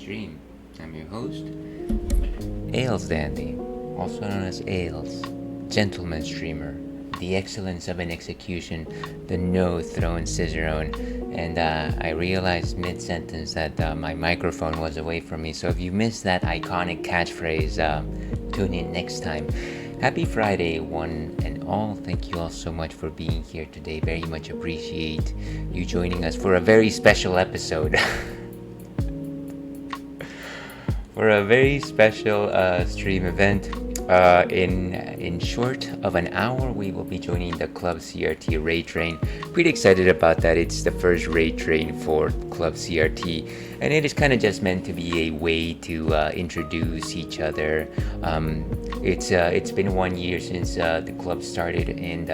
Stream. I'm your host, Ales Dandy, also known as Ales, gentleman streamer, the excellence of an execution, the no-thrown scissorone, and I realized mid-sentence that my microphone was away from me, so if you missed that iconic catchphrase, tune in next time. Happy Friday, one and all. Thank you all so much for being here today. Very much appreciate you joining us for a very special episode. For a very special stream event. In short of an hour, we will be joining the Club CRT Raid Train. Pretty excited about that. It's the first raid train for Club CRT, and it is kind of just meant to be a way to introduce each other. It's been 1 year since the club started, and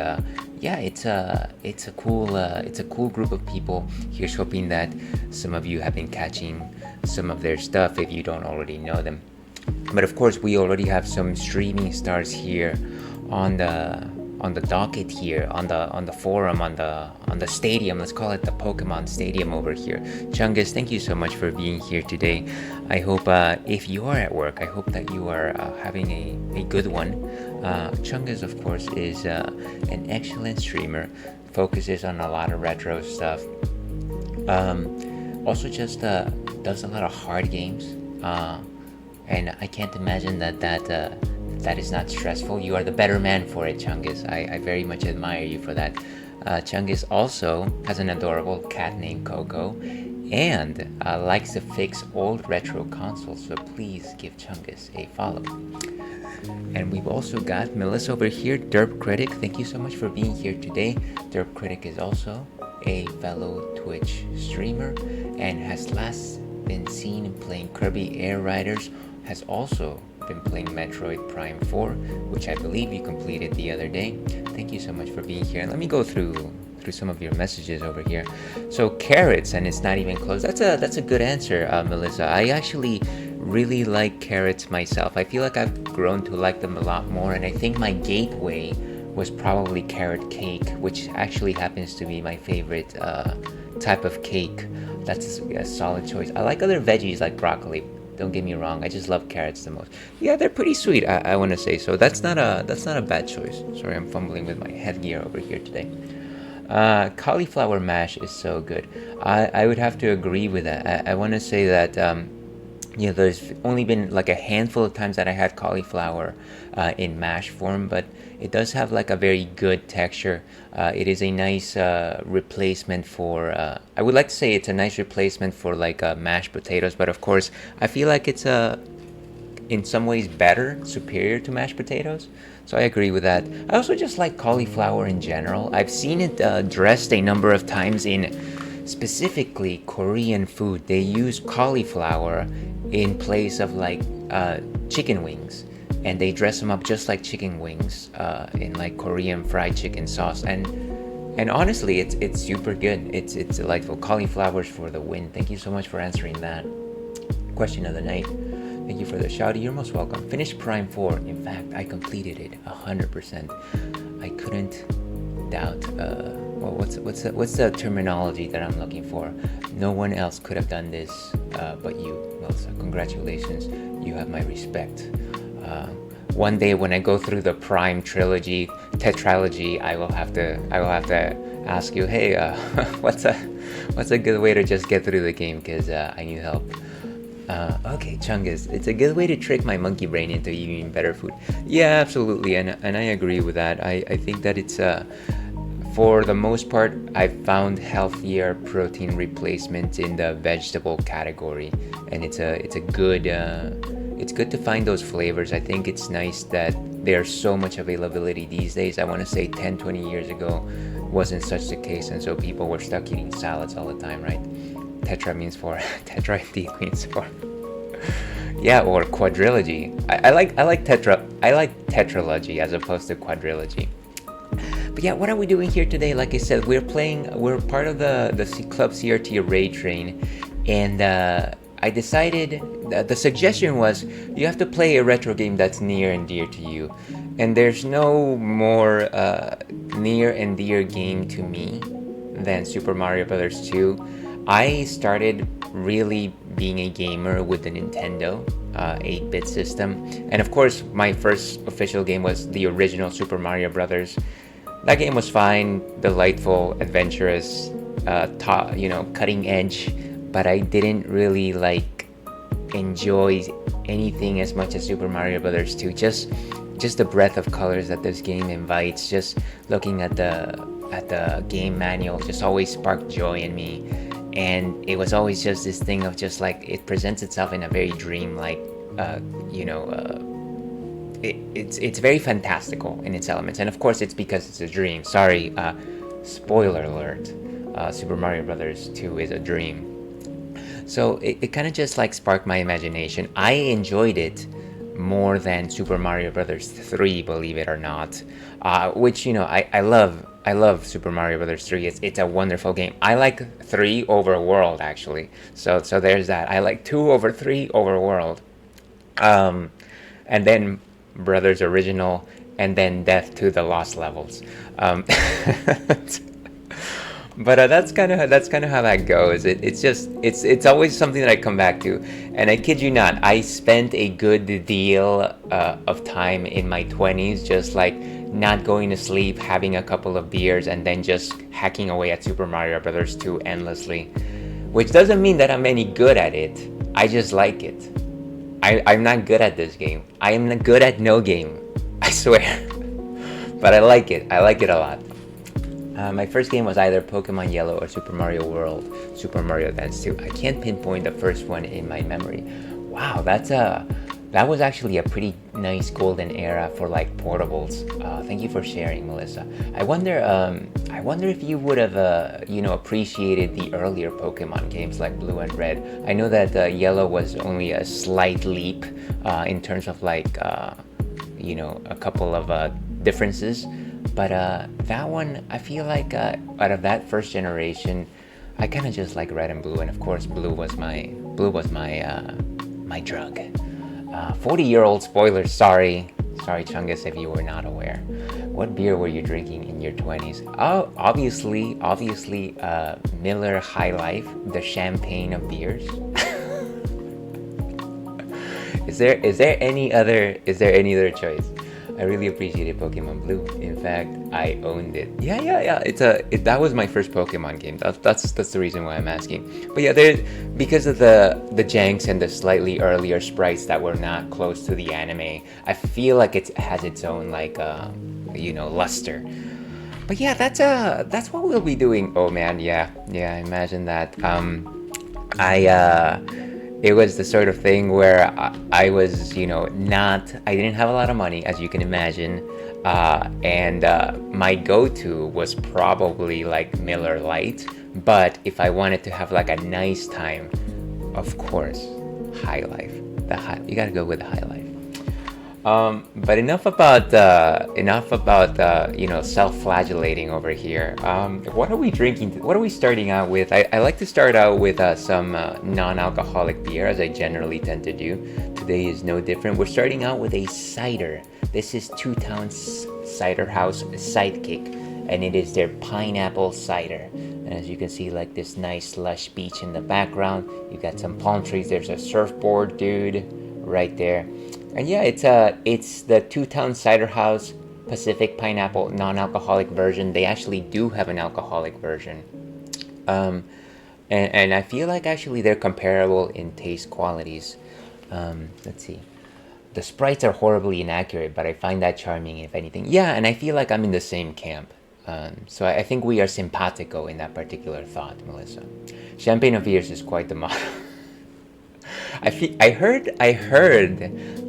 it's a cool group of people. Here's hoping that some of you have been catching some of their stuff if you don't already know them. But of course, we already have some streaming stars here on the docket here, on the forum, on the stadium. Let's call it the Pokemon Stadium over here. Chungus, thank you so much for being here today. I hope if you are at work, I hope that you are having a good one. Chungus, of course, is an excellent streamer. Focuses on a lot of retro stuff. Also, just does a lot of hard games. And I can't imagine that is not stressful. You are the better man for it, Chungus. I very much admire you for that. Chungus also has an adorable cat named Coco and likes to fix old retro consoles, so please give Chungus a follow. And we've also got Melissa over here, Derp Critic. Thank you so much for being here today. Derp Critic is also a fellow Twitch streamer and has last been seen playing Kirby Air Riders, has also been playing Metroid Prime 4, which I believe you completed the other day. Thank you so much for being here. And let me go through some of your messages over here. So carrots, and it's not even close. That's a good answer, Melissa. I actually really like carrots myself. I feel like I've grown to like them a lot more, and I think my gateway was probably carrot cake, which actually happens to be my favorite type of cake. That's a solid choice. I like other veggies like broccoli. Don't get me wrong. I just love carrots the most. Yeah, they're pretty sweet. I want to say so. That's not a bad choice. Sorry, I'm fumbling with my headgear over here today. Cauliflower mash is so good. I would have to agree with that. I want to say that there's only been like a handful of times that I had cauliflower in mash form, but it does have like a very good texture. It is a nice replacement for, I would like to say it's a nice replacement for like mashed potatoes, but of course, I feel like it's in some ways better, superior to mashed potatoes. So I agree with that. I also just like cauliflower in general. I've seen it dressed a number of times in specifically Korean food. They use cauliflower in place of like chicken wings, and they dress them up just like chicken wings in like Korean fried chicken sauce, and honestly it's super good. It's delightful. Cauliflowers for the win. Thank you so much for answering that question of the night. Thank you for the shouty. You're most welcome. Finished Prime 4. In fact, I completed it 100%. I couldn't doubt what's the terminology that I'm looking for? No one else could have done this but you, Melissa. Congratulations. You have my respect. One day when I go through the Prime trilogy, tetralogy, I will have to ask you, hey, what's a good way to just get through the game? Because I need help. Okay, Chungus, it's a good way to trick my monkey brain into eating better food. Yeah, absolutely, and I agree with that. I think that it's for the most part, I've found healthier protein replacements in the vegetable category, and it's good to find those flavors. I think it's nice that there's so much availability these days. I want to say 10, 20 years ago wasn't such the case, and so people were stuck eating salads all the time, right? Tetra means four. Tetra indeed means four. Yeah, or quadrilogy. I like tetralogy as opposed to quadrilogy. But yeah, what are we doing here today? Like I said, we're part of the Club CRT Raid Train, and I decided the suggestion was you have to play a retro game that's near and dear to you, and there's no more near and dear game to me than Super Mario Bros. 2. I started really being a gamer with the Nintendo 8-bit system. And of course, my first official game was the original Super Mario Brothers. That game was fine, delightful, adventurous, cutting edge, but I didn't really enjoy anything as much as Super Mario Brothers 2. Just the breadth of colors that this game invites, just looking at the game manual just always sparked joy in me. And it was always just this thing of just it presents itself in a very dreamlike, it's very fantastical in its elements. And of course it's because it's a dream. Sorry, spoiler alert, Super Mario Brothers 2 is a dream. So it kind of just sparked my imagination. I enjoyed it more than Super Mario Brothers 3, believe it or not, which I love Super Mario Brothers 3. It's a wonderful game. I like 3 over World, actually. So there's that. I like 2 over 3 over World. And then Brothers Original, and then Death to the Lost Levels. But that's kind of how that goes. It's always something that I come back to, and I kid you not, I spent a good deal of time in my 20s just not going to sleep, having a couple of beers, and then just hacking away at Super Mario Brothers 2 endlessly. Which doesn't mean that I'm any good at it. I just like it. I'm not good at this game. I am not good at no game. I swear. But I like it. I like it a lot. My first game was either Pokemon Yellow or Super Mario World, Super Mario Advance 2. I can't pinpoint the first one in my memory. Wow, that was actually a pretty nice golden era for portables. Thank you for sharing, Melissa. I wonder if you would have appreciated the earlier Pokemon games like Blue and Red. I know that Yellow was only a slight leap in terms of a couple of differences. But that one, I feel out of that first generation, I kind of just like Red and Blue, and of course, Blue was my my drug. 40-year-old spoilers. Sorry, Chungus, if you were not aware. What beer were you drinking in your 20s? Oh, obviously, Miller High Life, the champagne of beers. Is there any other choice? I really appreciated Pokemon Blue. In fact, I owned it. Yeah. That was my first Pokemon game. That's the reason why I'm asking. But yeah, because of the janks and the slightly earlier sprites that were not close to the anime, I feel like it has its own luster. But yeah, that's what we'll be doing. Oh man, yeah. Imagine that. It was the sort of thing where I was, I didn't have a lot of money, as you can imagine, and my go-to was probably Miller Lite, but if I wanted to have a nice time, of course, High Life. You gotta go with the High Life. But enough about self-flagellating over here. What are we drinking? What are we starting out with? I like to start out with some non-alcoholic beer, as I generally tend to do. Today is no different. We're starting out with a cider. This is Towns Ciderhouse Sidekick, and it is their pineapple cider. And as you can see, this nice lush beach in the background. You got some palm trees. There's a surfboard, dude, right there. And yeah, it's the Towns Ciderhouse Pacific Pineapple non-alcoholic version. They actually do have an alcoholic version. And I feel actually they're comparable in taste qualities. Let's see. The sprites are horribly inaccurate, but I find that charming, if anything. Yeah, and I feel I'm in the same camp. So I think we are simpatico in that particular thought, Melissa. Champagne of Years is quite the motto. I heard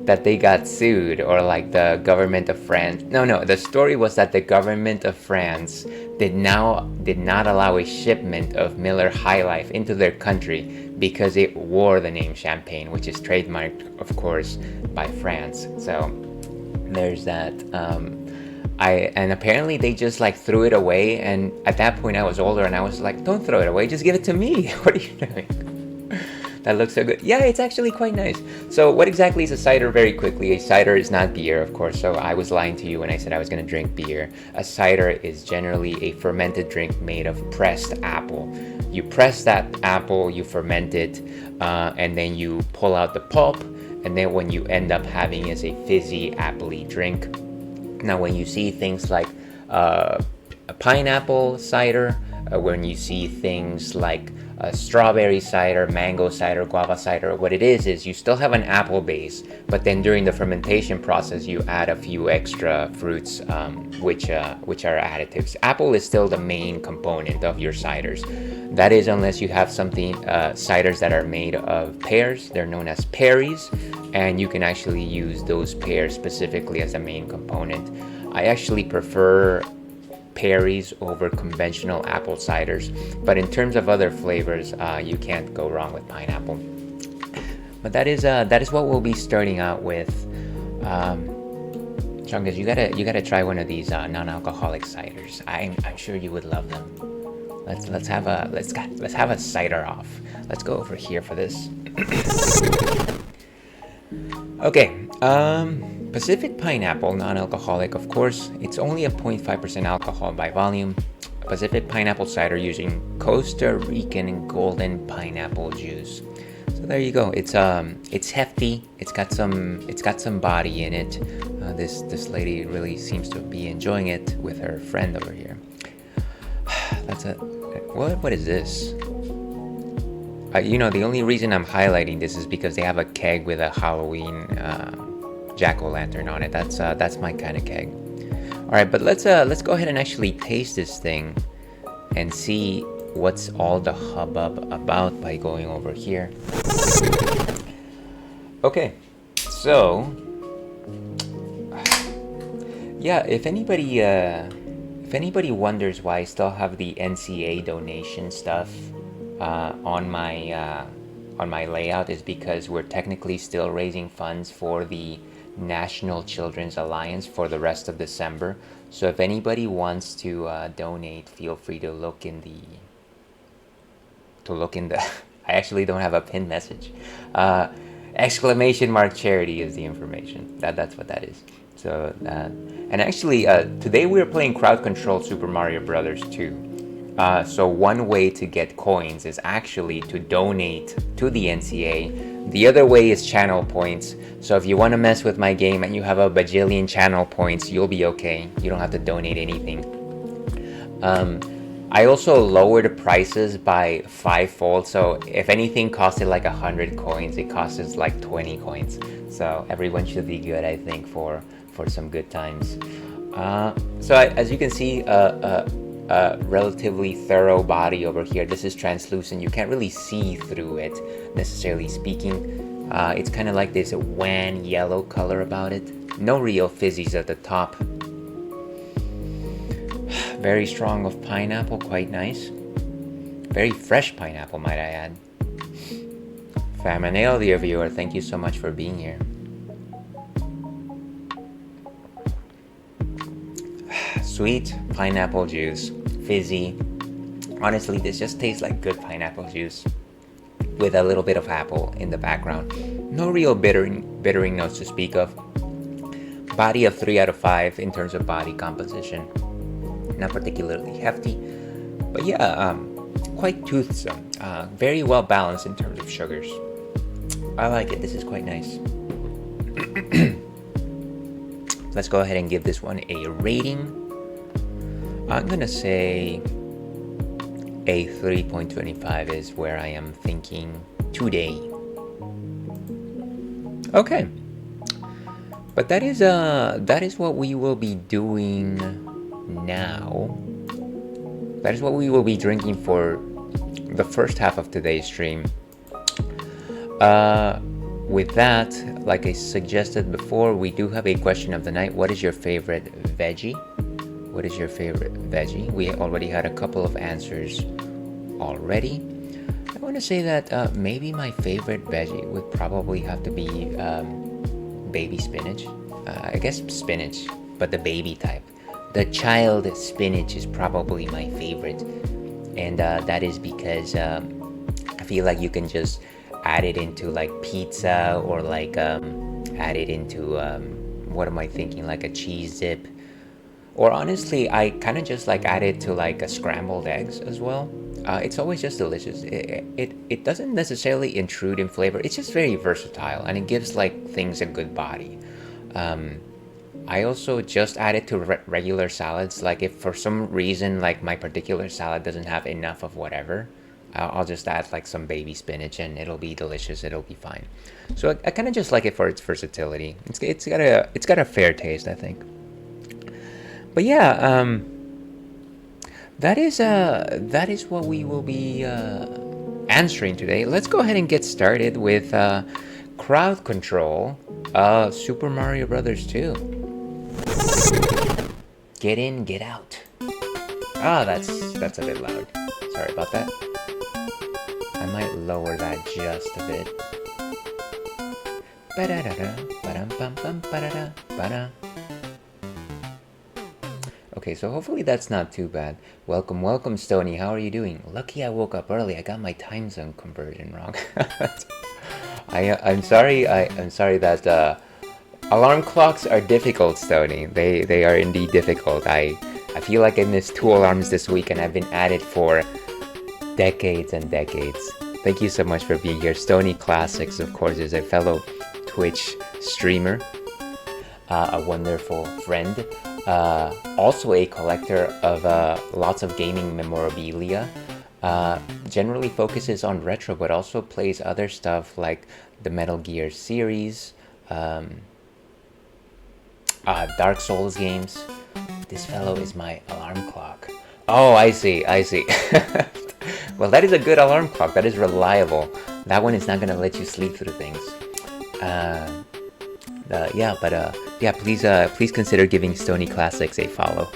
that they got sued, or the government of France. No, the story was that the government of France did not allow a shipment of Miller High Life into their country because it wore the name Champagne, which is trademarked, of course, by France. So there's that. And apparently they just threw it away, and at that point I was older and I was don't throw it away, just give it to me. What are you doing? That looks so good. Yeah, it's actually quite nice. So what exactly is a cider? Very quickly, a cider is not beer, of course, so I was lying to you when I said I was going to drink beer. A cider is generally a fermented drink made of pressed apple. You press that apple, you ferment it, and then you pull out the pulp, and then when you end up having is a fizzy, appley drink. Now, when you see things like a pineapple cider, when you see things like strawberry cider, mango cider, guava cider, what it is you still have an apple base, but then during the fermentation process you add a few extra fruits, which are additives. Apple is still the main component of your ciders. That is, unless you have something ciders that are made of pears. They're known as perries, and you can actually use those pears specifically as a main component. I actually prefer perries over conventional apple ciders, but in terms of other flavors, you can't go wrong with pineapple. But that is what we'll be starting out with. Chungus, you gotta try one of these non-alcoholic ciders. I'm sure you would love them. Let's have a cider off. Let's go over here for this. Okay. Pacific Pineapple, non-alcoholic, of course. It's only a 0.5% alcohol by volume. Pacific Pineapple cider using Costa Rican golden pineapple juice. So there you go. It's hefty. It's got some body in it. This lady really seems to be enjoying it with her friend over here. What is this? The only reason I'm highlighting this is because they have a keg with a Halloween jack-o'-lantern on it. That's my kind of keg. All right, but let's go ahead and actually taste this thing and see what's all the hubbub about by going over here. Okay, so yeah, if anybody wonders why I still have the NCA donation stuff on my layout, is because we're technically still raising funds for the National Children's Alliance for the rest of December. So if anybody wants to donate, feel free to look in the I actually don't have a pinned message. !charity is the information. That's what that is. So and actually today we were playing crowd control Super Mario Brothers 2. So one way to get coins is actually to donate to the NCA. The other way is channel points. So if you want to mess with my game and you have a bajillion channel points, you'll be okay. You don't have to donate anything. I also lowered the prices by 5-fold. So if anything costed like 100 coins, it costs like 20 coins. So everyone should be good, I think, for some good times. So as you can see, relatively thorough body over here. This is translucent. You can't really see through it, necessarily speaking. It's kind of like this wan yellow color about it. No real fizzies at the top. Very strong of pineapple, quite nice. Very fresh pineapple, might I add. Famanale, dear viewer, thank you so much for being here. Sweet pineapple juice, fizzy. Honestly, this just tastes like good pineapple juice with a little bit of apple in the background. No real bittering notes to speak of. Body of 3 out of 5 in terms of body composition. Not particularly hefty, but yeah, quite toothsome. Very well balanced in terms of sugars. I like it. This is quite nice. Let's go ahead and give this one a rating. I'm gonna say a 3.25 is where I am thinking today. Okay, but that is what we will be doing now. That is what we will be drinking for the first half of today's stream. With that, like I suggested before, we do have a question of the night. What is your favorite veggie? What is your favorite veggie? We already had a couple of answers already. I want to say that maybe my favorite veggie would probably have to be baby spinach. I guess spinach, but the baby type. The child spinach is probably my favorite. And that is because I feel like you can just add it into like pizza, or like add it into what am I thinking, like a cheese dip. Or honestly, I kind of just like add it to like a scrambled eggs as well. It's always just delicious. It doesn't necessarily intrude in flavor. It's just very versatile, and it gives like things a good body. I also just add it to regular salads. Like if for some reason like my particular salad doesn't have enough of whatever, I'll just add like some baby spinach, and it'll be delicious. It'll be fine. So I kind of just like it for its versatility. It's got a fair taste, I think. But yeah, that is what we will be answering today. Let's go ahead and get started with crowd control. Super Mario Brothers 2. Get in, get out. Ah, that's a bit loud. Sorry about that. I might lower that just a bit. Okay, so hopefully that's not too bad. Welcome, Stony. How are you doing? Lucky I woke up early. I got my time zone conversion wrong. I'm sorry that alarm clocks are difficult, Stony. They are indeed difficult. I feel like I missed 2 alarms this week, and I've been at it for decades and decades. Thank you so much for being here. Stony Classics, of course, is a fellow Twitch streamer, a wonderful friend, also a collector of lots of gaming memorabilia. Generally focuses on retro, but also plays other stuff like the Metal Gear series, Dark Souls games. This fellow is my alarm clock. Oh, I see. Well, that is a good alarm clock. That is reliable. That one is not gonna let you sleep through things. Please consider giving Stony Classics a follow.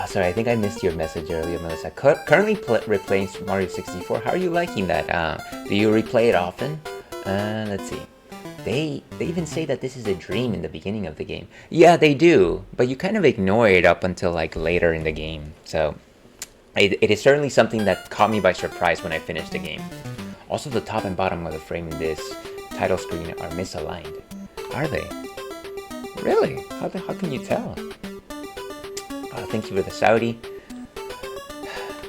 Sorry, I think I missed your message earlier, Melissa. Currently replaying Mario 64. How are you liking that? Do you replay it often? Let's see. They even say that this is a dream in the beginning of the game. Yeah, they do, but you kind of ignore it up until like later in the game. So it is certainly something that caught me by surprise when I finished the game. Also, the top and bottom of the frame in this title screen are misaligned. Are they? Really? How can you tell? Thank you for the Saudi.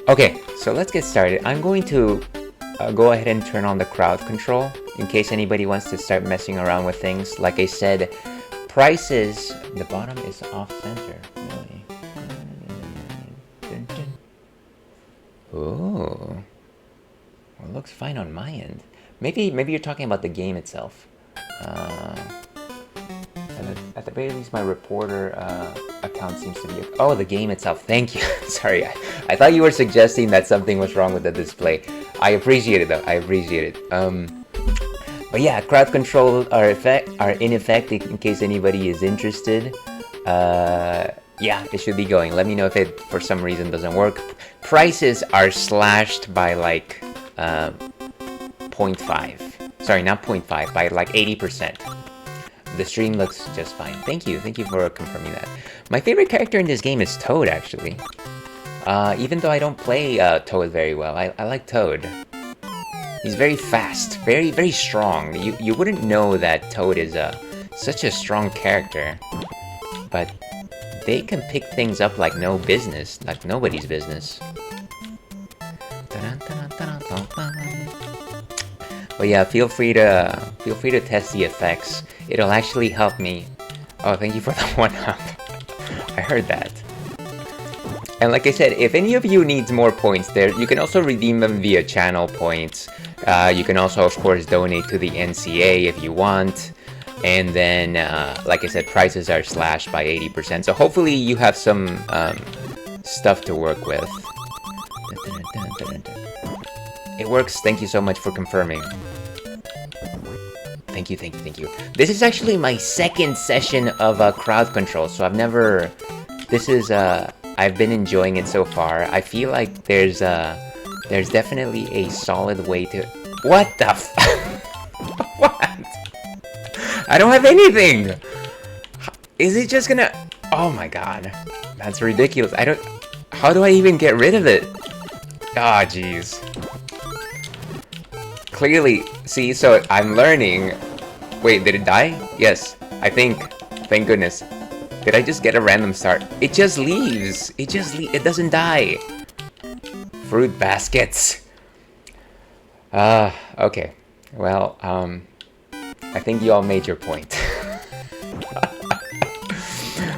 Okay, so let's get started. I'm going to go ahead and turn on the crowd control in case anybody wants to start messing around with things. Like I said, prices, the bottom is off center. Really? Oh, well, it looks fine on my end. Maybe you're talking about the game itself. At the very least, my reporter account seems to be... Oh, the game itself. Thank you. Sorry, I thought you were suggesting that something was wrong with the display. I appreciate it, though. I appreciate it. But yeah, crowd control are in effect in case anybody is interested. Yeah, it should be going. Let me know if it, for some reason, doesn't work. Prices are slashed by like 0.5. Sorry, not 0.5, by like 80%. The stream looks just fine. Thank you for confirming that. My favorite character in this game is Toad, actually. Even though I don't play Toad very well, I like Toad. He's very fast, very strong. You wouldn't know that Toad is such a strong character, but they can pick things up like no business, like nobody's business. But yeah, feel free to test the effects. It'll actually help me. Oh, thank you for the 1-up. I heard that. And like I said, if any of you needs more points there, you can also redeem them via channel points. You can also, of course, donate to the NCA if you want. And then, like I said, prices are slashed by 80%. So hopefully you have some stuff to work with. It works. Thank you so much for confirming. Thank you. This is actually my second session of crowd control, so I've been enjoying it so far. I feel like there's definitely a solid way to... What the What? I don't have anything! Is it just gonna... Oh my god. That's ridiculous. How do I even get rid of it? Ah, jeez. Clearly, See, so I'm learning. Wait, did it die? Yes, I think. Thank goodness. Did I just get a random start? It just leaves. It doesn't die. Fruit baskets. Okay. Well, I think you all made your point.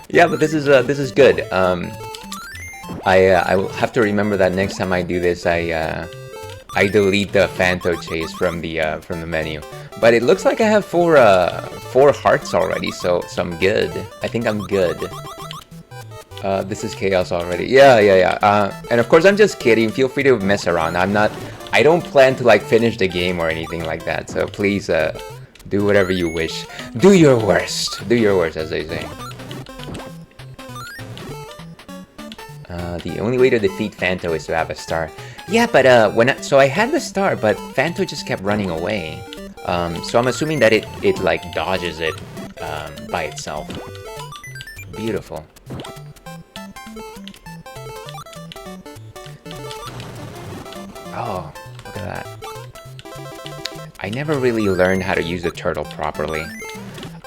Yeah, but this is good. I will have to remember that next time I do this, I delete the Phanto chase from the menu. But it looks like I have four hearts already, so I'm good. I think I'm good. This is chaos already. Yeah. And of course, I'm just kidding. Feel free to mess around. I don't plan to like finish the game or anything like that. So please, do whatever you wish. Do your worst. Do your worst, as they say. The only way to defeat Phanto is to have a star. Yeah, but so I had the star, but Phanto just kept running away. So I'm assuming that it like dodges it by itself. Beautiful. Oh, look at that. I never really learned how to use the turtle properly.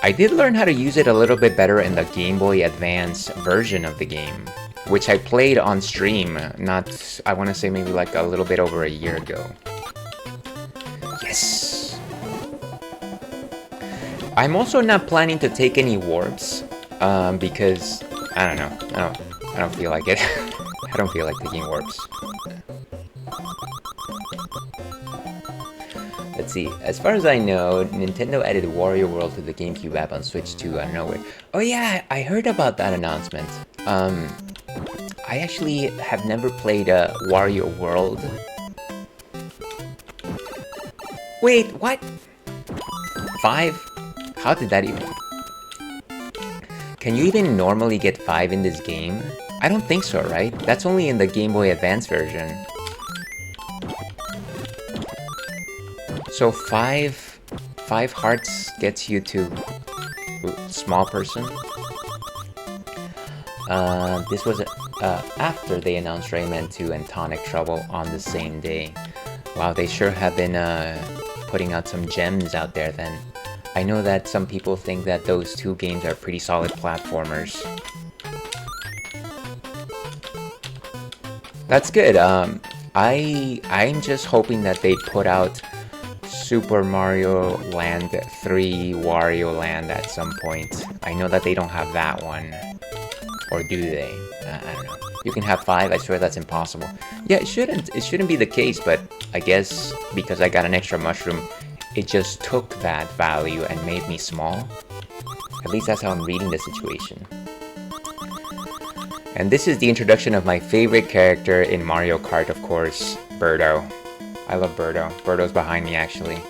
I did learn how to use it a little bit better in the Game Boy Advance version of the game, which I played on stream, I want to say maybe like a little bit over a year ago. Yes! I'm also not planning to take any warps, because, I don't know, I don't feel like it. I don't feel like taking warps. Let's see, as far as I know, Nintendo added Wario World to the GameCube app on Switch 2 out of nowhere. Oh yeah, I heard about that announcement. I actually have never played Wario World. Wait, what? 5? How did that even... Can you even normally get 5 in this game? I don't think so, right? That's only in the Game Boy Advance version. So 5 hearts gets you to small person. This was after they announced Rayman 2 and Tonic Trouble on the same day. Wow, they sure have been putting out some gems out there then. I know that some people think that those two games are pretty solid platformers. That's good. I'm just hoping that they put out Super Mario Land 3 Wario Land at some point. I know that they don't have that one. Or do they? I don't know. You can have 5, I swear that's impossible. Yeah, it shouldn't be the case, but I guess because I got an extra mushroom, it just took that value and made me small. At least that's how I'm reading the situation. And this is the introduction of my favorite character in Mario Kart, of course, Birdo. I love Birdo. Birdo's behind me, actually.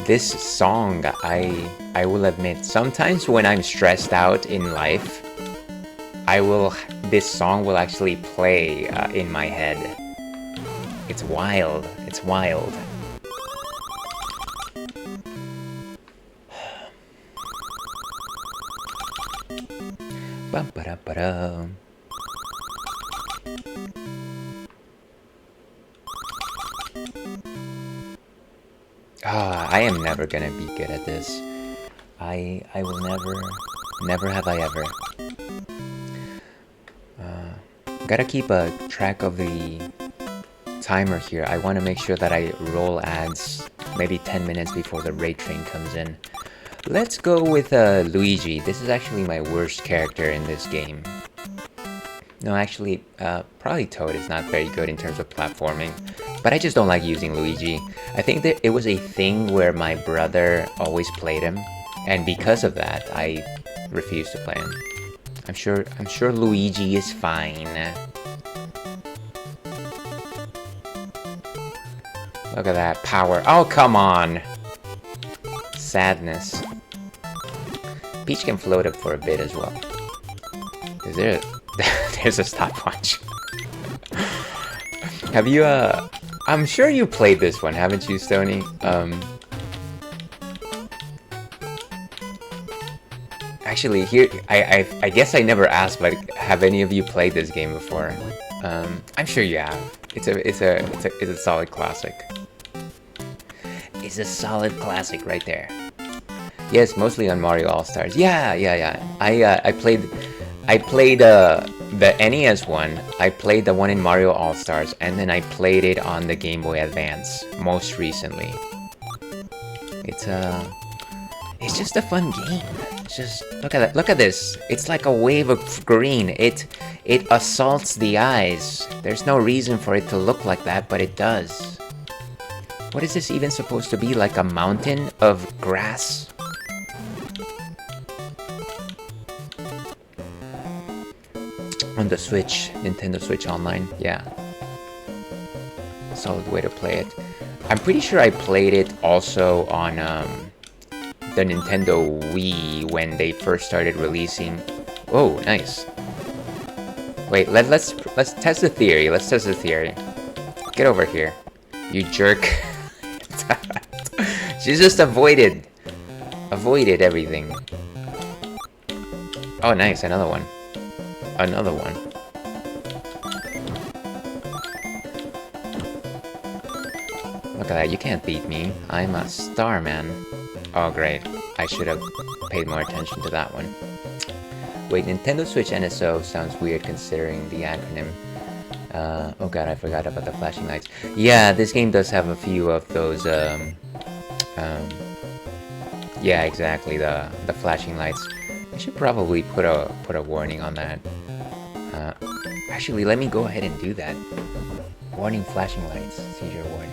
This song, I will admit, sometimes when I'm stressed out in life, this song will actually play in my head. It's wild. It's wild. Ba-ba-da-ba-da. I am never gonna be good at this. I will never have I ever. Gotta keep a track of the timer here. I want to make sure that I roll ads maybe 10 minutes before the raid train comes in. Let's go with Luigi. This is actually my worst character in this game. No, actually, probably Toad is not very good in terms of platforming. But I just don't like using Luigi. I think that it was a thing where my brother always played him, and because of that, I refused to play him. I'm sure Luigi is fine. Look at that power. Oh, come on! Sadness. Peach can float up for a bit as well. Is there... There's a stopwatch. Have you, I'm sure you played this one, haven't you, Stony? Actually, here, I guess I never asked, but have any of you played this game before? I'm sure you have. It's a solid classic. It's a solid classic right there. Yes, mostly on Mario All Stars. Yeah. I played the NES one. I played the one in Mario All Stars, and then I played it on the Game Boy Advance most recently. It's just a fun game. It's just look at that. Look at this. It's like a wave of green. It assaults the eyes. There's no reason for it to look like that, but it does. What is this even supposed to be? Like a mountain of grass? On the Switch, Nintendo Switch Online, yeah. Solid way to play it. I'm pretty sure I played it also on the Nintendo Wii when they first started releasing. Oh, nice. Wait, let's test the theory. Let's test the theory. Get over here, you jerk. She just avoided everything. Oh, nice, another one. Another one. Look at that, you can't beat me. I'm a star, man. Oh, great. I should have paid more attention to that one. Wait, Nintendo Switch NSO sounds weird considering the acronym. Oh god, I forgot about the flashing lights. Yeah, this game does have a few of those, yeah, exactly, the flashing lights. I should probably put a warning on that. Actually, let me go ahead and do that. Warning flashing lights, seizure warning.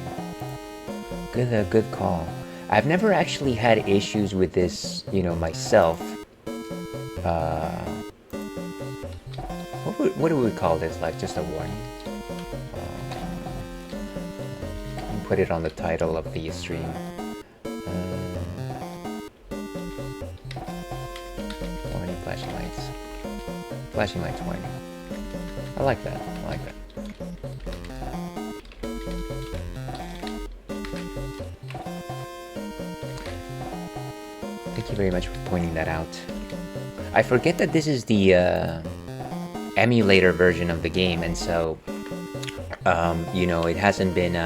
Good call. I've never actually had issues with this, you know, myself. What do we call this? Like just a warning? Put it on the title of the stream. Warning flashing lights. Flashing lights warning. I like that. I like that. Thank you very much for pointing that out. I forget that this is the emulator version of the game, and so you know, it hasn't been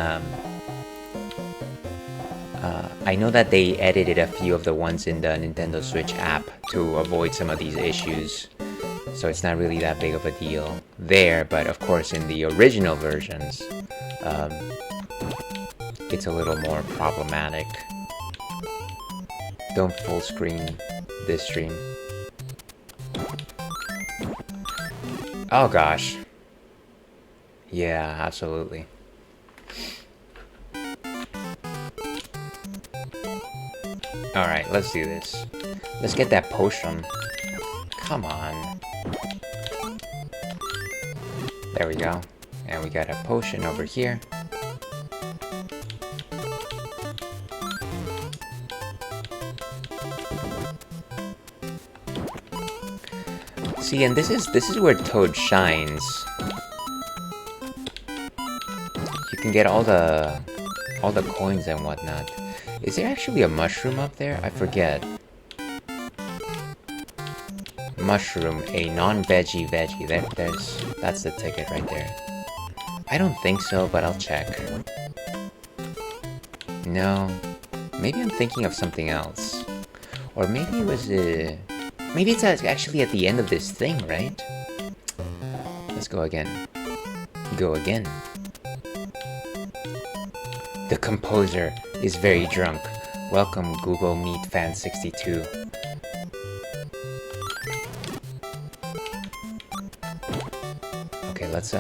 I know that they edited a few of the ones in the Nintendo Switch app to avoid some of these issues, so it's not really that big of a deal there, but of course in the original versions it's a little more problematic. Don't full screen this stream. Oh gosh. Yeah, absolutely. Alright, let's do this. Let's get that potion. Come on. There we go. And we got a potion over here. See, and this is where Toad shines. You can get all the coins and whatnot. Is there actually a mushroom up there? I forget. Mushroom, a non-veggie veggie. That's the ticket right there. I don't think so, but I'll check. No. Maybe I'm thinking of something else. Or maybe it was maybe it's actually at the end of this thing, right? Let's go again. Go again. The composer is very drunk. Welcome, Google Meet Fan 62. Okay, let's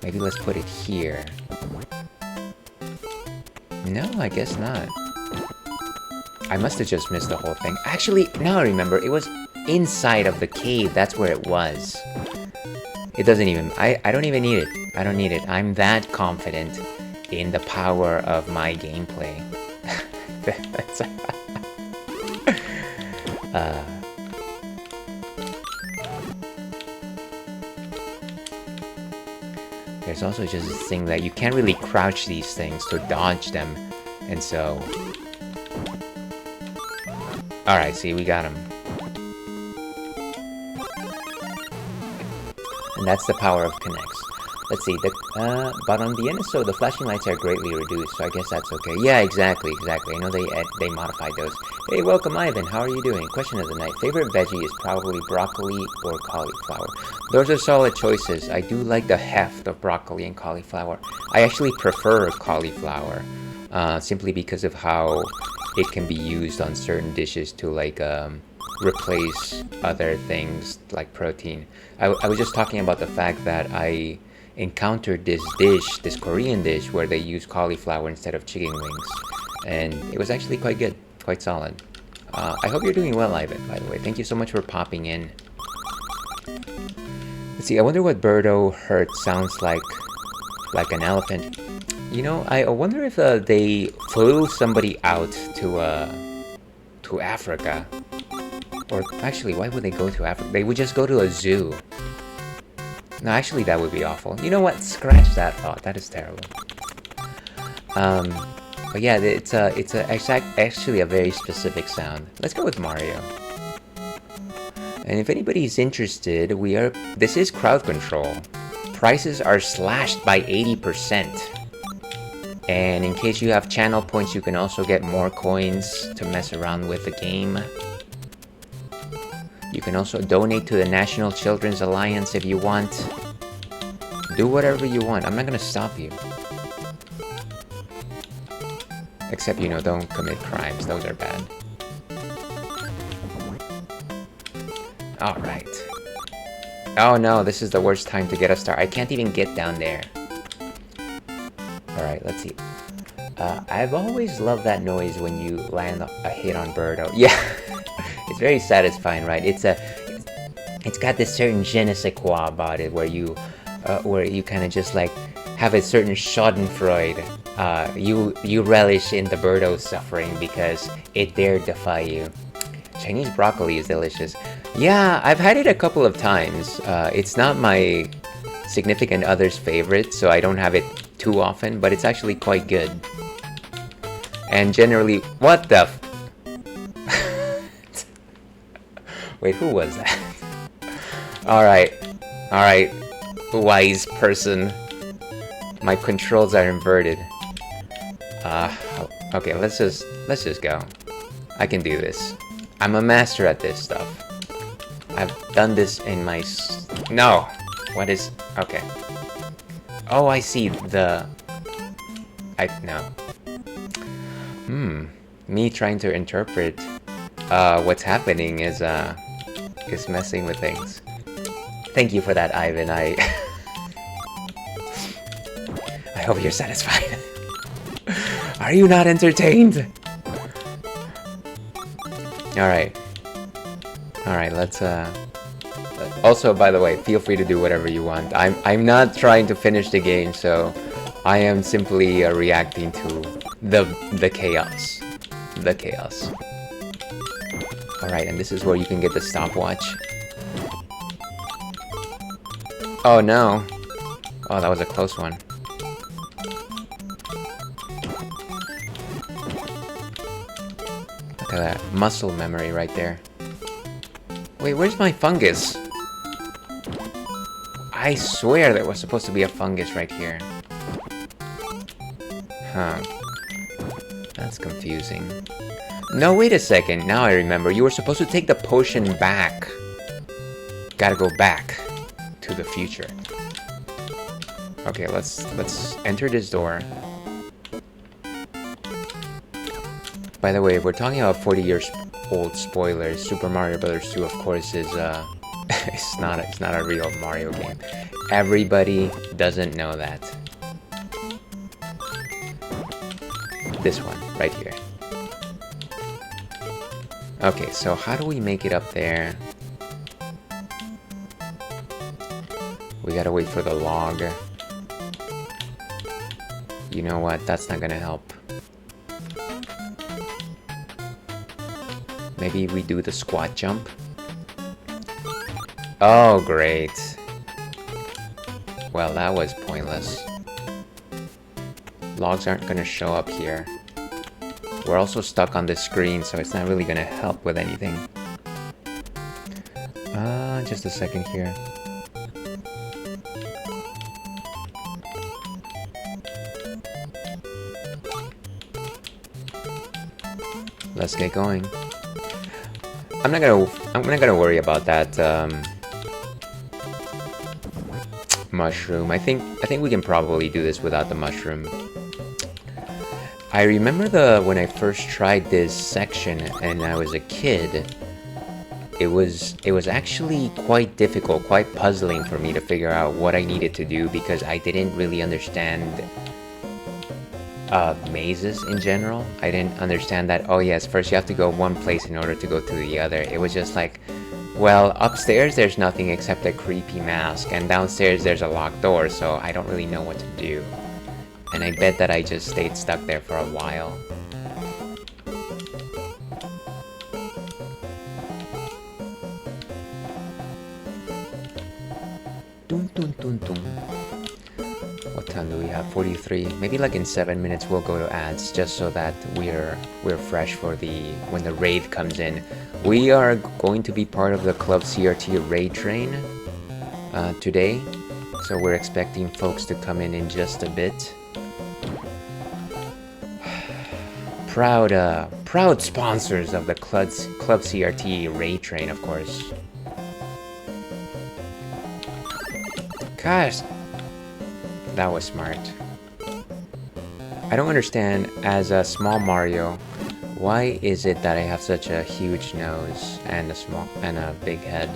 maybe let's put it here. No, I guess not. I must have just missed the whole thing. Actually, now I remember, it was inside of the cave. That's where it was. It doesn't even... I don't even need it. I don't need it. I'm that confident in the power of my gameplay. There's also just this thing that you can't really crouch these things to dodge them. And so... Alright, see, we got him. And that's the power of Connects. Let's see, but on the NSO, the flashing lights are greatly reduced, so I guess that's okay. Yeah, exactly. I know they modified those. Hey, welcome, Ivan. How are you doing? Question of the night. Favorite veggie is probably broccoli or cauliflower. Those are solid choices. I do like the heft of broccoli and cauliflower. I actually prefer cauliflower, simply because of how it can be used on certain dishes to like replace other things like protein. I was just talking about the fact that I encountered this Korean dish where they use cauliflower instead of chicken wings, and it was actually quite good, quite solid. I hope you're doing well, Ivan, by the way. Thank you so much for popping in. Let's see, I wonder what Birdo hurt sounds like an elephant. You know, I wonder if they flew somebody out to Africa. Or actually, why would they go to Africa? They would just go to a zoo. No, actually, that would be awful. You know what? Scratch that thought. That is terrible. But yeah, it's actually a very specific sound. Let's go with Mario. And if anybody's interested, this is crowd control. Prices are slashed by 80%. And in case you have channel points, you can also get more coins to mess around with the game. You can also donate to the National Children's Alliance if you want. Do whatever you want. I'm not gonna stop you. Except, you know, don't commit crimes. Those are bad. Alright. Oh no, this is the worst time to get a star. I can't even get down there. Alright, let's see. I've always loved that noise when you land a hit on Birdo. Yeah. It's very satisfying, right? It's got this certain je ne sais quoi about it, where you kind of just like have a certain Schadenfreude. You relish in the Birdo's suffering because it dared defy you. Chinese broccoli is delicious. Yeah, I've had it a couple of times. It's not my significant other's favorite, so I don't have it too often, but it's actually quite good. And generally, what the wait, who was that? Alright, wise person. My controls are inverted. Okay, let's just go. I can do this. I'm a master at this stuff. I've done this in my no! What is... okay. Oh, I see no. Me trying to interpret what's happening is messing with things. Thank you for that, Ivan. I hope you're satisfied. Are you not entertained? Alright, let's also, by the way, feel free to do whatever you want. I'm not trying to finish the game, so I am simply reacting to the chaos. The chaos. Alright, and this is where you can get the stopwatch. Oh no. Oh, that was a close one. Look at that. Muscle memory right there. Wait, where's my fungus? I swear there was supposed to be a fungus right here. Huh. That's confusing. No, wait a second. Now I remember. You were supposed to take the potion back. Gotta go back to the future. Okay, let's enter this door. By the way, if we're talking about 40 years old spoilers, Super Mario Bros. 2, of course, is it's not a real Mario game. Everybody doesn't know that. This one, right here. Okay, so how do we make it up there? We gotta wait for the log. You know what? That's not gonna help. Maybe we do the squat jump? Oh, great. Well, that was pointless. Logs aren't gonna show up here. We're also stuck on the screen, so it's not really gonna help with anything. Just a second here. let's get going. I'm not gonna worry about that mushroom. I think we can probably do this without the mushroom. I remember when I first tried this section and I was a kid, it was actually quite difficult, quite puzzling for me to figure out what I needed to do because I didn't really understand mazes in general. I didn't understand that, oh yes, first you have to go one place in order to go to the other. It was just like, well, upstairs there's nothing except a creepy mask, and downstairs there's a locked door, so I don't really know what to do. And I bet that I just stayed stuck there for a while. Dun, dun, dun, dun. What time do we have? 43. Maybe like in 7 minutes we'll go to ads just so that we're fresh for when the raid comes in. We are going to be part of the club CRT Raid Train today, so we're expecting folks to come in just a bit. Proud sponsors of the club CRT Raid Train, of course. Gosh, that was smart. I don't understand, as a small Mario, why is it that I have such a huge nose and a big head?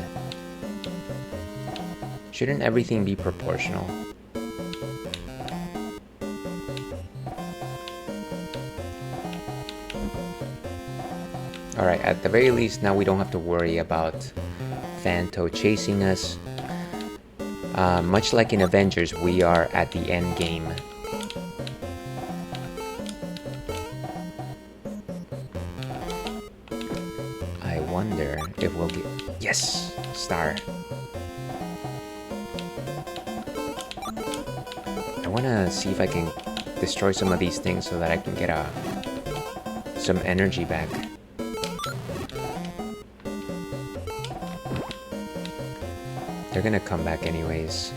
Shouldn't everything be proportional? Alright, at the very least, now we don't have to worry about Phanto chasing us. Much like in Avengers, we are at the end game. I wonder if we'll get... Yes! Star! I wanna see if I can destroy some of these things so that I can get some energy back. They're gonna come back anyways.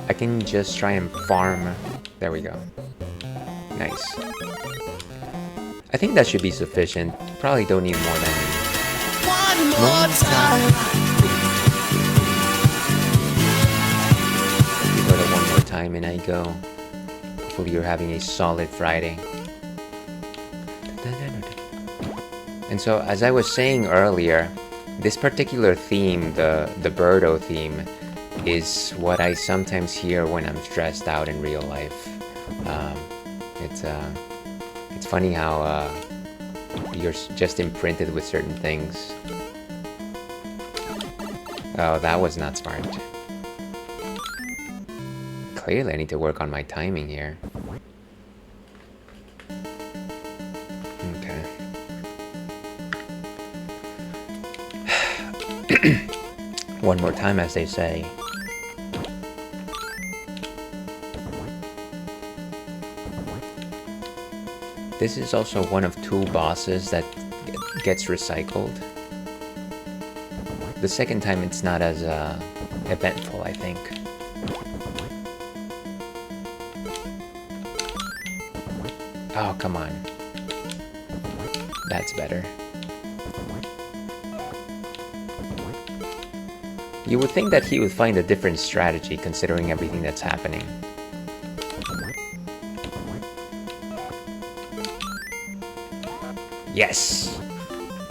I can just try and farm. There we go. Nice. I think that should be sufficient. Probably don't need more than... One more time! Before the one more time and I go. Hopefully you're having a solid Friday. And so, as I was saying earlier, this particular theme, the Birdo theme, is what I sometimes hear when I'm stressed out in real life. It's funny how you're just imprinted with certain things. Oh, that was not smart. Clearly I need to work on my timing here. Okay. One more time, as they say. This is also one of 2 bosses that gets recycled. The second time it's not as eventful, I think. Oh, come on. That's better. You would think that he would find a different strategy considering everything that's happening. Yes!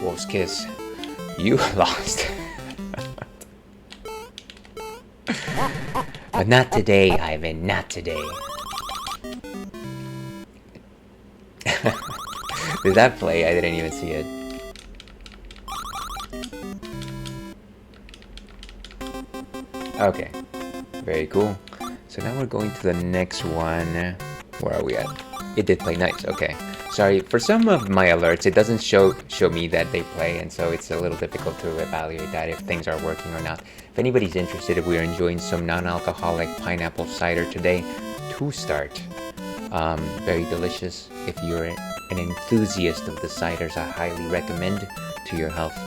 Wolf's Kiss. You lost. But not today, Ivan. Not today. Did that play? I didn't even see it. Okay. Very cool. So now we're going to the next one. Where are we at? It did play. Nice. Okay. Sorry, for some of my alerts, it doesn't show me that they play, and so it's a little difficult to evaluate that if things are working or not. If anybody's interested, if we are enjoying some non-alcoholic pineapple cider today to start. Very delicious. If you're an enthusiast of the ciders, I highly recommend to your health.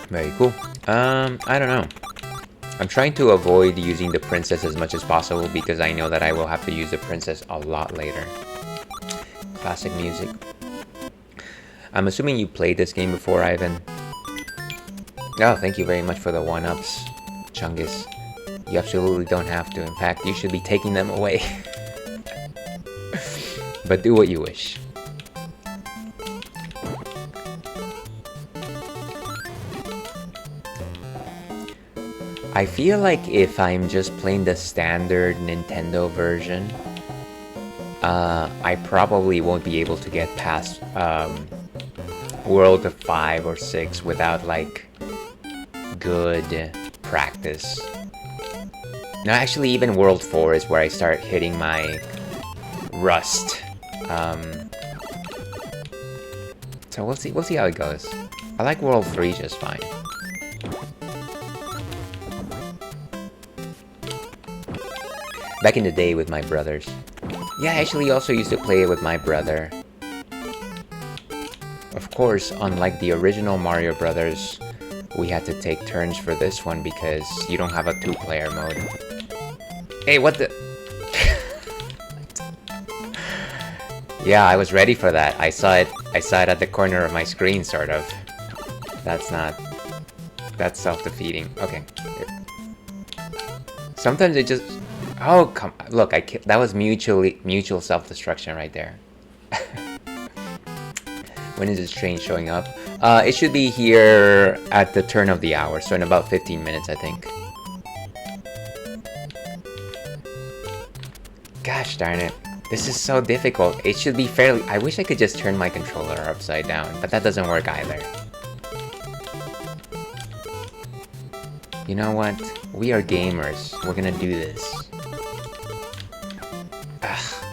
Very cool. I don't know. I'm trying to avoid using the princess as much as possible because I know that I will have to use the princess a lot later. Classic music. I'm assuming you played this game before, Ivan. Oh, thank you very much for the 1-ups, Chungus. You absolutely don't have to. In fact, you should be taking them away. But do what you wish. I feel like if I'm just playing the standard Nintendo version, I probably won't be able to get past World of 5 or 6 without like good practice. No, actually even World 4 is where I start hitting my rust. So we'll see how it goes. I like World 3 just fine. Back in the day with my brothers. Yeah, I actually also used to play it with my brother. Of course, unlike the original Mario Brothers, we had to take turns for this one because you don't have a 2-player mode. Hey, what the... Yeah, I was ready for that. I saw it at the corner of my screen, sort of. That's self-defeating. Okay. Sometimes it just... Oh, come... Look, that was mutual self-destruction right there. When is this train showing up? It should be here at the turn of the hour, so in about 15 minutes, I think. Gosh darn it. This is so difficult. It should be fairly... I wish I could just turn my controller upside down, but that doesn't work either. You know what? We are gamers. We're gonna do this. Ugh.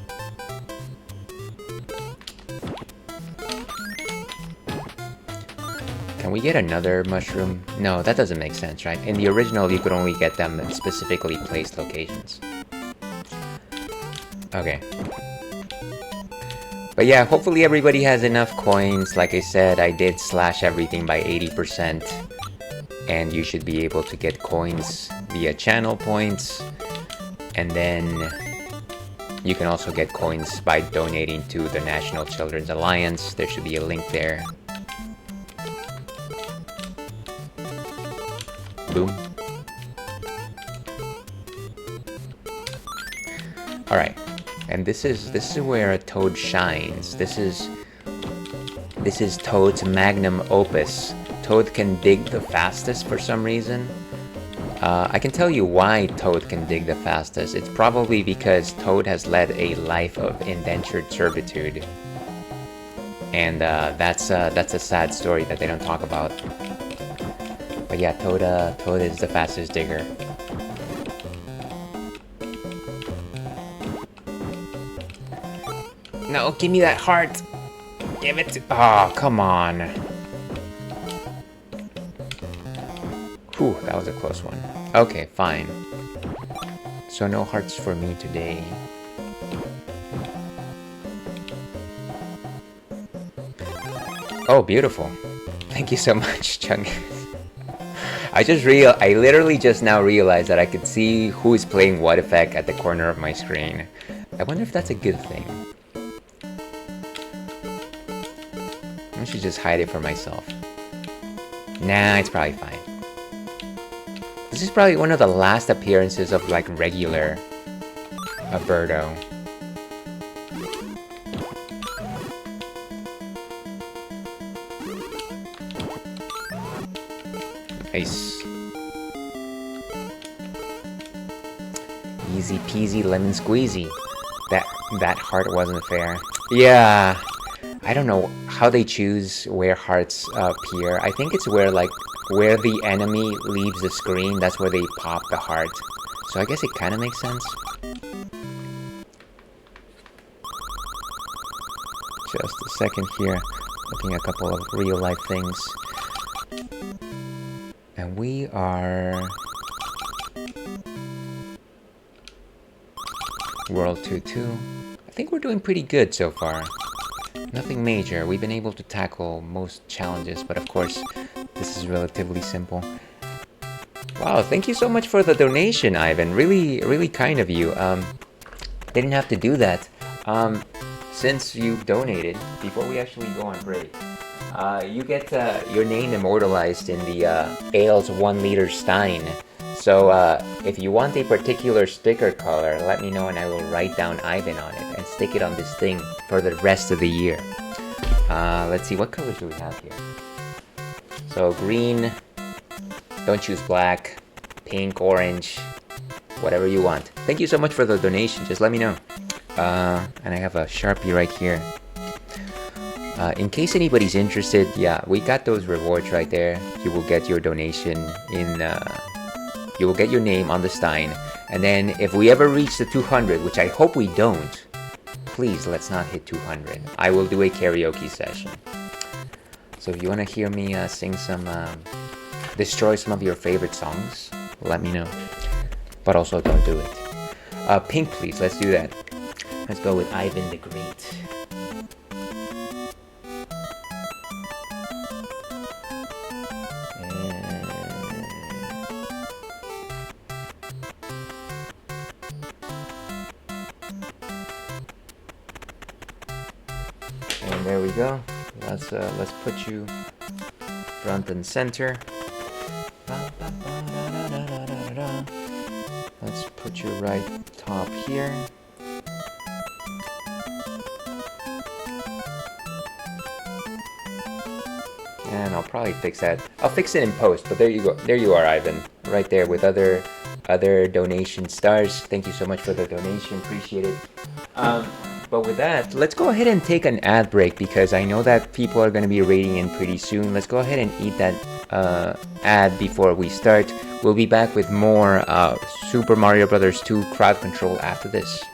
Can we get another mushroom? No, that doesn't make sense, right? In the original, you could only get them in specifically placed locations. Okay. But yeah, hopefully everybody has enough coins. Like I said, I did slash everything by 80%. And you should be able to get coins via channel points. And then you can also get coins by donating to the National Children's Alliance. There should be a link there. Boom. Alright. And this is where a Toad shines. This is Toad's magnum opus. Toad can dig the fastest for some reason. I can tell you why Toad can dig the fastest. It's probably because Toad has led a life of indentured servitude. And that's a sad story that they don't talk about. But yeah, Toad is the fastest digger. No, give me that heart! Give it to... Oh, come on. Whew, that was a close one. Okay, fine. So no hearts for me today. Oh, beautiful. Thank you so much, Chung. I literally just now realized that I could see who is playing what effect at the corner of my screen. I wonder if that's a good thing. I should just hide it for myself. Nah, it's probably fine. This is probably one of the last appearances of like regular Birdo. Nice. Easy peasy lemon squeezy. That heart wasn't fair. Yeah. I don't know how they choose where hearts appear. I think it's where the enemy leaves the screen, that's where they pop the heart. So I guess it kind of makes sense. Just a second here, looking at a couple of real life things. And we are... World 2-2. I think we're doing pretty good so far. Nothing major. We've been able to tackle most challenges, but of course, this is relatively simple. Wow, thank you so much for the donation, Ivan. Really, really kind of you. Didn't have to do that. Since you donated, before we actually go on break, you get your name immortalized in the Ales 1 liter Stein. So if you want a particular sticker color, let me know and I will write down Ivan on it and stick it on this thing for the rest of the year. Let's see, what colors do we have here? So green, don't choose black, pink, orange, whatever you want. Thank you so much for the donation, just let me know. And I have a Sharpie right here. In case anybody's interested, yeah, we got those rewards right there. You will get your donation in, you will get your name on the Stein. And then if we ever reach the 200, which I hope we don't, please let's not hit 200. I will do a karaoke session. So if you want to hear me sing some, destroy some of your favorite songs, let me know. But also don't do it. Pink, please, let's do that. Let's go with Ivan the Great. And there we go. Let's put you front and center. Let's put you right top here. And I'll probably fix that. I'll fix it in post, but there you go. There you are, Ivan. Right there with other donation stars. Thank you so much for the donation. Appreciate it. But with that, let's go ahead and take an ad break because I know that people are going to be raiding in pretty soon. Let's go ahead and eat that ad before we start. We'll be back with more Super Mario Bros. 2 crowd control after this.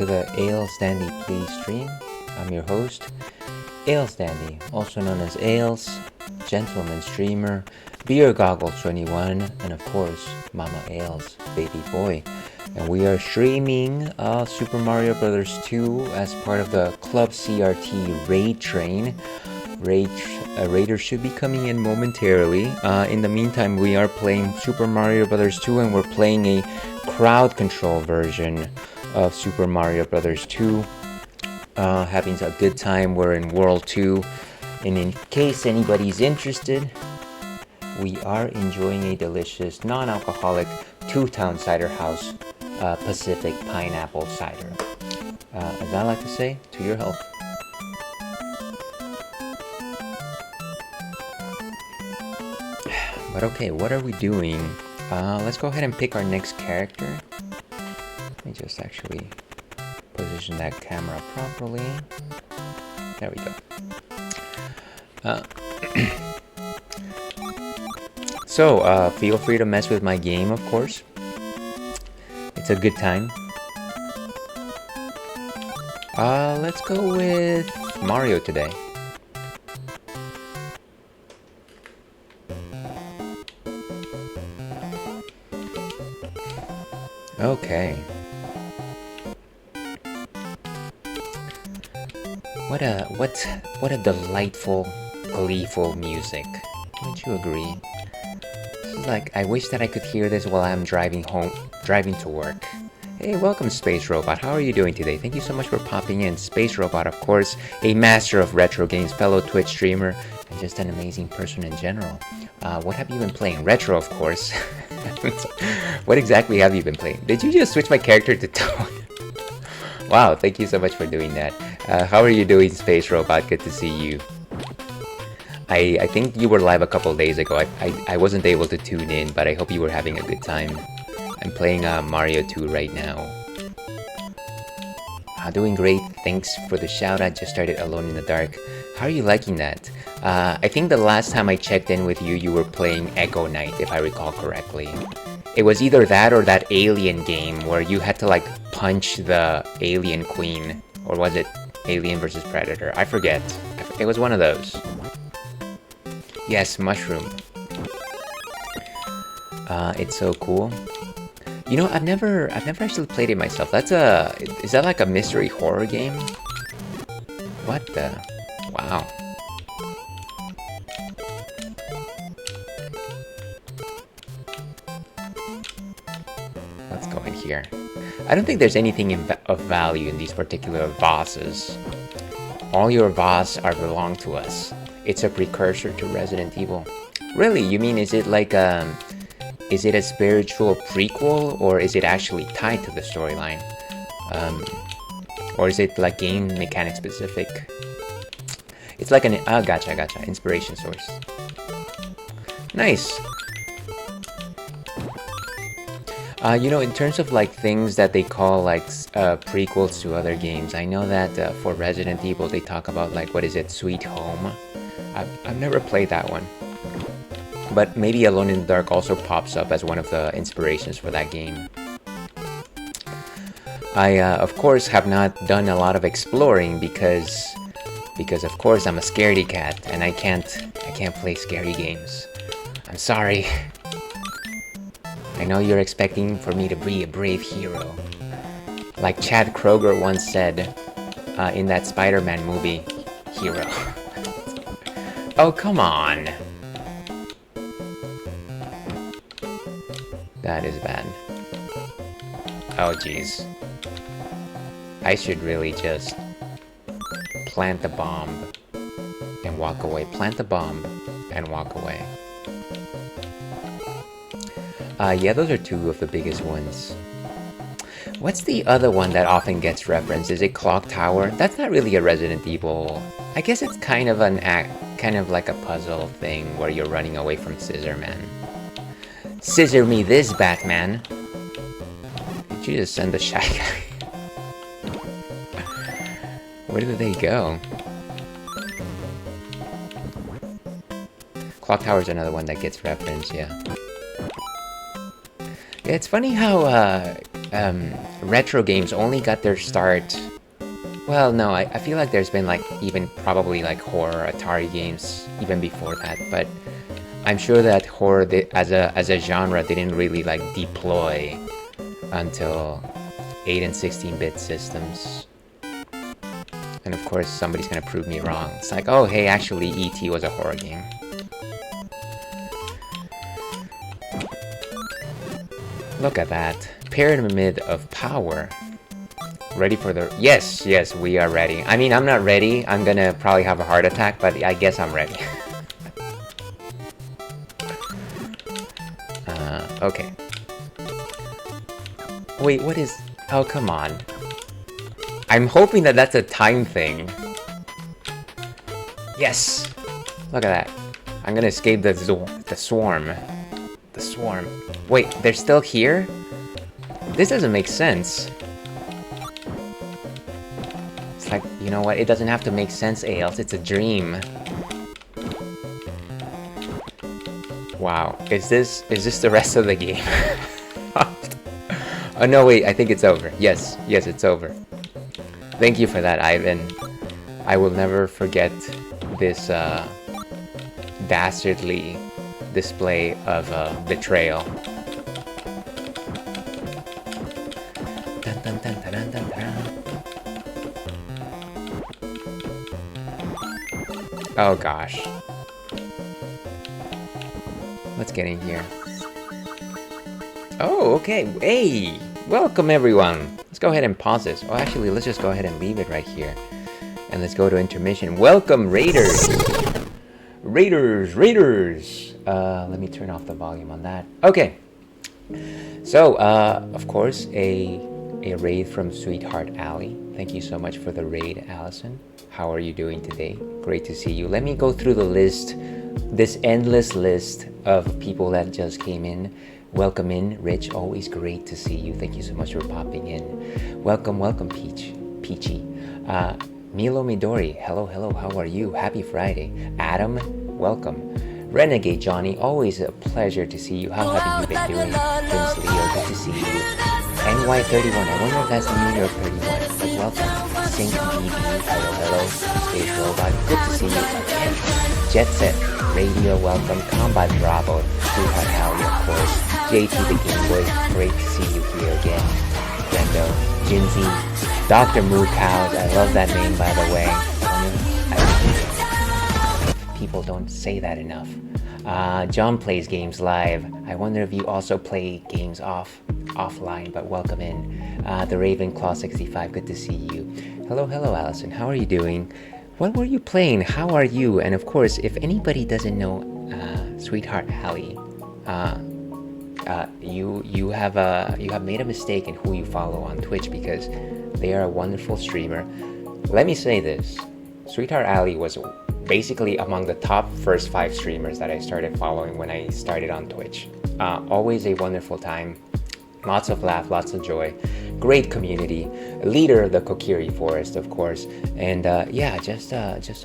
to the Ale Standy Please stream. I'm your host, Ale Standy, also known as Ales, Gentleman Streamer, Beer Goggle 21, and of course, Mama Ales, Baby Boy. And we are streaming Super Mario Bros. 2 as part of the Club CRT Raid Train. Raiders should be coming in momentarily. In the meantime, we are playing Super Mario Bros. 2, and we're playing a crowd control version of Super Mario Bros. 2. Having a good time. We're in World 2. And in case anybody's interested, we are enjoying a delicious non-alcoholic Towns Ciderhouse Pacific Pineapple Cider. As I like to say, to your health. But okay, what are we doing? Let's go ahead and pick our next character. Let me just actually position that camera properly. There we go. So, feel free to mess with my game, of course. It's a good time. Let's go with Mario today. Okay. What a delightful, gleeful music. Wouldn't you agree? This is like, I wish that I could hear this while I'm driving to work. Hey, welcome Space Robot. How are you doing today? Thank you so much for popping in. Space Robot, of course, a master of retro games, fellow Twitch streamer, and just an amazing person in general. What have you been playing? Retro, of course. What exactly have you been playing? Did you just switch my character to Toad? Wow, thank you so much for doing that. How are you doing, Space Robot? Good to see you. I think you were live a couple days ago. I wasn't able to tune in, but I hope you were having a good time. I'm playing Mario 2 right now. Doing great. Thanks for the shout out. Just started Alone in the Dark. How are you liking that? I think the last time I checked in with you, you were playing Echo Knight, if I recall correctly. It was either that or that alien game where you had to like punch the alien queen. Or was it Alien vs Predator? I forget. It was one of those. Yes, Mushroom. It's so cool. You know, I've never actually played it myself. Is that like a mystery horror game? What the? Wow. Let's go in here. I don't think there's anything of value in these particular bosses. All your bosses belong to us. It's a precursor to Resident Evil. Really? You mean, is it like is it a spiritual prequel, or is it actually tied to the storyline? Or is it like game mechanic specific? It's like an gotcha, inspiration source. Nice. You know, in terms of like things that they call like prequels to other games, I know that for Resident Evil they talk about like, what is it, Sweet Home? I've never played that one. But maybe Alone in the Dark also pops up as one of the inspirations for that game. I, of course, have not done a lot of exploring because of course I'm a scaredy cat and I can't play scary games. I'm sorry. I know you're expecting for me to be a brave hero. Like Chad Kroger once said in that Spider-Man movie, hero. Oh, come on. That is bad. Oh, jeez. I should really just plant the bomb and walk away. Plant the bomb and walk away. Yeah, those are two of the biggest ones. What's the other one that often gets referenced? Is it Clock Tower? That's not really a Resident Evil. I guess it's kind of like a puzzle thing where you're running away from Scissor Man. Scissor me this, Batman. Did you just send the Shy Guy? Where did they go? Clock Tower is another one that gets referenced, yeah. Yeah, it's funny how retro games only got their start. Well, no, I feel like there's been like even probably like horror Atari games even before that, but I'm sure that horror as a genre didn't really like deploy until 8 and 16-bit systems. And of course, somebody's gonna prove me wrong. It's like, oh, hey, actually, E.T. was a horror game. Look at that. Pyramid of Power. Ready for the... Yes, we are ready. I mean, I'm not ready. I'm gonna probably have a heart attack, but I guess I'm ready. Okay. Wait, what is... Oh, come on. I'm hoping that that's a time thing. Yes! Look at that. I'm gonna escape the swarm. The swarm. Wait, they're still here? This doesn't make sense. It's like, you know what? It doesn't have to make sense, Ales. It's a dream. Wow. Is this the rest of the game? Oh no, wait, I think it's over. Yes, it's over. Thank you for that, Ivan. I will never forget this dastardly display of betrayal. Dun, dun, dun, dun, dun, dun, dun. Oh gosh. Let's get in here. Oh, okay. Hey! Welcome everyone! Let's go ahead and pause this. Oh, actually, let's just go ahead and leave it right here. And let's go to intermission. Welcome, Raiders! Raiders! Let me turn off the volume on that. Okay. So, of course, a raid from Sweetheart Alley. Thank you so much for the raid, Allison. How are you doing today? Great to see you. Let me go through the list, this endless list of people that just came in. Welcome in, Rich. Always great to see you. Thank you so much for popping in. Welcome, Peachy. Milo Midori, hello, how are you? Happy Friday. Adam, welcome. Renegade Johnny, always a pleasure to see you. How have you been doing? Prince Leo, good to see you. NY31, I wonder if that's the New York 31, but welcome. Sync BB, hello. Space Robot, good to see you again. Jet Set Radio, welcome. Combat Bravo, Sweetheart Alley, of course. JT the Game Boy, great to see you here again. Brendo, Jinzy, Dr. Moo Cows, I love that name by the way. People don't say that enough. John plays games live. I wonder if you also play games offline, but welcome in. The Ravenclaw 65, good to see you. Hello, Allison. How are you doing? What were you playing? How are you? And of course, if anybody doesn't know Sweetheart Alley, you have made a mistake in who you follow on Twitch because they are a wonderful streamer. Let me say this: Sweetheart Alley was basically among the top first 5 streamers that I started following when I started on Twitch. Always a wonderful time, lots of laugh, lots of joy, great community, leader of the Kokiri Forest, of course, and yeah, just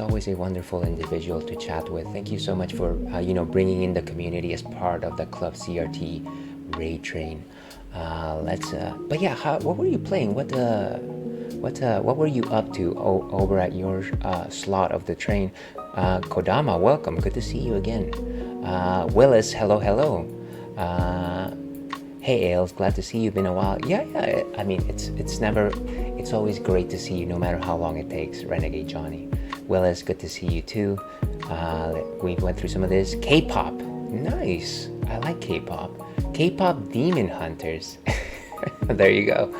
always a wonderful individual to chat with. Thank you so much for bringing in the community as part of the club CRT Raid Train. But yeah, what were you playing? What were you up to over at your slot of the train? Kodama, welcome. Good to see you again. Willis, hello. Hey Ailes, glad to see you. Been a while. Yeah. I mean, it's always great to see you, no matter how long it takes. Renegade Johnny, Willis, good to see you too. We went through some of this. K-pop, nice. I like K-pop. K-pop Demon Hunters. There you go.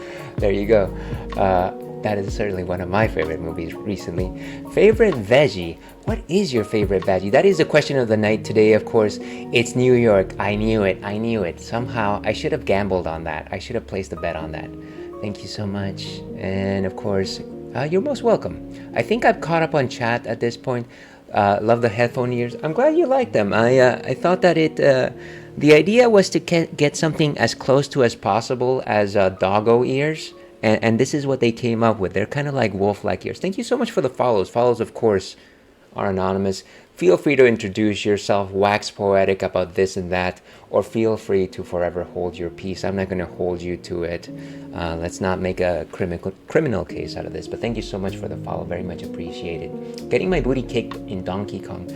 That is certainly one of my favorite movies recently. Favorite veggie? What is your favorite veggie? That is the question of the night today, of course. It's New York. I knew it. Somehow, I should have gambled on that. I should have placed a bet on that. Thank you so much. And of course, you're most welcome. I think I've caught up on chat at this point. Love the headphone ears. I'm glad you like them. I thought that the idea was to get something as close to as possible as doggo ears. And this is what they came up with. They're kind of like wolf-like ears. Thank you so much for the follows. Follows, of course, are anonymous. Feel free to introduce yourself, wax poetic about this and that, or feel free to forever hold your peace. I'm not going to hold you to it. Let's not make a criminal case out of this. But thank you so much for the follow. Very much appreciated. Getting my booty kicked in Donkey Kong.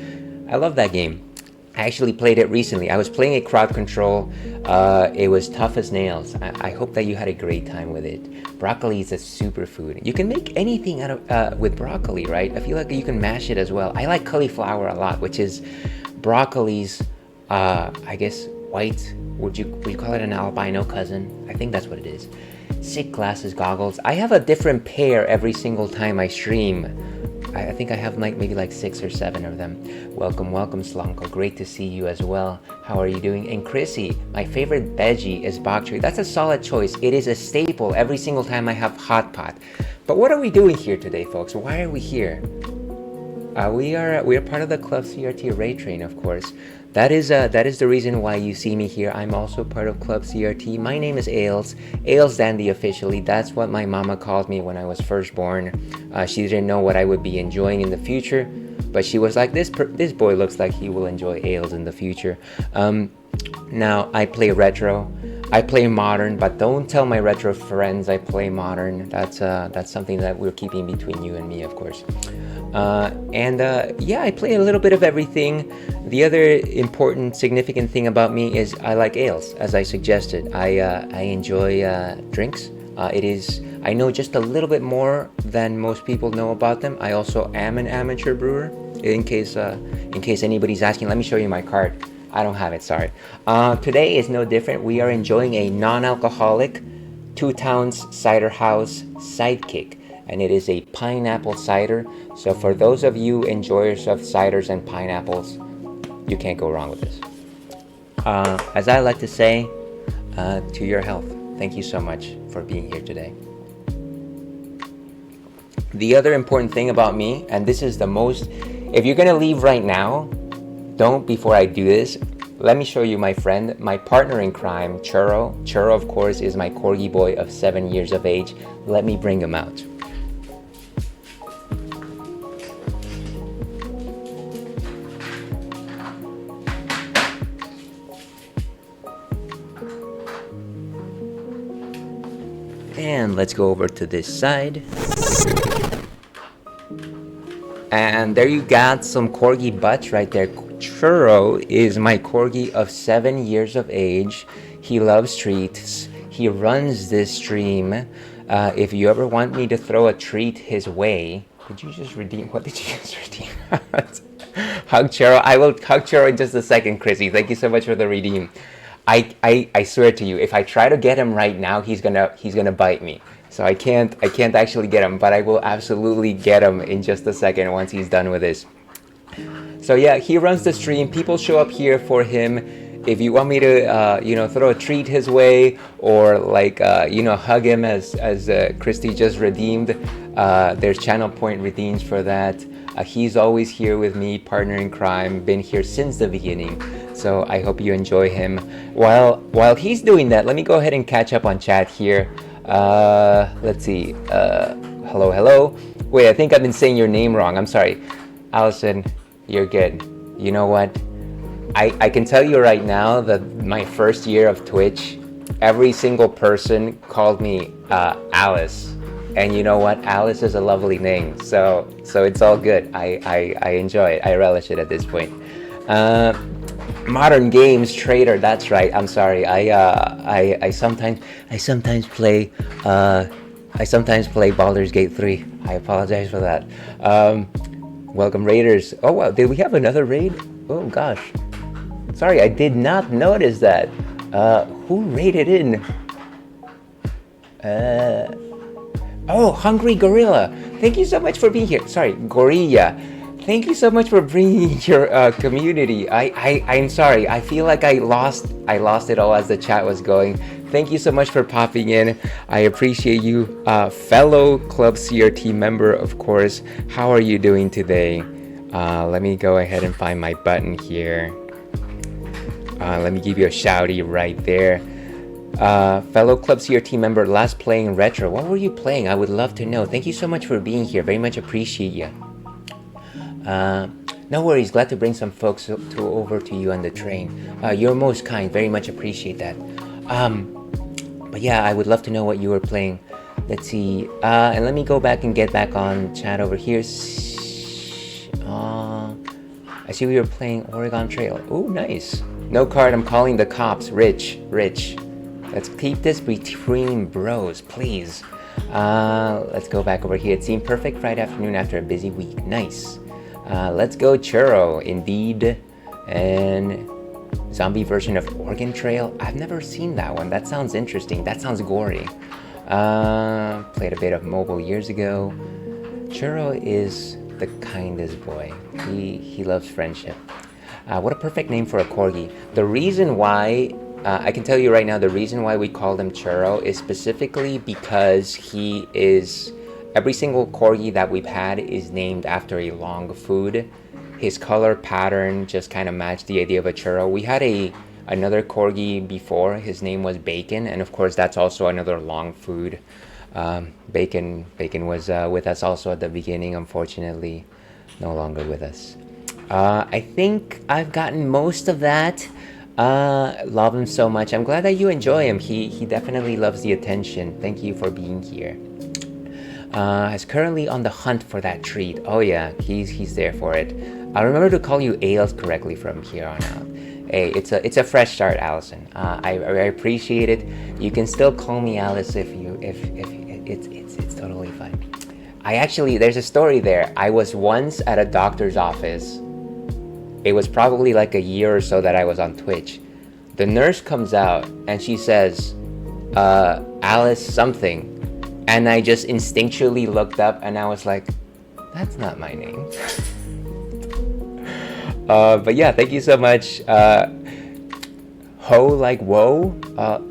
I love that game. I actually played it recently. I was playing it crowd control. It was tough as nails. I hope that you had a great time with it. Broccoli is a superfood. You can make anything out of with broccoli, right? I feel like you can mash it as well. I like cauliflower a lot, which is broccoli's, I guess, white. Would you call it an albino cousin? I think that's what it is. Sick glasses, goggles. I have a different pair every single time I stream. I think I have maybe like 6 or 7 of them. Welcome, Slanko. Great to see you as well. How are you doing? And Chrissy, my favorite veggie is bok choy. That's a solid choice. It is a staple every single time I have hot pot. But what are we doing here today, folks? Why are we here? We are part of the Club CRT Raid Train, of course. That is the reason why you see me here. I'm also part of Club CRT. My name is Ailes Dandy officially. That's what my mama called me when I was first born. She didn't know what I would be enjoying in the future, but she was like, this boy looks like he will enjoy Ailes in the future. Now I play retro. I play modern, but don't tell my retro friends I play modern. That's something that we're keeping between you and me, of course. Yeah, I play a little bit of everything. The other important, significant thing about me is I like ales, as I suggested. I enjoy drinks. I know just a little bit more than most people know about them. I also am an amateur brewer. In case anybody's asking, let me show you my card. I don't have it, sorry. Today is no different. We are enjoying a non-alcoholic Towns Ciderhouse Sidekick, and it is a pineapple cider. So for those of you enjoyers of ciders and pineapples, you can't go wrong with this. As I like to say, to your health. Thank you so much for being here today. The other important thing about me, and this is the most, if you're gonna leave right now, don't before I do this, let me show you my friend, my partner in crime, Churro. Churro, of course, is my corgi boy of 7 years of age. Let me bring him out. And let's go over to this side. And there you got some corgi butts right there. Churro is my corgi of 7 years of age. He loves treats. He runs this stream. If you ever want me to throw a treat his way, did you just redeem? What did you just redeem? Hug Churro. I will hug Churro in just a second, Chrissy. Thank you so much for the redeem. I swear to you, if I try to get him right now, he's gonna bite me. So I can't actually get him, but I will absolutely get him in just a second once he's done with this. So yeah, he runs the stream. People show up here for him. If you want me to, throw a treat his way, or hug him as Christy just redeemed, there's channel point redeems for that. He's always here with me, partner in crime, been here since the beginning. So I hope you enjoy him. While he's doing that, let me go ahead and catch up on chat here. Let's see. Hello. Wait, I think I've been saying your name wrong. I'm sorry. Allison, you're good. You know what? I can tell you right now that my first year of Twitch, every single person called me Alice. And you know what? Alice is a lovely name. So it's all good. I enjoy it. I relish it at this point. Modern Games Trader, that's right. I'm sorry. I sometimes play Baldur's Gate 3. I apologize for that. Welcome Raiders. Oh wow, did we have another raid? Oh gosh. Sorry, I did not notice that. Who raided in? Oh, Hungry Gorilla. Thank you so much for being here. Sorry, Gorilla. Thank you so much for bringing your community. I'm sorry. I feel like I lost it all as the chat was going. Thank you so much for popping in. I appreciate you, fellow Club CRT member, of course. How are you doing today? Let me go ahead and find my button here. Let me give you a shouty right there. Fellow Club CRT member, last playing retro. What were you playing? I would love to know. Thank you so much for being here. Very much appreciate you. No worries, glad to bring some folks over to you on the train. You're most kind, very much appreciate that. But yeah, I would love to know what you were playing. Let's see, and let me go back and get back on chat over here. I see we were playing Oregon Trail. Oh, nice. No card, I'm calling the cops. Rich. Let's keep this between bros, please. Let's go back over here. It seemed perfect Friday afternoon after a busy week. Nice. Let's go Churro, indeed. And zombie version of Oregon Trail. I've never seen that one. That sounds interesting. That sounds gory. Played a bit of mobile years ago. Churro is the kindest boy. He loves friendship. What a perfect name for a corgi. The reason why, I can tell you right now, the reason why we call him Churro is specifically because he is, every single corgi that we've had is named after a long food. His color pattern just kind of matched the idea of a churro. We had another corgi before. His name was Bacon, and of course that's also another long food. Bacon was with us also at the beginning. Unfortunately, no longer with us. I think I've gotten most of that. Love him so much. I'm glad that you enjoy him. He definitely loves the attention. Thank you for being here. Is currently on the hunt for that treat. Oh yeah, he's there for it. I'll remember to call you Ales correctly from here on out. Hey, it's a fresh start, Allison. I appreciate it. You can still call me Alice if it's totally fine. There's a story there. I was once at a doctor's office. It was probably like a year or so that I was on Twitch. The nurse comes out and she says, Alice something. And I just instinctually looked up and I was like, that's not my name. But yeah, thank you so much. Ho like whoa.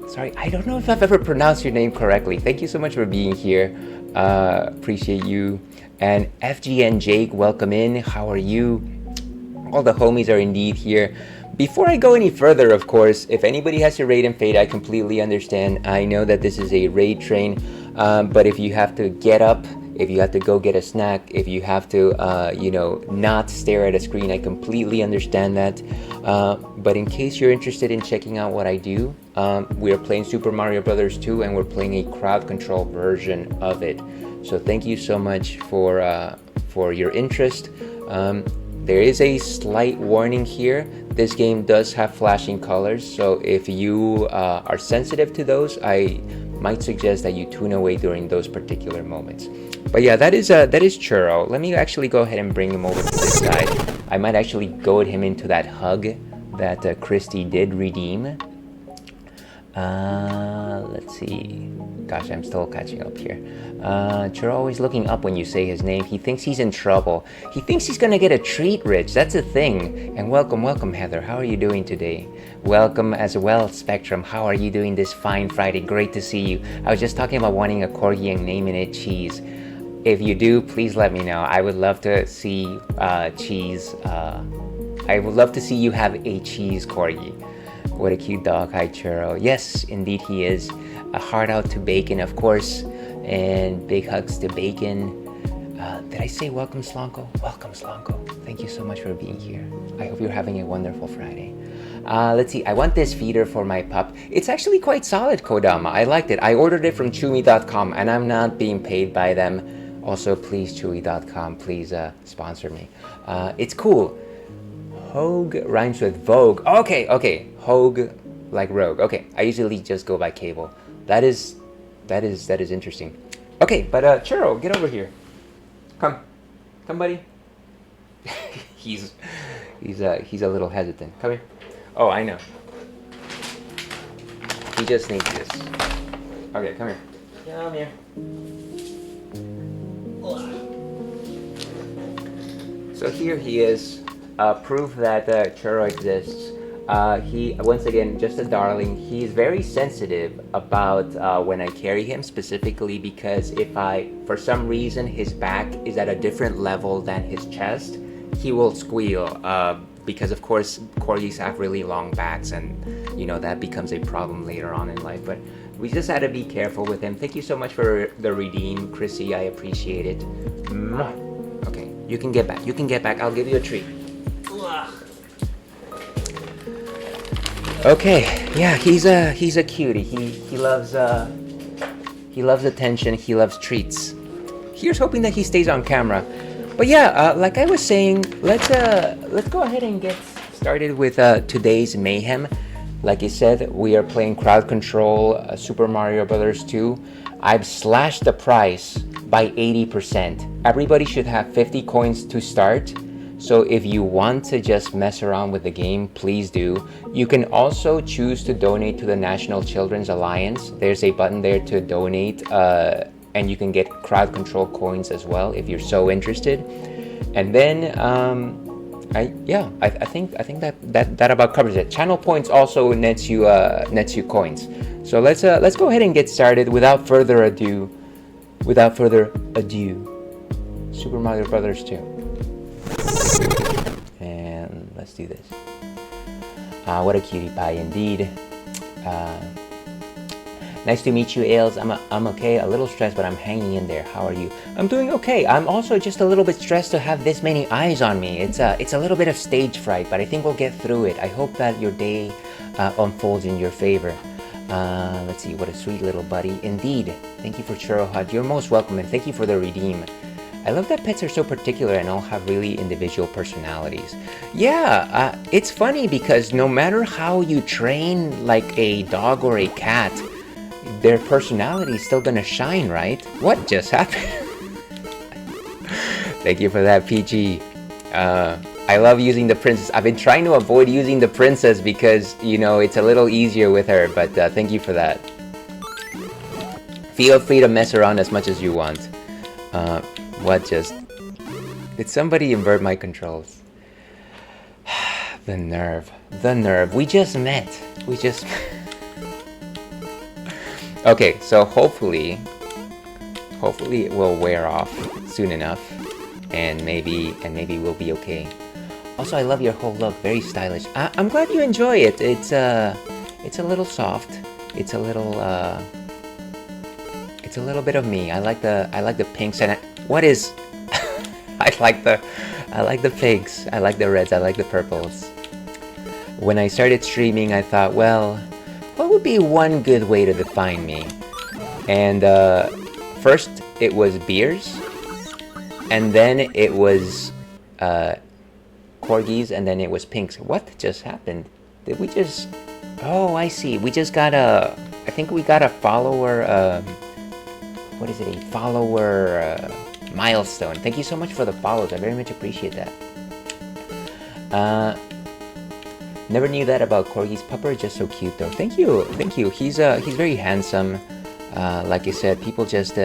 Sorry, I don't know if I've ever pronounced your name correctly. Thank you so much for being here. Appreciate you. And FG and Jake, welcome in. How are you? All the homies are indeed here. Before I go any further, of course, if anybody has to raid and fade, I completely understand. I know that this is a raid train, but if you have to get up, if you have to go get a snack, if you have to, not stare at a screen, I completely understand that. But in case you're interested in checking out what I do, we are playing Super Mario Bros. 2 and we're playing a crowd control version of it. So thank you so much for your interest. There is a slight warning here. This game does have flashing colors, so if you are sensitive to those, I might suggest that you tune away during those particular moments. But yeah, that is Churro. Let me actually go ahead and bring him over to this side. I might actually goad him into that hug that Christy did redeem. Let's see. Gosh, I'm still catching up here. Churro always looking up when you say his name. He thinks he's in trouble. He thinks he's gonna get a treat, Rich. That's a thing. And welcome, Heather. How are you doing today? Welcome as well, Spectrum. How are you doing this fine Friday? Great to see you. I was just talking about wanting a corgi and naming it Cheese. If you do, please let me know. I would love to see Cheese. I would love to see you have a Cheese corgi. What a cute dog. Hi, Churro. Yes, indeed he is. A heart out to Bacon, of course. And big hugs to Bacon. Did I say welcome, Slonko? Welcome, Slonko. Thank you so much for being here. I hope you're having a wonderful Friday. Let's see. I want this feeder for my pup. It's actually quite solid, Kodama. I liked it. I ordered it from Chewy.com, and I'm not being paid by them. Also, please, Chewy.com, please sponsor me. It's cool. Hogue rhymes with Vogue. Okay. Hogue, like rogue. Okay, I usually just go by Cable. That is interesting. Okay, but Churro, get over here. Come, buddy. he's a little hesitant. Come here. Oh, I know. He just needs this. Okay, come here. Come here. So here he is. Proof that Churro exists. He, once again, just a darling. He's very sensitive about when I carry him, specifically because if for some reason, his back is at a different level than his chest, he will squeal. Because of course, corgis have really long backs, and that becomes a problem later on in life. But we just had to be careful with him. Thank you so much for the redeem, Chrissy. I appreciate it. Okay, You can get back. You can get back. I'll give you a treat. Okay, yeah, he's a cutie. He loves attention. He loves treats. Here's hoping that he stays on camera. But yeah, like I was saying, let's go ahead and get started with today's mayhem. Like I said, we are playing Crowd Control, Super Mario Bros. 2. I've slashed the price by 80%. Everybody should have 50 coins to start. So if you want to just mess around with the game, please do. You can also choose to donate to the National Children's Alliance. There's a button there to donate, and you can get Crowd Control coins as well if you're so interested. And then I think that about covers it. Channel points also nets you coins. So let's go ahead and get started without further ado. Super Mario Bros. 2. And let's do this. What a cutie pie indeed. Nice to meet you, Ailes. I'm okay. A little stressed, but I'm hanging in there. How are you? I'm doing okay. I'm also just a little bit stressed to have this many eyes on me. It's a little bit of stage fright, but I think we'll get through it. I hope that your day unfolds in your favor. Let's see. What a sweet little buddy. Indeed. Thank you for Churro Hut. You're most welcome, and thank you for the redeem. I love that pets are so particular and all have really individual personalities. Yeah, it's funny because no matter how you train like a dog or a cat, their personality is still gonna shine, right? What just happened? Thank you for that, PG. I love using the princess. I've been trying to avoid using the princess because, you know, it's a little easier with her, but thank you for that. Feel free to mess around as much as you want. Did somebody invert my controls? The nerve. We just met. Okay, so hopefully it will wear off soon enough, and maybe we'll be okay. Also, I love your whole look, very stylish. I'm glad you enjoy it. It's a little soft. It's a little bit of me. I like the pinks and I like the pinks. I like the reds. I like the purples. When I started streaming, I thought, well, what would be one good way to define me? And first it was beers, and then it was corgis, and then it was pinks. What just happened? Did we just... Oh, I see. We just got I think we got a follower... what is it? A follower milestone. Thank you so much for the follows. I very much appreciate that. Never knew that about corgis. Pupper is just so cute though. Thank you. He's very handsome. Like I said, people just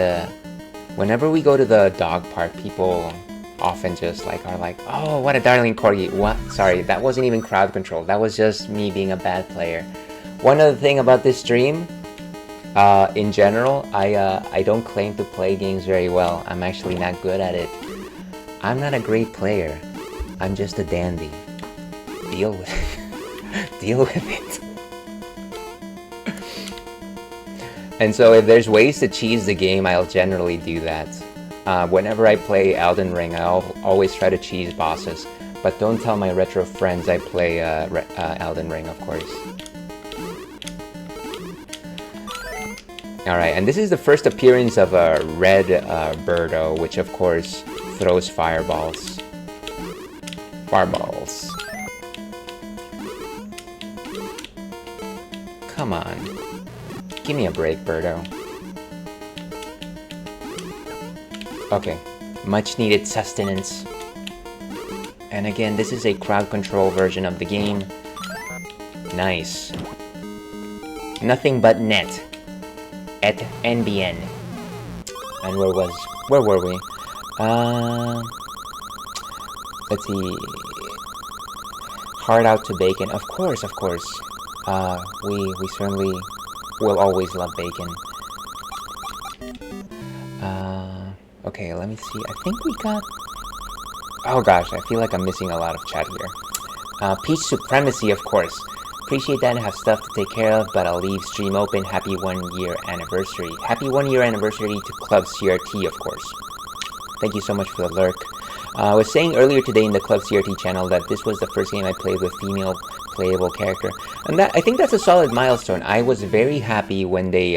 whenever we go to the dog park, people often just are like, oh, what a darling corgi. What? Sorry, that wasn't even crowd control. That was just me being a bad player. One other thing about this stream, in general, I don't claim to play games very well. I'm actually not good at it. I'm not a great player. I'm just a dandy. Deal with it. Deal with it. And so if there's ways to cheese the game, I'll generally do that. Whenever I play Elden Ring, I'll always try to cheese bosses. But don't tell my retro friends I play Elden Ring, of course. Alright, and this is the first appearance of a red Birdo, which of course throws fireballs. Fireballs. Come on. Give me a break, Birdo. Okay. Much needed sustenance. And again, this is a crowd control version of the game. Nice. Nothing but net. Et NBN. And where were we? Let's see. Hard out to bacon. Of course. We certainly will always love bacon. Okay, let me see. I think we got... Oh gosh, I feel like I'm missing a lot of chat here. Peach Supremacy, of course. Appreciate that and have stuff to take care of, but I'll leave stream open. Happy 1 year anniversary. Happy 1 year anniversary to Club CRT, of course. Thank you so much for the lurk. I was saying earlier today in the Club CRT channel that this was the first game I played with female playable character, and I think that's a solid milestone. I was very happy when they,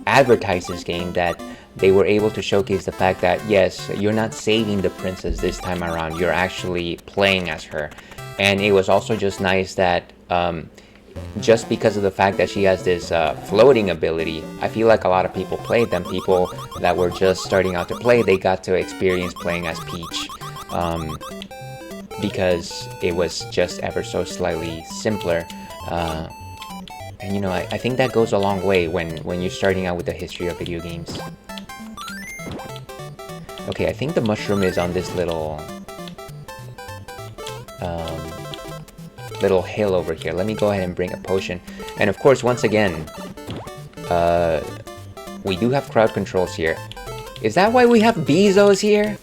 advertised this game, that they were able to showcase the fact that yes, you're not saving the princess this time around, you're actually playing as her. And it was also just nice that just because of the fact that she has this floating ability, I feel like a lot of people played them. People that were just starting out to play, they got to experience playing as Peach, because it was just ever so slightly simpler. And you know, I think that goes a long way when you're starting out with the history of video games. Okay, I think the mushroom is on this little little hill over here. Let me go ahead and bring a potion. And of course, once again, we do have crowd controls here. Is that why we have Beezos here?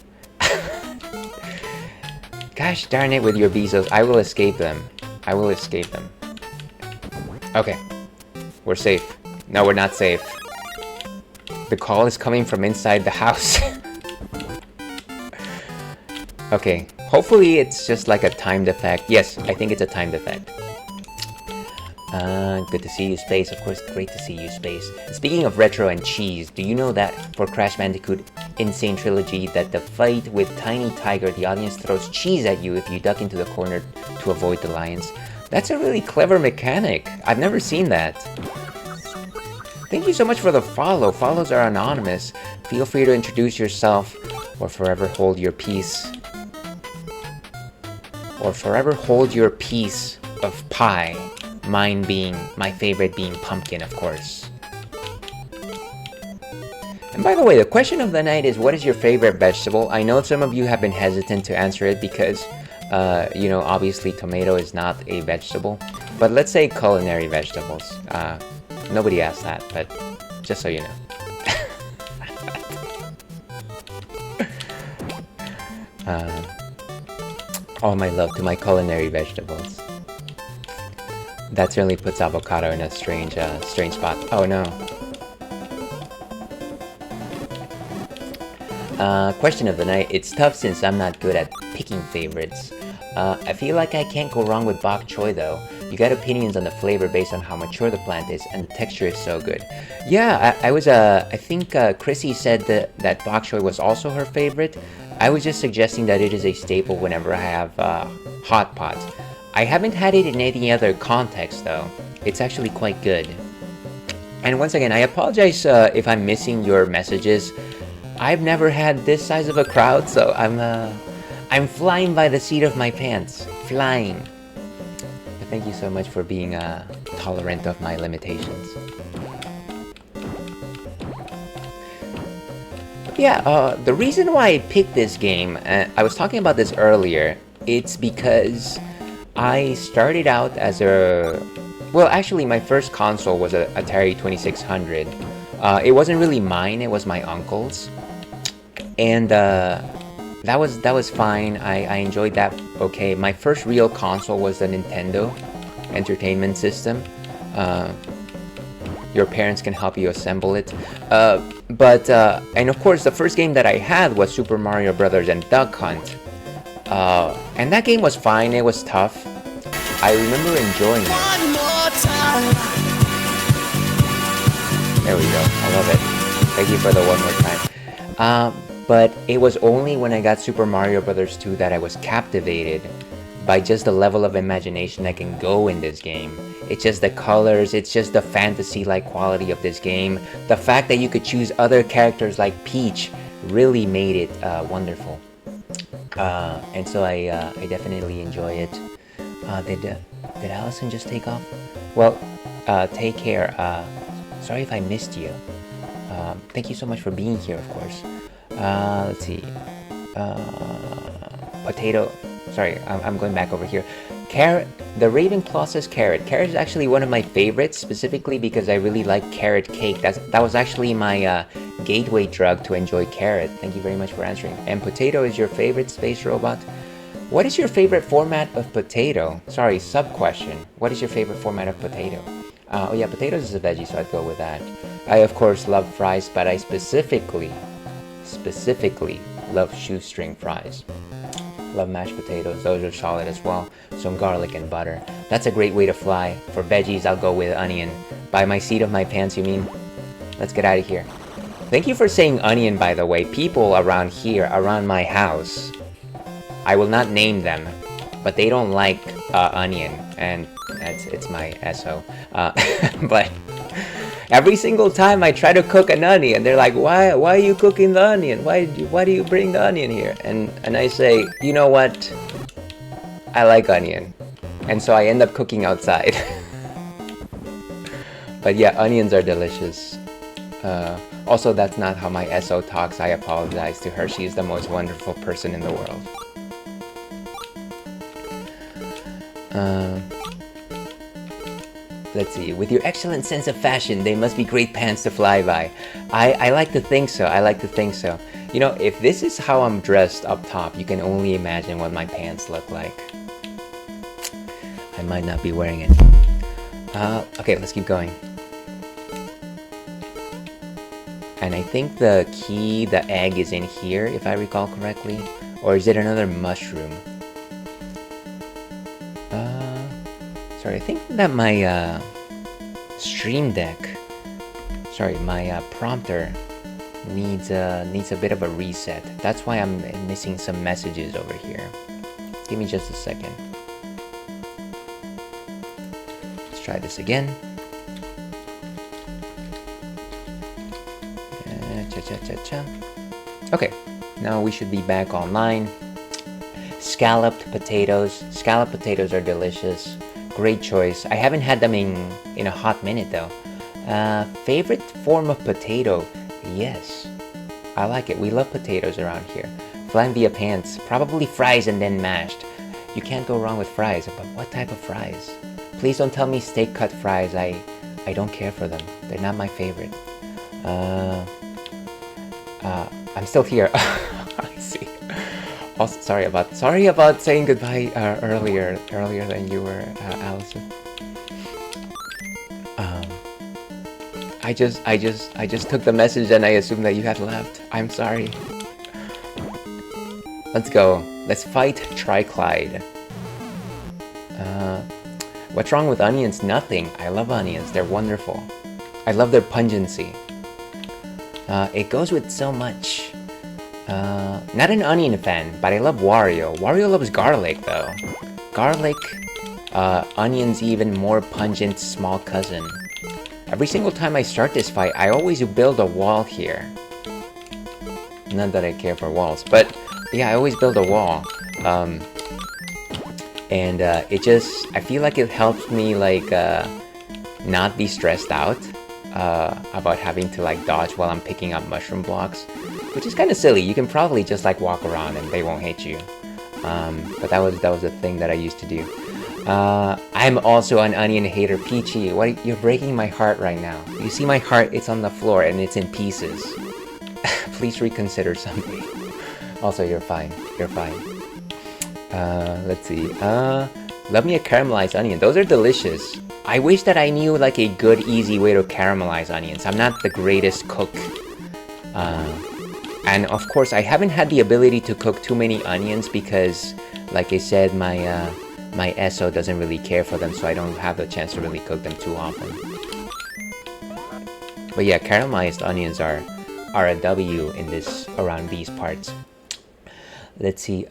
Gosh darn it with your Beezos. I will escape them. I will escape them. Okay. We're safe. No, we're not safe. The call is coming from inside the house. Okay. Hopefully it's just like a timed effect. Yes, I think it's a timed effect. Good to see you, Space. Of course, great to see you, Space. Speaking of retro and cheese, do you know that for Crash Bandicoot Insane Trilogy that the fight with Tiny Tiger, the audience throws cheese at you if you duck into the corner to avoid the lions? That's a really clever mechanic. I've never seen that. Thank you so much for the follow. Follows are anonymous. Feel free to introduce yourself or forever hold your peace. Or forever hold your piece of pie. Mine being, my favorite being pumpkin, of course. And by the way, the question of the night is, what is your favorite vegetable? I know some of you have been hesitant to answer it because, you know, obviously tomato is not a vegetable. But let's say culinary vegetables. Nobody asked that, but just so you know. All my love to my culinary vegetables. That certainly puts avocado in a strange spot. Oh no. Question of the night. It's tough since I'm not good at picking favorites. I feel like I can't go wrong with bok choy though. You got opinions on the flavor based on how mature the plant is, and the texture is so good. Yeah, I think Chrissy said that bok choy was also her favorite. I was just suggesting that it is a staple whenever I have hot pot. I haven't had it in any other context though. It's actually quite good. And once again, I apologize if I'm missing your messages. I've never had this size of a crowd, so I'm flying by the seat of my pants. Flying. But thank you so much for being tolerant of my limitations. Yeah, the reason why I picked this game, I was talking about this earlier, it's because I started out as a... Well, actually, my first console was a Atari 2600. It wasn't really mine, it was my uncle's. And that was fine, I enjoyed that okay. My first real console was the Nintendo Entertainment System. Your parents can help you assemble it. And of course, the first game that I had was Super Mario Brothers and Duck Hunt. And that game was fine, it was tough. I remember enjoying it. There we go, I love it. Thank you for the one more time. But it was only when I got Super Mario Brothers 2 that I was captivated by just the level of imagination that can go in this game. It's just the colors, it's just the fantasy-like quality of this game. The fact that you could choose other characters like Peach really made it wonderful. And so I definitely enjoy it. Did Allison just take off? Well, take care. Sorry if I missed you. Thank you so much for being here, of course. Let's see. Potato. Sorry, I'm going back over here. Carrot. The Ravenclaw says carrot. Carrot is actually one of my favorites, specifically because I really like carrot cake. That was actually my gateway drug to enjoy carrot. Thank you very much for answering. And potato is your favorite space robot? What is your favorite format of potato? Sorry, sub-question. What is your favorite format of potato? Oh yeah, potatoes is a veggie, so I'd go with that. I of course love fries, but I specifically Love shoestring fries. Love mashed potatoes, those are solid as well. Some garlic and butter. That's a great way to fly. For veggies, I'll go with onion. By my seat of my pants, you mean? Let's get out of here. Thank you for saying onion, by the way. People around here, around my house, I will not name them, but they don't like onion, and it's my SO. But every single time I try to cook an onion, they're like, why are you cooking the onion? Why do you bring the onion here? And I say, you know what? I like onion. And so I end up cooking outside. But yeah, onions are delicious. Also, that's not how my SO talks. I apologize to her. She is the most wonderful person in the world. Let's see. With your excellent sense of fashion, they must be great pants to fly by. I like to think so. I like to think so. You know, if this is how I'm dressed up top, you can only imagine what my pants look like. I might not be wearing it. Okay, let's keep going. And I think the key, the egg is in here, if I recall correctly. Or is it another mushroom? Sorry, I think that my Stream Deck, my prompter needs a bit of a reset. That's why I'm missing some messages over here. Give me just a second. Let's try this again. Okay, now we should be back online. Scalloped potatoes. Scalloped potatoes are delicious. Great choice. I haven't had them in a hot minute though. Favorite form of potato? Yes, I like it. We love potatoes around here. Flan via pants. Probably fries and then mashed. You can't go wrong with fries, but what type of fries? Please don't tell me steak cut fries. I don't care for them. They're not my favorite. I'm still here. I see. Also, sorry about saying goodbye earlier than you were, Allison. I just took the message and I assumed that you had left. I'm sorry. Let's go. Let's fight Triclyde. What's wrong with onions? Nothing. I love onions. They're wonderful. I love their pungency. It goes with so much. Not an onion fan, but I love Wario. Wario loves garlic though. Garlic, onion's even more pungent small cousin. Every single time I start this fight, I always build a wall here. Not that I care for walls, but yeah, I always build a wall. And I feel like it helps me like not be stressed out about having to like dodge while I'm picking up mushroom blocks, which is kind of silly. You can probably just like walk around and they won't hit you. But that was a thing that I used to do. I'm also an onion hater. Peachy, you're breaking my heart right now. You see my heart? It's on the floor and it's in pieces. Please reconsider someday. Also, you're fine. You're fine. Let's see. Love me a caramelized onion. Those are delicious. I wish that I knew like a good, easy way to caramelize onions. I'm not the greatest cook. And of course, I haven't had the ability to cook too many onions because, like I said, my SO doesn't really care for them, so I don't have the chance to really cook them too often. But yeah, caramelized onions are a W in around these parts. Let's see.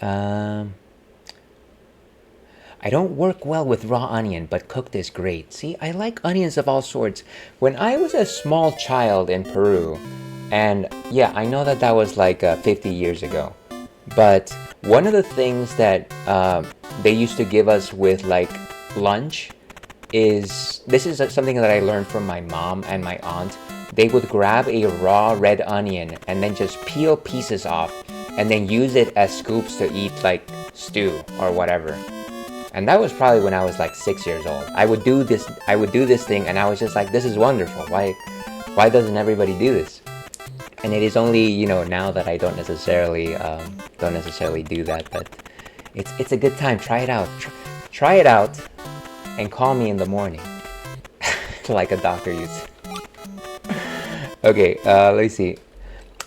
I don't work well with raw onion, but cooked is great. See, I like onions of all sorts. When I was a small child in Peru, and yeah, I know that was like 50 years ago, but one of the things that they used to give us with like lunch is, this is something that I learned from my mom and my aunt. They would grab a raw red onion and then just peel pieces off and then use it as scoops to eat like stew or whatever. And that was probably when I was like 6 years old. I would do this thing and I was just like, this is wonderful. Why doesn't everybody do this? And it is only, you know, now that I don't necessarily do that, but it's a good time. Try it out. Try it out and call me in the morning. Like a doctor used to. Okay, let's see.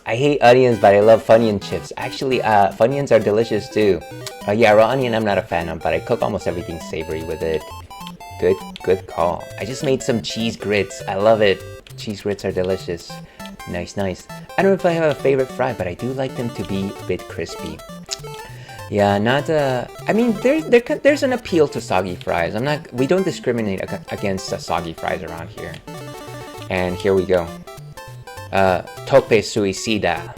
I hate onions, but I love Funyun chips. Actually, Funyuns are delicious too. Yeah, raw onion I'm not a fan of, but I cook almost everything savory with it. Good call. I just made some cheese grits. I love it. Cheese grits are delicious. Nice. I don't know if I have a favorite fry, but I do like them to be a bit crispy. Yeah, not I mean, there's an appeal to soggy fries. We don't discriminate against soggy fries around here. And here we go. Tope suicida.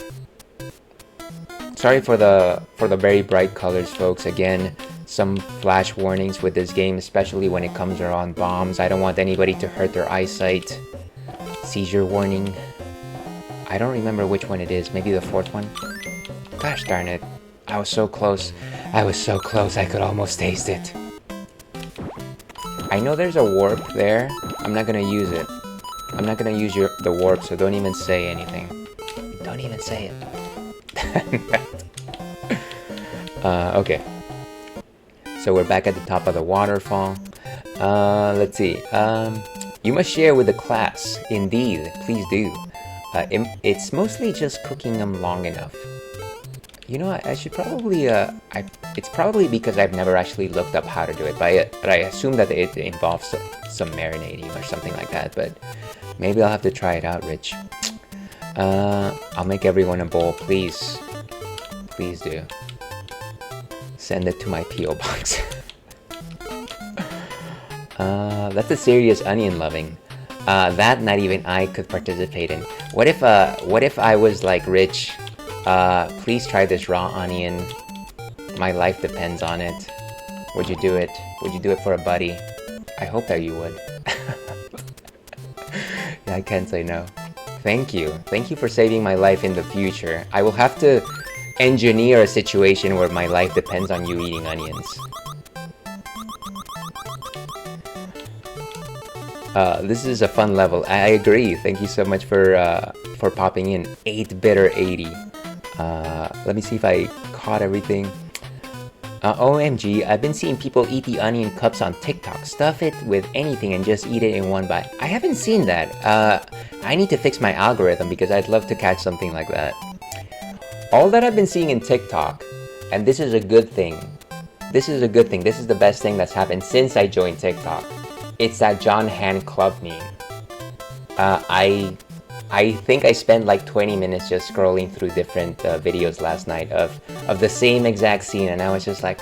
Sorry for the very bright colors, folks. Again, some flash warnings with this game, especially when it comes around bombs. I don't want anybody to hurt their eyesight. Seizure warning. I don't remember which one it is. Maybe the fourth one. Gosh darn it. I was so close. I could almost taste it. I know there's a warp there. I'm not gonna use it. I'm not gonna use the warp, so don't even say anything. Don't even say it. Okay. So we're back at the top of the waterfall. Let's see. You must share with the class. Indeed, please do. It's mostly just cooking them long enough. You know, I should probably, it's probably because I've never actually looked up how to do it, but I assume that it involves some marinating or something like that, but maybe I'll have to try it out, Rich. I'll make everyone a bowl, please. Please do. Send it to my P.O. box. That's a serious onion loving. That not even I could participate in. What if I was like, Rich, please try this raw onion. My life depends on it. Would you do it? Would you do it for a buddy? I hope that you would. Yeah, I can't say no. Thank you. Thank you for saving my life in the future. I will have to engineer a situation where my life depends on you eating onions. This is a fun level. I agree. Thank you so much for popping in. 8bitter80. Let me see if I caught everything. OMG, I've been seeing people eat the onion cups on TikTok. Stuff it with anything and just eat it in one bite. I haven't seen that. I need to fix my algorithm because I'd love to catch something like that. All that I've been seeing in TikTok, and this is a good thing. This is a good thing. This is the best thing that's happened since I joined TikTok. It's that John Hand Club meme. I think I spent like 20 minutes just scrolling through different videos last night of the same exact scene, and I was just like,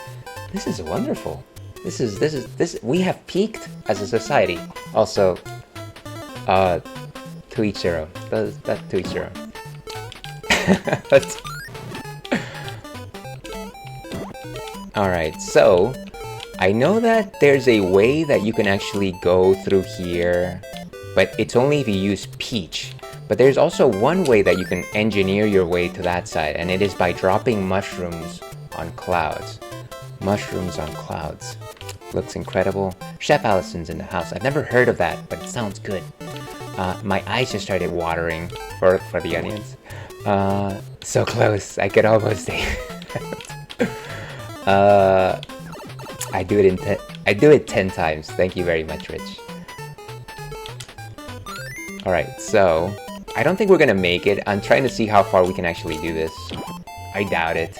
this is wonderful. This we have peaked as a society. Also, to each their own. That's to each their own. Alright, so I know that there's a way that you can actually go through here, but it's only if you use Peach. But there's also one way that you can engineer your way to that side, and it is by dropping mushrooms on clouds. Mushrooms on clouds. Looks incredible. Chef Allison's in the house. I've never heard of that, but it sounds good. My eyes just started watering for the onions. So close. I could almost say I do it 10 times. Thank you very much, Rich. Alright, so I don't think we're gonna make it. I'm trying to see how far we can actually do this. I doubt it.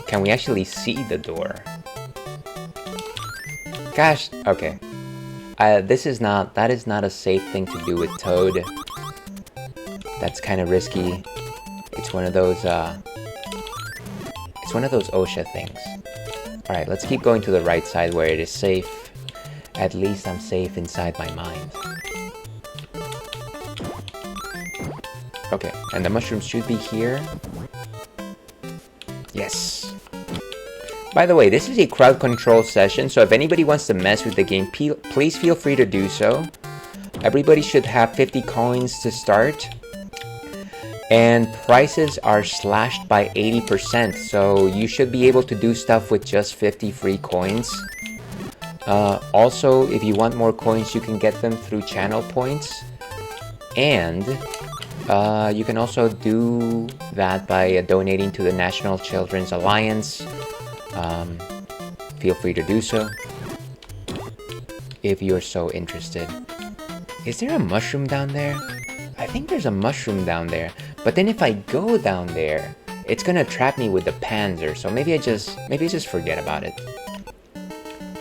Can we actually see the door? Gosh, okay. That is not a safe thing to do with Toad. That's kind of risky. It's one of those OSHA things. Alright, let's keep going to the right side where it is safe. At least I'm safe inside my mind. Okay, and the mushrooms should be here. Yes. By the way, this is a crowd control session, so if anybody wants to mess with the game, please feel free to do so. Everybody should have 50 coins to start. And prices are slashed by 80%, so you should be able to do stuff with just 50 free coins. Also, if you want more coins, you can get them through channel points. And you can also do that by donating to the National Children's Alliance. Feel free to do so if you're so interested. Is there a mushroom down there? think there's a mushroom down there. But then if I go down there, it's gonna trap me with the panzer. So maybe I just forget about it.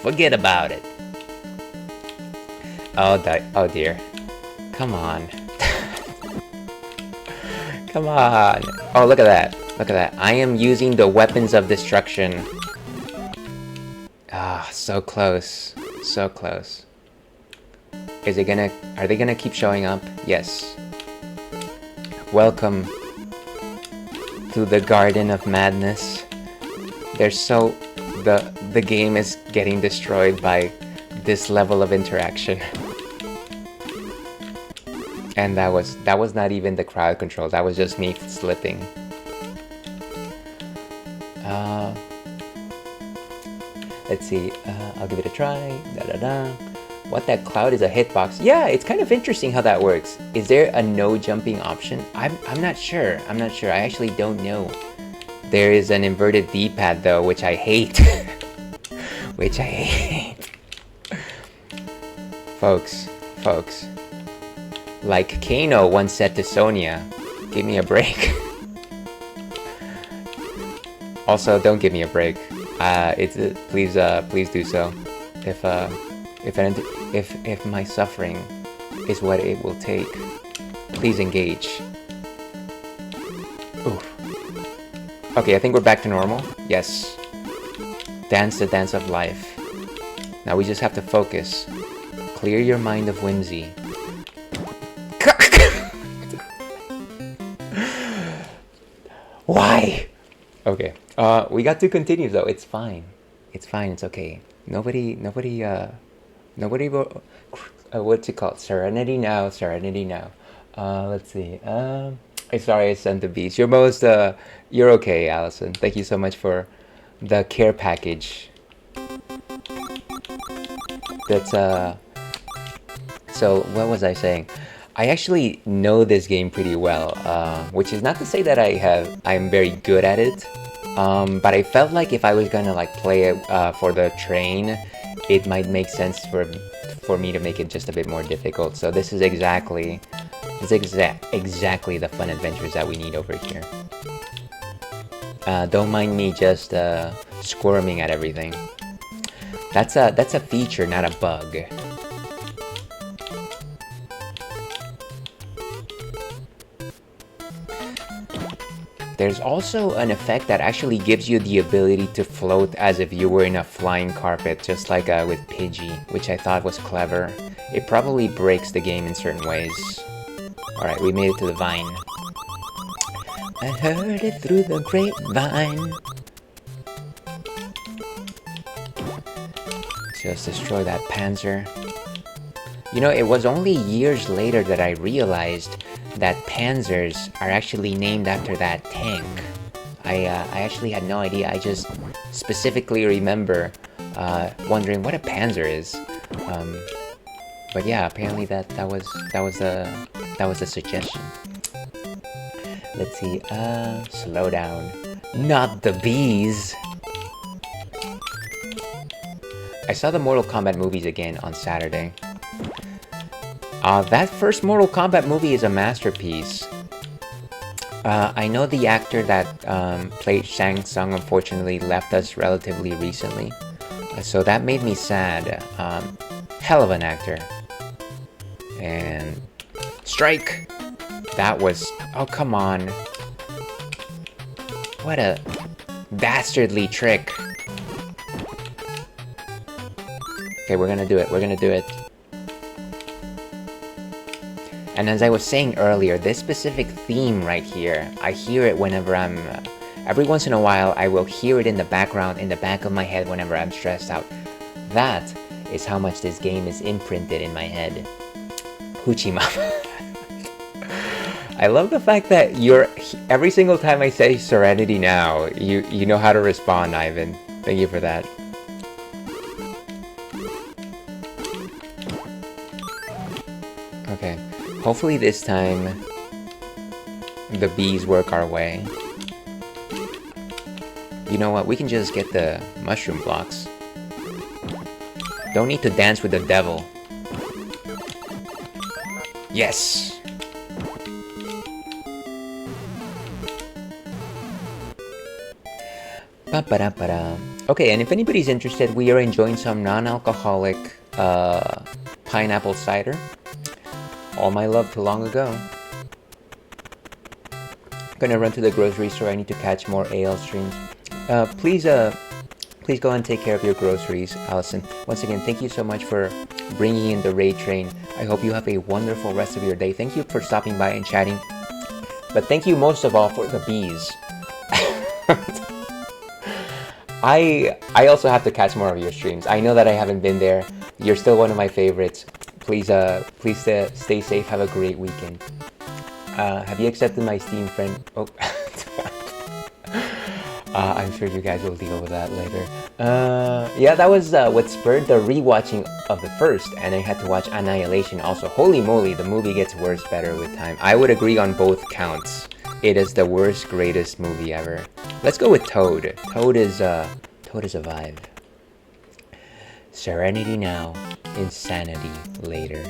Forget about it. Oh dear. Come on. Come on. Oh, look at that. Look at that. I am using the weapons of destruction. Ah, so close. So close. Are they gonna keep showing up? Yes. Welcome to the Garden of Madness. The game is getting destroyed by this level of interaction. And that was not even the crowd control, that was just me slipping. Let's see, I'll give it a try. What, that cloud is a hitbox? Yeah, it's kind of interesting how that works. Is there a no jumping option? I'm not sure. I actually don't know. There is an inverted D-pad though, which I hate. Which I hate. Folks. Like Kano once said to Sonya, give me a break. Also, don't give me a break. Please do so. If my suffering is what it will take, please engage. Oof. Okay, I think we're back to normal. Yes. Dance the dance of life. Now we just have to focus. Clear your mind of whimsy. Why? Okay. We got to continue though. It's fine. It's okay. Nobody will, what's it called? Serenity now. Let's see. Sorry I sent the beast. You're okay, Allison. Thank you so much for the care package. That's, so what was I saying? I actually know this game pretty well, which is not to say that I'm very good at it. But I felt like if I was gonna like play it for the train, it might make sense for me to make it just a bit more difficult. So this is exactly the fun adventures that we need over here. Don't mind me just squirming at everything. That's a feature, not a bug. There's also an effect that actually gives you the ability to float as if you were in a flying carpet, just like with Pidgey, which I thought was clever. It probably breaks the game in certain ways. Alright, we made it to the vine. I heard it through the grapevine. Just destroy that panzer. You know, it was only years later that I realized that panzers are actually named after that tank. I actually had no idea. I just specifically remember wondering what a panzer is. But yeah, apparently that was a suggestion. Let's see. Slow down. Not the bees. I saw the Mortal Kombat movies again on Saturday. That first Mortal Kombat movie is a masterpiece. I know the actor that played Shang Tsung unfortunately left us relatively recently. So that made me sad. Hell of an actor. And... Strike! That was... Oh, come on. What a dastardly trick. Okay, we're gonna do it. And as I was saying earlier, this specific theme right here, I hear it whenever I'm... every once in a while, I will hear it in the background, in the back of my head whenever I'm stressed out. That is how much this game is imprinted in my head. Hoochie Mama. I love the fact that every single time I say Serenity now, you know how to respond, Ivan. Thank you for that. Okay. Hopefully this time the bees work our way. You know what? We can just get the mushroom blocks. Don't need to dance with the devil. Yes! Ba-ba-da-ba-da. Okay, and if anybody's interested, we are enjoying some non-alcoholic pineapple cider. All my love too long ago. Gonna run to the grocery store. I need to catch more ale streams. Please go and take care of your groceries, Allison. Once again, thank you so much for bringing in the Raid Train. I hope you have a wonderful rest of your day. Thank you for stopping by and chatting. But thank you most of all for the bees. I also have to catch more of your streams. I know that I haven't been there. You're still one of my favorites. Please stay safe. Have a great weekend. Have you accepted my Steam friend? Oh, I'm sure you guys will deal with that later. Yeah, that was what spurred the rewatching of the first, and I had to watch Annihilation also. Holy moly, the movie gets worse better with time. I would agree on both counts. It is the worst, greatest movie ever. Let's go with Toad. Toad is a vibe. Serenity now, insanity later.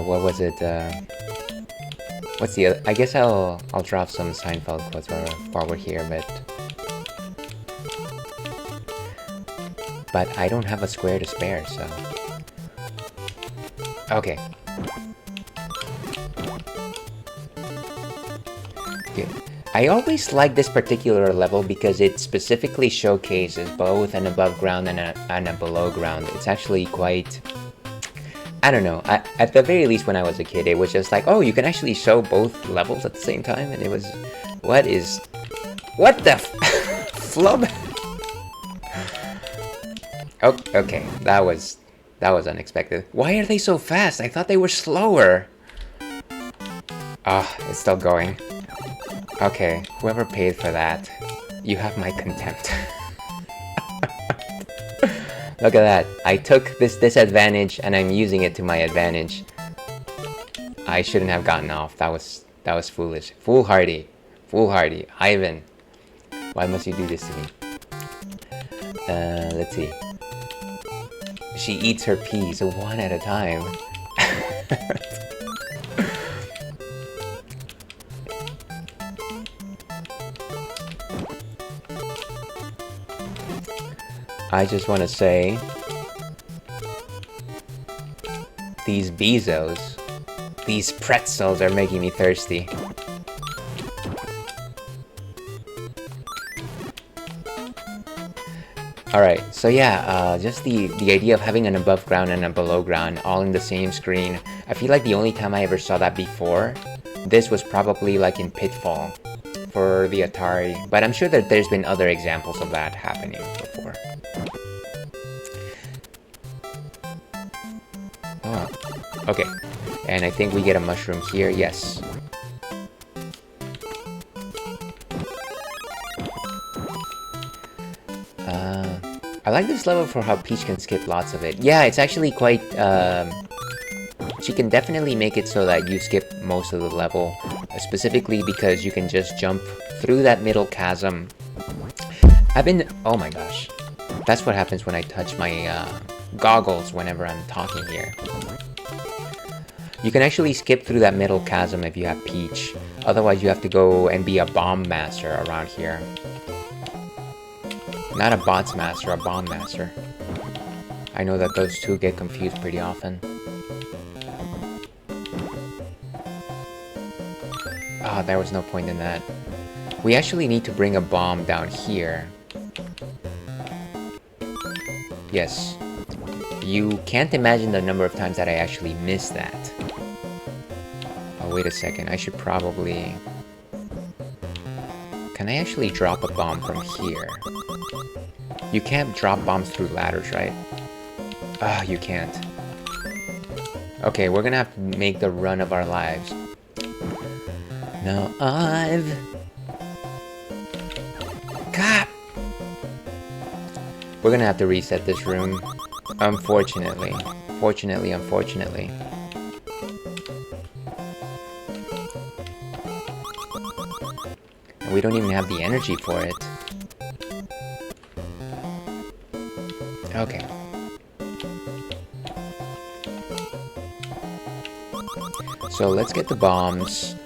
What was it? What's the other? I guess I'll drop some Seinfeld quotes while we're here, but I don't have a square to spare, so okay. Yeah. I always like this particular level because it specifically showcases both an above ground and a below ground. It's actually quite, I don't know, at the very least when I was a kid, it was just like, oh, you can actually show both levels at the same time, and it was, what the flub? Oh, okay, that was unexpected. Why are they so fast? I thought they were slower. Ah, it's still going. Okay, whoever paid for that, you have my contempt. Look at that. I took this disadvantage and I'm using it to my advantage. I shouldn't have gotten off. That was foolish. Foolhardy. Foolhardy. Ivan. Why must you do this to me? Let's see. She eats her peas one at a time. I just want to say, these Beezos, these pretzels are making me thirsty. Alright, so yeah, just the idea of having an above ground and a below ground all in the same screen. I feel like the only time I ever saw that before, this was probably like in Pitfall for the Atari, but I'm sure that there's been other examples of that happening before. Oh, okay, and I think we get a mushroom here, yes. I like this level for how Peach can skip lots of it. Yeah, it's actually quite, she can definitely make it so that you skip most of the level, specifically because you can just jump through that middle chasm. Oh my gosh. That's what happens when I touch my goggles whenever I'm talking here. You can actually skip through that middle chasm if you have Peach. Otherwise you have to go and be a bomb master around here. Not a bots master, a bomb master. I know that those two get confused pretty often. Ah, there was no point in that. We actually need to bring a bomb down here. Yes. You can't imagine the number of times that I actually missed that. Oh, wait a second. I should probably... Can I actually drop a bomb from here? You can't drop bombs through ladders, right? Ah, you can't. Okay, we're gonna have to make the run of our lives. Now God! We're gonna have to reset this room. Unfortunately. Unfortunately. And we don't even have the energy for it. Okay. So let's get the bombs.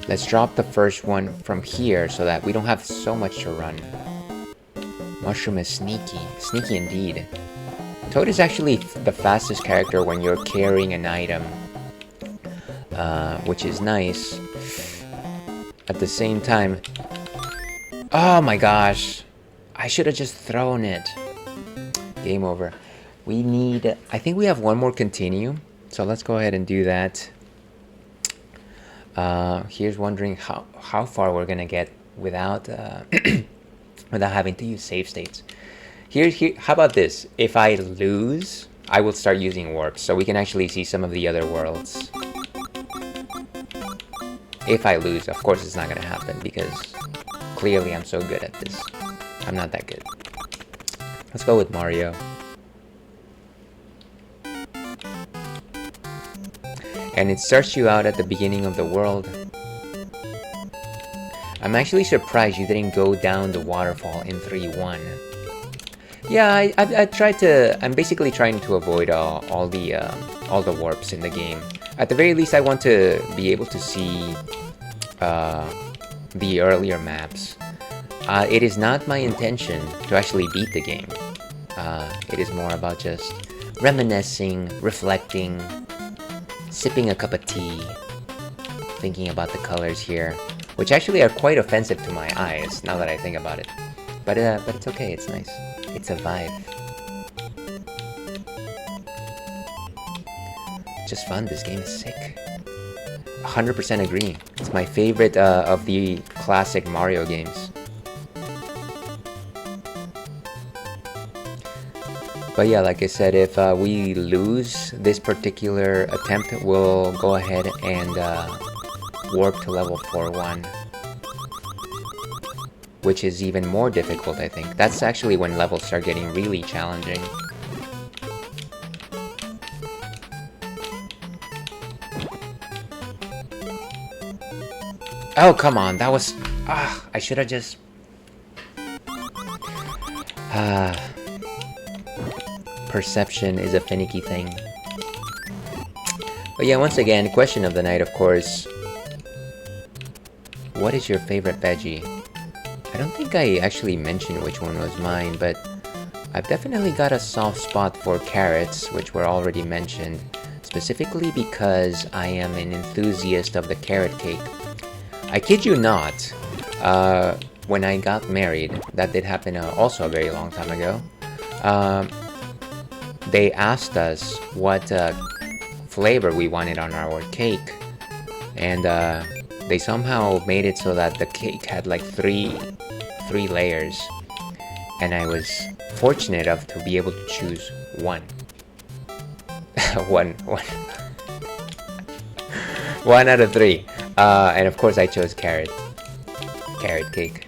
Let's drop the first one from here so that we don't have so much to run. Mushroom is sneaky. Sneaky indeed. Toad is actually the fastest character when you're carrying an item, which is nice. At the same time... Oh my gosh! I should have just thrown it. Game over. We need... I think we have one more continue, so let's go ahead and do that. Here's wondering how far we're gonna get without without having to use save states. Here, how about this? If I lose, I will start using warps, so we can actually see some of the other worlds. If I lose, of course it's not gonna happen, because clearly I'm so good at this. I'm not that good. Let's go with Mario. And it starts you out at the beginning of the world. I'm actually surprised you didn't go down the waterfall in 3-1. Yeah, I tried to... I'm basically trying to avoid all the warps in the game. At the very least, I want to be able to see the earlier maps. It is not my intention to actually beat the game. It is more about just reminiscing, reflecting, sipping a cup of tea, thinking about the colors here, which actually are quite offensive to my eyes, now that I think about it. But it's okay, it's nice. It's a vibe. Just fun, this game is sick. 100% agree. It's my favorite of the classic Mario games. But yeah, like I said, if we lose this particular attempt, we'll go ahead and warp to level 4-1. Which is even more difficult, I think. That's actually when levels start getting really challenging. Oh, come on, that was... I should have just... Perception is a finicky thing. But yeah, once again, question of the night, of course. What is your favorite veggie? I don't think I actually mentioned which one was mine, but I've definitely got a soft spot for carrots, which were already mentioned, specifically because I am an enthusiast of the carrot cake. I kid you not, when I got married, that did happen also a very long time ago, they asked us what flavor we wanted on our cake, and they somehow made it so that the cake had like three layers, and I was fortunate enough to be able to choose one. one out of 3. And of course I chose carrot cake.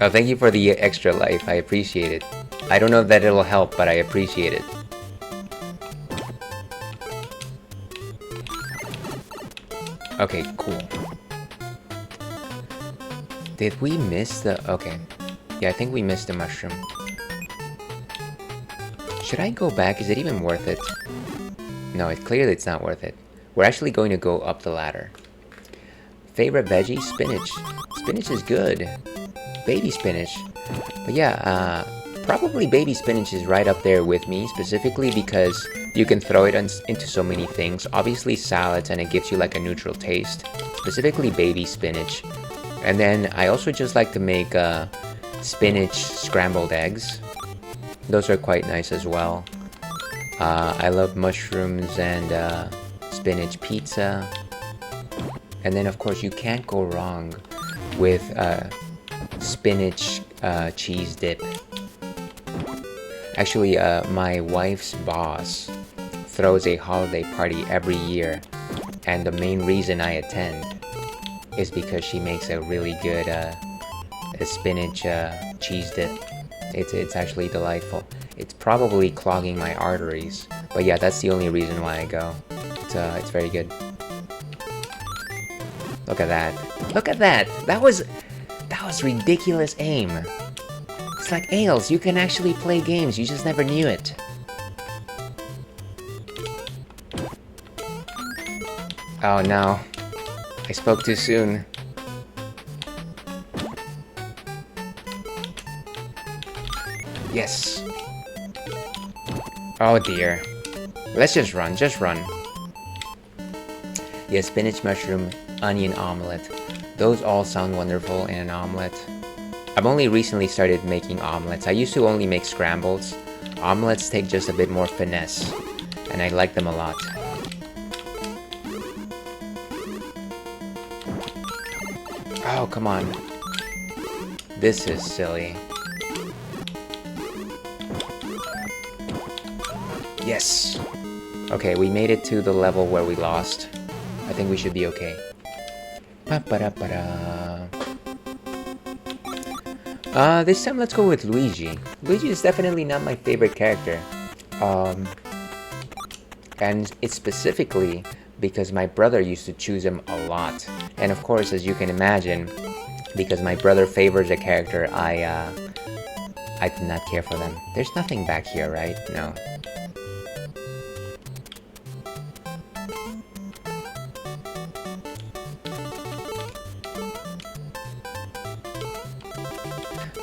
Oh, thank you for the extra life, I appreciate it. I don't know if that it'll help, but I appreciate it. Okay, cool. Did we miss the... Okay. Yeah, I think we missed the mushroom. Should I go back? Is it even worth it? No, clearly it's not worth it. We're actually going to go up the ladder. Favorite veggie? Spinach. Spinach is good. Baby spinach. But yeah, probably baby spinach is right up there with me, specifically because you can throw it into so many things. Obviously salads, and it gives you like a neutral taste. Specifically baby spinach. And then I also just like to make spinach scrambled eggs. Those are quite nice as well. I love mushrooms and spinach pizza. And then of course you can't go wrong with spinach cheese dip. Actually, my wife's boss throws a holiday party every year, and the main reason I attend is because she makes a really good spinach cheese dip. It's actually delightful. It's probably clogging my arteries, but yeah, that's the only reason why I go. It's very good. Look at that! Look at that! That was ridiculous aim. It's like Ailes, you can actually play games. You just never knew it. Oh no. I spoke too soon. Yes. Oh dear. Let's just run, just run. Yeah, spinach, mushroom, onion omelette. Those all sound wonderful in an omelette. I've only recently started making omelets. I used to only make scrambles. Omelets take just a bit more finesse, and I like them a lot. Oh, come on. This is silly. Yes! Okay, we made it to the level where we lost. I think we should be okay. This time let's go with Luigi. Luigi is definitely not my favorite character. And it's specifically because my brother used to choose him a lot. And of course, as you can imagine, because my brother favors a character, I did not care for them. There's nothing back here, right? No.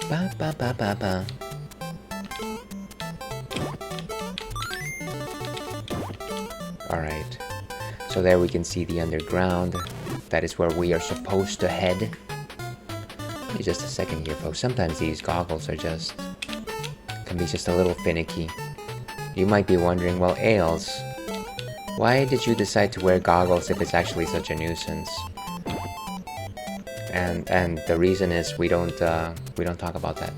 Ba ba ba ba ba. Alright. So there we can see the underground. That is where we are supposed to head. Just a second here, folks. Sometimes these goggles are can be just a little finicky. You might be wondering, well, Ailes, why did you decide to wear goggles if it's actually such a nuisance? And the reason is we don't talk about that.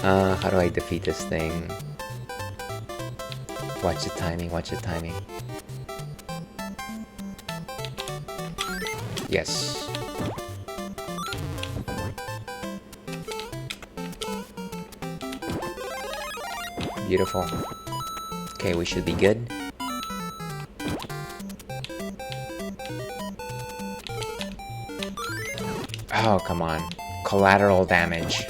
How do I defeat this thing? Watch the timing, watch the timing. Yes. Beautiful. Okay, we should be good. Oh, come on. Collateral damage.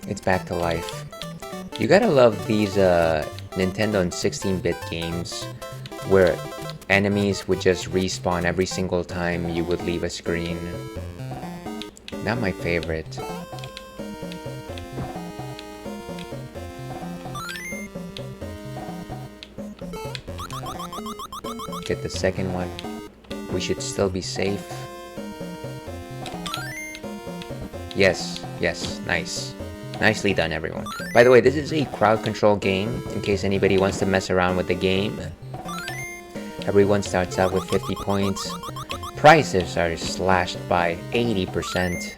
It's back to life. You gotta love these Nintendo and 16-bit games where enemies would just respawn every single time you would leave a screen. Not my favorite. Get the second one. We should still be safe. Yes, yes, nice. Nicely done, everyone. By the way, this is a crowd control game, in case anybody wants to mess around with the game. Everyone starts out with 50 points. Prices are slashed by 80%.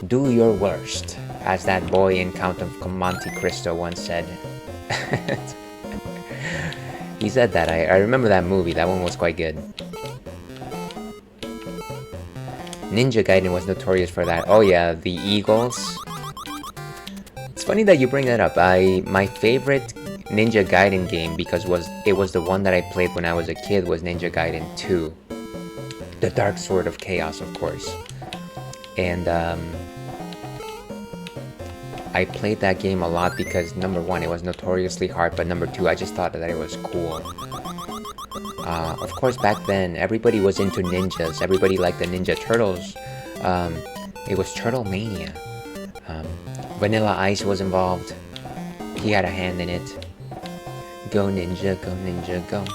Do your worst, as that boy in Count of Monte Cristo once said. He said that. I remember that movie. That one was quite good. Ninja Gaiden was notorious for that. Oh yeah, the eagles. It's funny that you bring that up. My favorite Ninja Gaiden game, because it was the one that I played when I was a kid, was Ninja Gaiden 2. The Dark Sword of Chaos, of course. And I played that game a lot because, number one, it was notoriously hard, but number two, I just thought that it was cool. Of course, back then, everybody was into ninjas. Everybody liked the Ninja Turtles. It was Turtle Mania. Vanilla Ice was involved. He had a hand in it. Go ninja, go.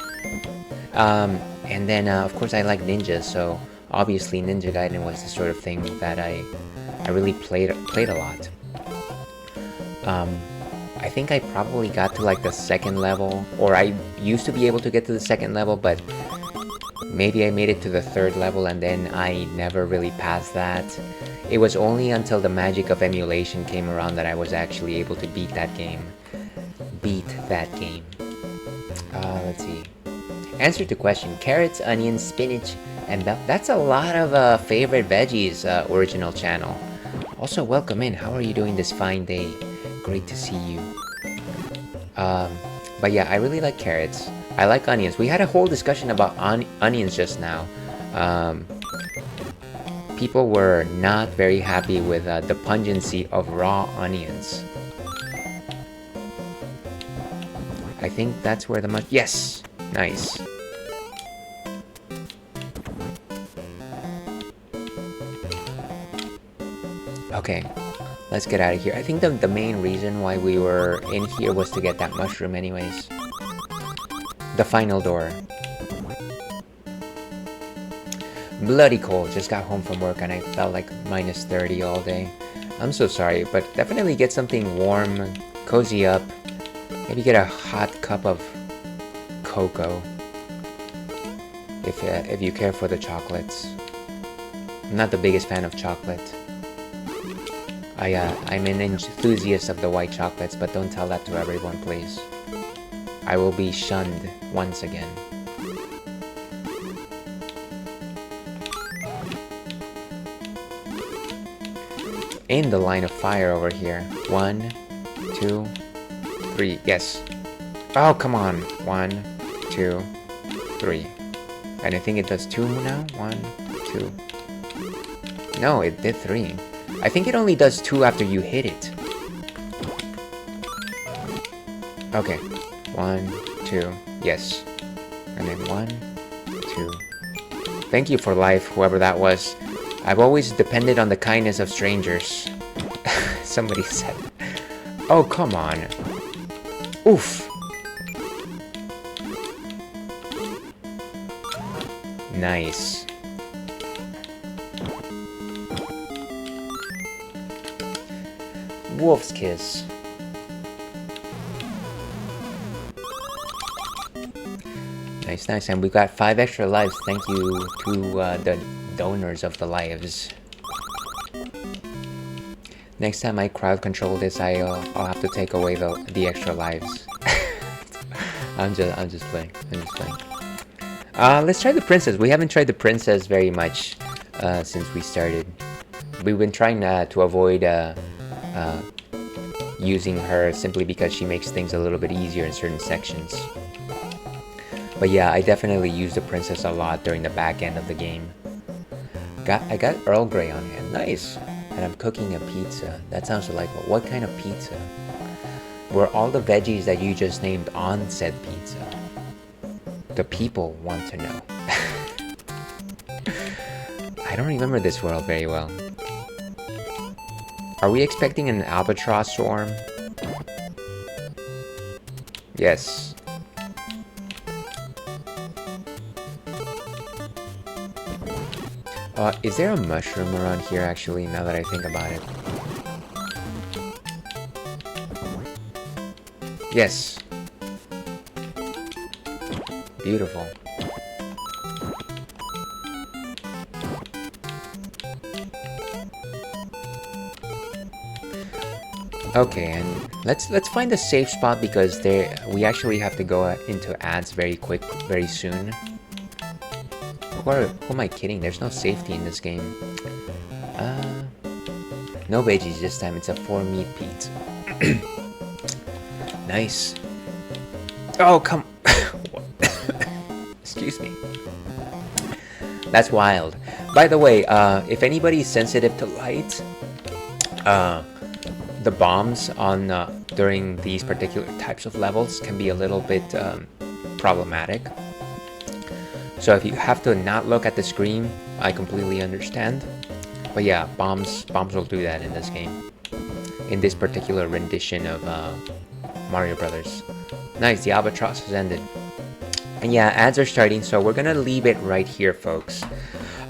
And then, of course, I like ninjas, so obviously Ninja Gaiden was the sort of thing that I really played a lot. I think I probably got to like the second level, or I used to be able to get to the second level, but maybe I made it to the third level and then I never really passed that. It was only until the magic of emulation came around that I was actually able to beat that game. Let's see. Answer to question: carrots, onions, spinach, and bell. That's a lot of favorite veggies, original channel. Also, welcome in. How are you doing this fine day? Great to see you. But yeah, I really like carrots. I like onions. We had a whole discussion about onions just now. People were not very happy with the pungency of raw onions. I think that's where the yes! Nice. Okay, let's get out of here. I think the main reason why we were in here was to get that mushroom anyways. The final door. Bloody cold. Just got home from work and I felt like minus 30 all day. I'm so sorry, but definitely get something warm, cozy up. Maybe get a hot cup of cocoa if you care for the chocolates. I'm not the biggest fan of chocolate. I'm an enthusiast of the white chocolates, but don't tell that to everyone, please. I will be shunned once again. In the line of fire over here. 1, 2, 3. Yes. Oh, come on. 1, 2, 3. And I think it does 2 now. 1, 2. No, it did 3. I think it only does 2 after you hit it. Okay. 1, 2. Yes. And then 1, 2. Thank you for life, whoever that was. I've always depended on the kindness of strangers. Somebody said. Oh, come on. Oof. Nice. Wolf's Kiss. Nice, nice. And we've got 5 extra lives. Thank you to the donors of the lives. Next time I crowd control this, I'll have to take away the extra lives. I'm just playing. Let's try the princess. We haven't tried the princess very much since we started. We've been trying to avoid using her simply because she makes things a little bit easier in certain sections. But yeah, I definitely use the princess a lot during the back end of the game. I got Earl Grey on hand. Nice. And I'm cooking a pizza. That sounds delightful. What kind of pizza? Were all the veggies that you just named on said pizza? The people want to know. I don't remember this world very well. Are we expecting an albatross swarm? Yes. Is there a mushroom around here actually, now that I think about it? Yes. Beautiful. Okay, and let's find a safe spot because we actually have to go into ads very soon. Who am I kidding? There's no safety in this game. No veggies this time. It's a 4-meat pizza. Nice. Oh, come. Excuse me. That's wild. By the way, if anybody's sensitive to light, the bombs on during these particular types of levels can be a little bit problematic. So if you have to not look at the screen, I completely understand. But yeah, bombs will do that in this game. In this particular rendition of Mario Brothers. Nice, the albatross has ended. And yeah, ads are starting, so we're gonna leave it right here, folks.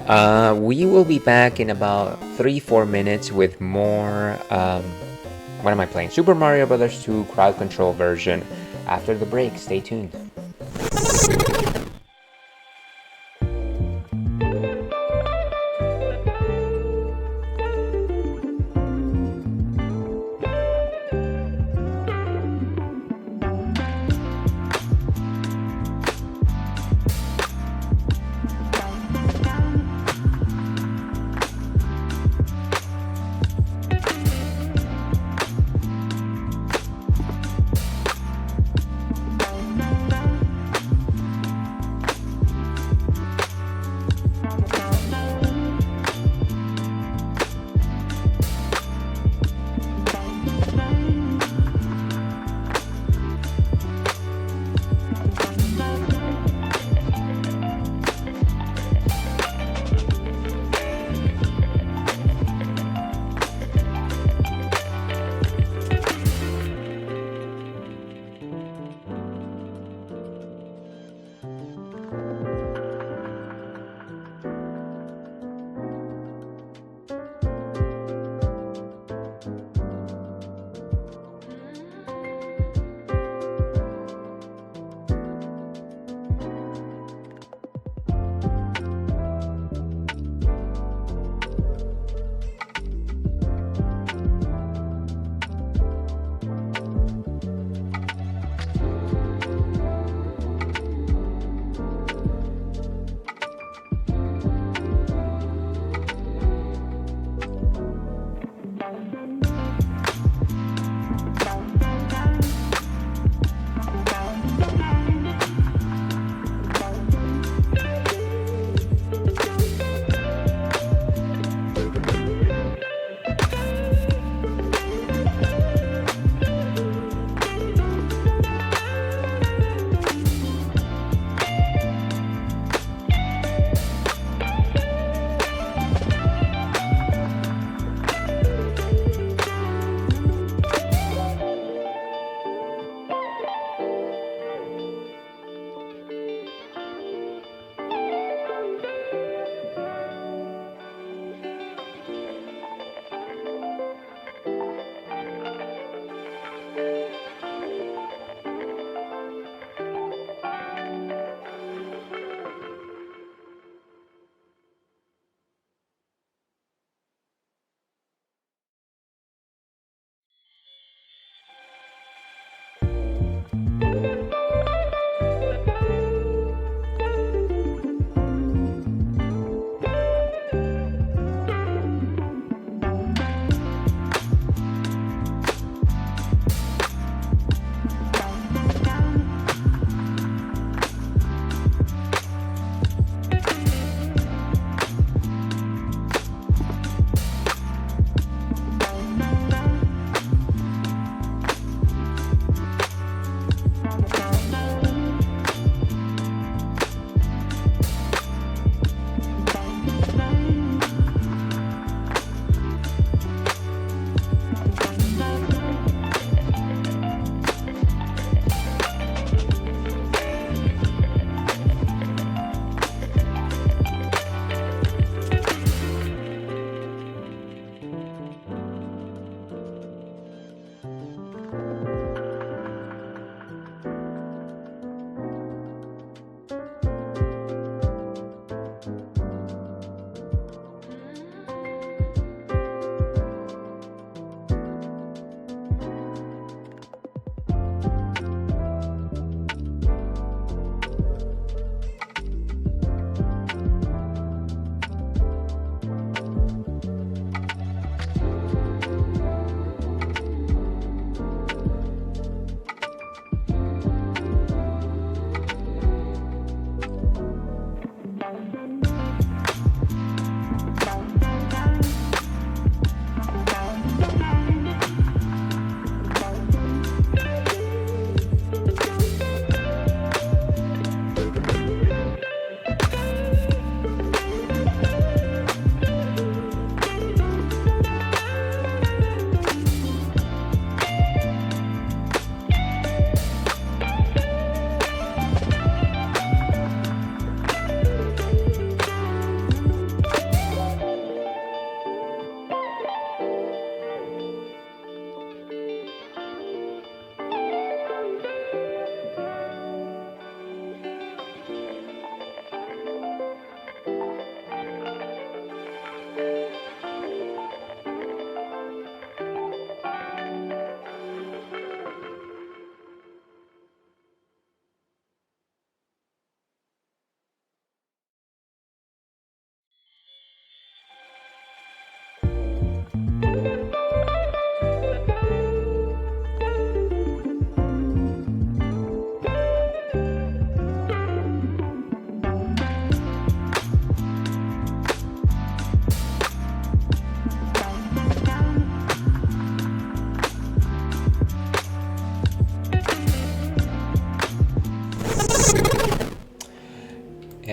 We will be back in about 3-4 minutes with more, what am I playing? Super Mario Brothers 2 crowd control version. After the break, stay tuned.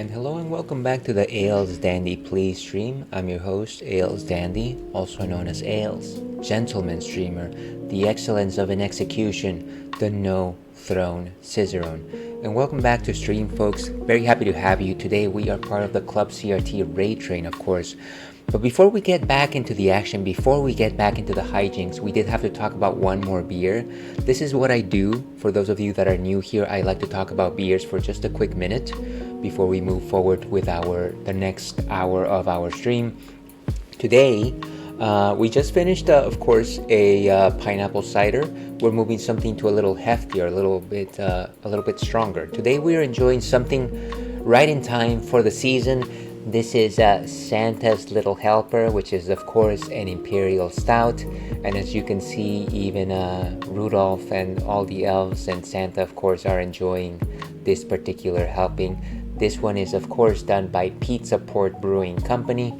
And hello and welcome back to the Ales Dandy Please stream. I'm your host, Ales Dandy, also known as Ales, gentleman streamer, the excellence of an execution, the no throne Cicerone. And welcome back to stream, folks. Very happy to have you. Today we are part of the Club CRT Raid Train, of course. But before we get back into the action, before we get back into the hijinks, we did have to talk about one more beer. This is what I do. For those of you that are new here, I like to talk about beers for just a quick minute before we move forward with the next hour of our stream. Today, we just finished, of course, a pineapple cider. We're moving something to a little heftier, a little bit stronger. Today, we are enjoying something right in time for the season. This is Santa's Little Helper, which is, of course, an imperial stout. And as you can see, even Rudolph and all the elves and Santa, of course, are enjoying this particular helping. This one is, of course, done by Pizza Port Brewing Company.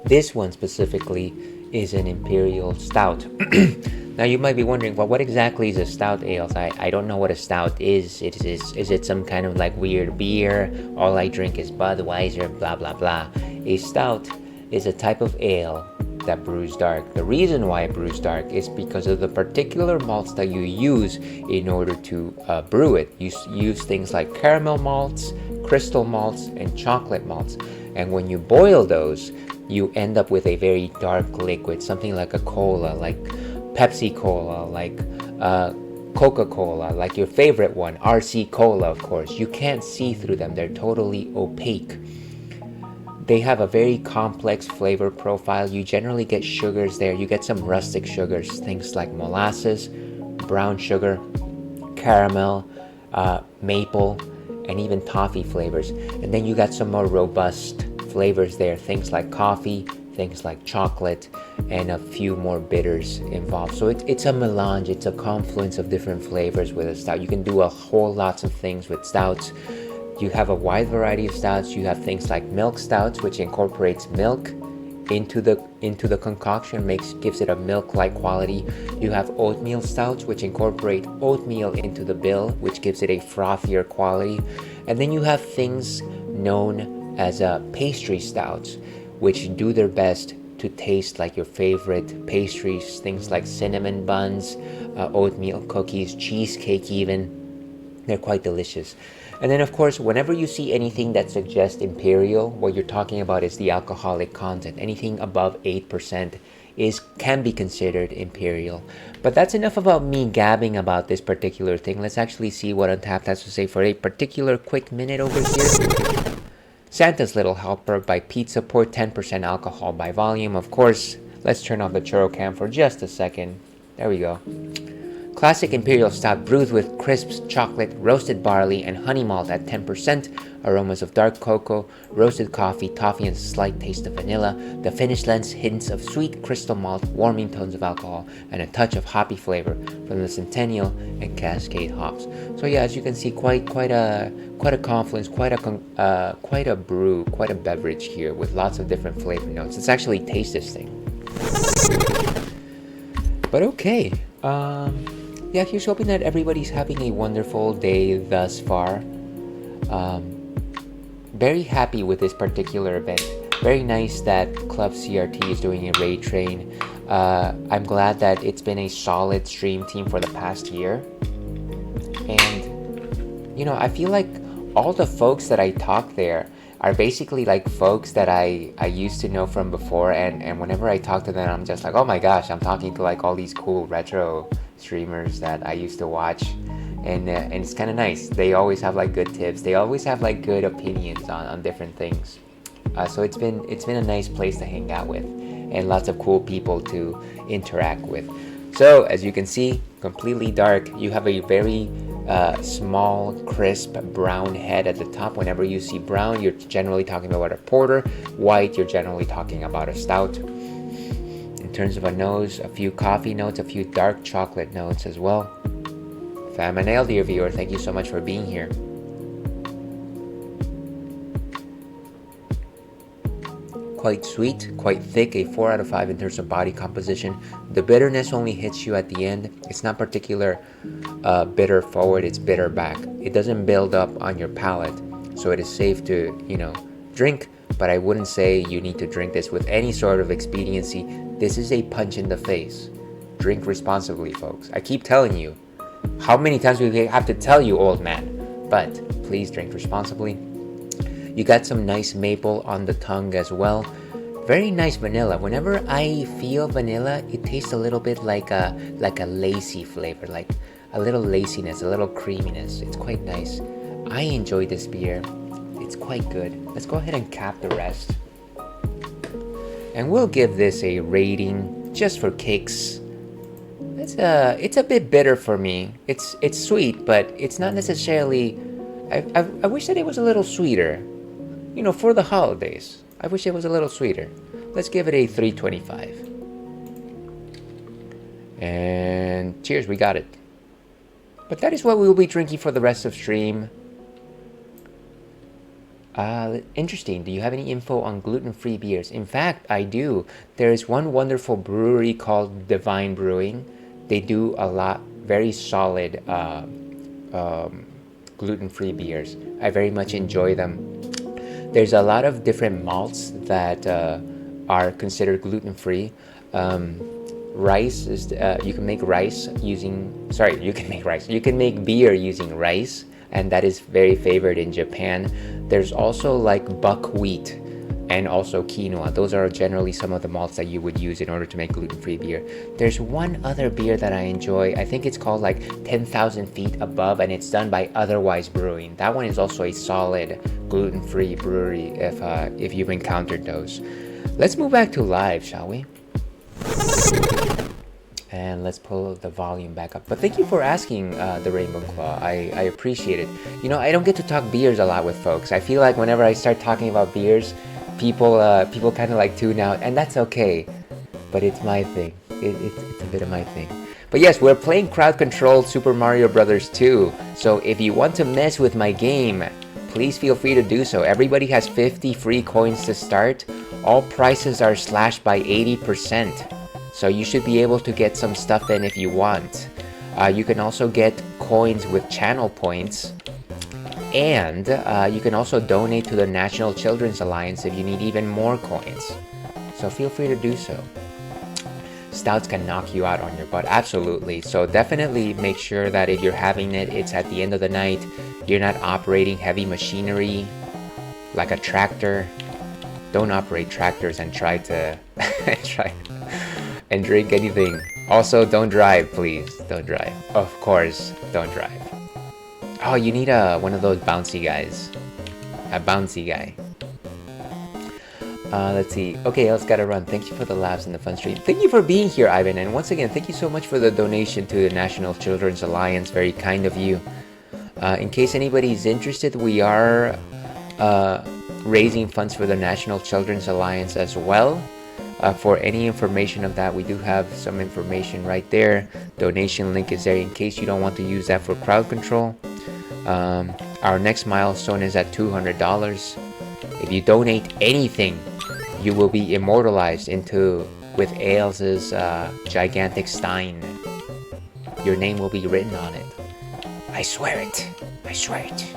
This one specifically is an imperial stout. Now you might be wondering, well, what exactly is a stout, Ales? I don't know what a stout is. Is it some kind of like weird beer? All I drink is Budweiser, blah, blah, blah. A stout is a type of ale that brews dark. The reason why it brews dark is because of the particular malts that you use in order to brew it. You use things like caramel malts, crystal malts, and chocolate malts. And when you boil those, you end up with a very dark liquid, something like a cola, like Pepsi Cola, like Coca-Cola, like your favorite one, RC Cola, of course. You can't see through them. They're totally opaque. They have a very complex flavor profile. You generally get sugars there. You get some rustic sugars, things like molasses, brown sugar, caramel, maple, and even toffee flavors. And then you got some more robust flavors there, things like coffee, things like chocolate, and a few more bitters involved. So it's a melange, it's a confluence of different flavors with a stout. You can do a whole lots of things with stouts. You have a wide variety of stouts. You have things like milk stouts, which incorporates milk into the concoction, gives it a milk-like quality. You have oatmeal stouts, which incorporate oatmeal into the bill, which gives it a frothier quality. And then you have things known as pastry stouts, which do their best to taste like your favorite pastries, things like cinnamon buns, oatmeal cookies, cheesecake even. They're quite delicious. And then, of course, whenever you see anything that suggests imperial, what you're talking about is the alcoholic content. Anything above 8% can be considered imperial. But that's enough about me gabbing about this particular thing. Let's actually see what Untappd has to say for a particular quick minute over here. Santa's Little Helper by Pizza Port, 10% alcohol by volume. Of course, let's turn off the churro cam for just a second. There we go. Classic imperial stout brewed with crisp chocolate, roasted barley, and honey malt at 10%. Aromas of dark cocoa, roasted coffee, toffee, and a slight taste of vanilla. The finish lends hints of sweet crystal malt, warming tones of alcohol, and a touch of hoppy flavor from the Centennial and Cascade hops. So yeah, as you can see, quite a confluence, quite a brew, quite a beverage here with lots of different flavor notes. Let's actually taste this thing. But okay. Yeah, here's hoping that everybody's having a wonderful day thus far. Very happy with this particular event. Very nice that Club CRT is doing a raid train. I'm glad that it's been a solid stream team for the past year. And, you know, I feel like all the folks that I talk there are basically like folks that I used to know from before. And whenever I talk to them, I'm just like, oh my gosh, I'm talking to like all these cool retro streamers that I used to watch. And it's kind of nice. They always have like good tips. They always have like good opinions on different things. So it's been a nice place to hang out with, and lots of cool people to interact with. So as you can see, completely dark. You have a very small, crisp brown head at the top. Whenever you see brown, you're generally talking about a porter. White, you're generally talking about a stout. In terms of a nose, a few coffee notes, a few dark chocolate notes as well. Fam and Ale, dear viewer, thank you so much for being here. Quite sweet, quite thick, a 4 out of 5 in terms of body composition. The bitterness only hits you at the end. It's not particular bitter forward, it's bitter back. It doesn't build up on your palate. so it is safe to, drink, but I wouldn't say you need to drink this with any sort of expediency. This is a punch in the face. Drink responsibly, folks. I keep telling you. How many times do we have to tell you, old man? But please drink responsibly. You got some nice maple on the tongue as well. Very nice vanilla. Whenever I feel vanilla, it tastes a little bit like a lacy flavor, like a little laciness, a little creaminess. It's quite nice. I enjoy this beer. It's quite good. Let's go ahead and cap the rest. And we'll give this a rating just for kicks. It's a bit bitter for me. It's sweet, but it's not necessarily. I wish that it was a little sweeter. For the holidays. I wish it was a little sweeter. Let's give it a 3.25. And cheers, we got it. But that is what we will be drinking for the rest of stream. Interesting. Do you have any info on gluten-free beers? In fact, I do. There is one wonderful brewery called Divine Brewing. They do a lot, very solid gluten-free beers. I very much enjoy them. There's a lot of different malts that are considered gluten-free. Rice is you can make rice using. Sorry, you can make rice. You can make beer using rice, and that is very favored in Japan. There's also like buckwheat and also quinoa. Those are generally some of the malts that you would use in order to make gluten-free beer. There's one other beer that I enjoy. I think it's called like 10,000 Feet Above, and it's done by Otherwise Brewing. That one is also a solid gluten-free brewery if you've encountered those. Let's move back to live, shall we? And let's pull the volume back up. But thank you for asking, the Rainbow Claw. I appreciate it. I don't get to talk beers a lot with folks. I feel like whenever I start talking about beers, people kind of like tune out, and that's okay. But it's my thing. It's a bit of my thing. But yes, we're playing crowd-controlled Super Mario Bros. 2. So if you want to mess with my game, please feel free to do so. Everybody has 50 free coins to start. All prices are slashed by 80%. So you should be able to get some stuff in if you want. You can also get coins with channel points. And you can also donate to the National Children's Alliance if you need even more coins. So feel free to do so. Stouts can knock you out on your butt, absolutely. So definitely make sure that if you're having it, it's at the end of the night. You're not operating heavy machinery like a tractor. Don't operate tractors and try to and drink anything. Also, don't drive, please. Don't drive. Of course, don't drive. Oh, you need one of those bouncy guys. A bouncy guy. Let's see. Okay, let's gotta run. Thank you for the laughs and the fun stream. Thank you for being here, Ivan. And once again, thank you so much for the donation to the National Children's Alliance. Very kind of you. In case anybody's interested, we are raising funds for the National Children's Alliance as well. For any information of that, we do have some information right there. Donation link is there in case you don't want to use that for crowd control. Our next milestone is at $200. If you donate anything, you will be immortalized with Ailes's gigantic stein. Your name will be written on it. I swear it. I swear it.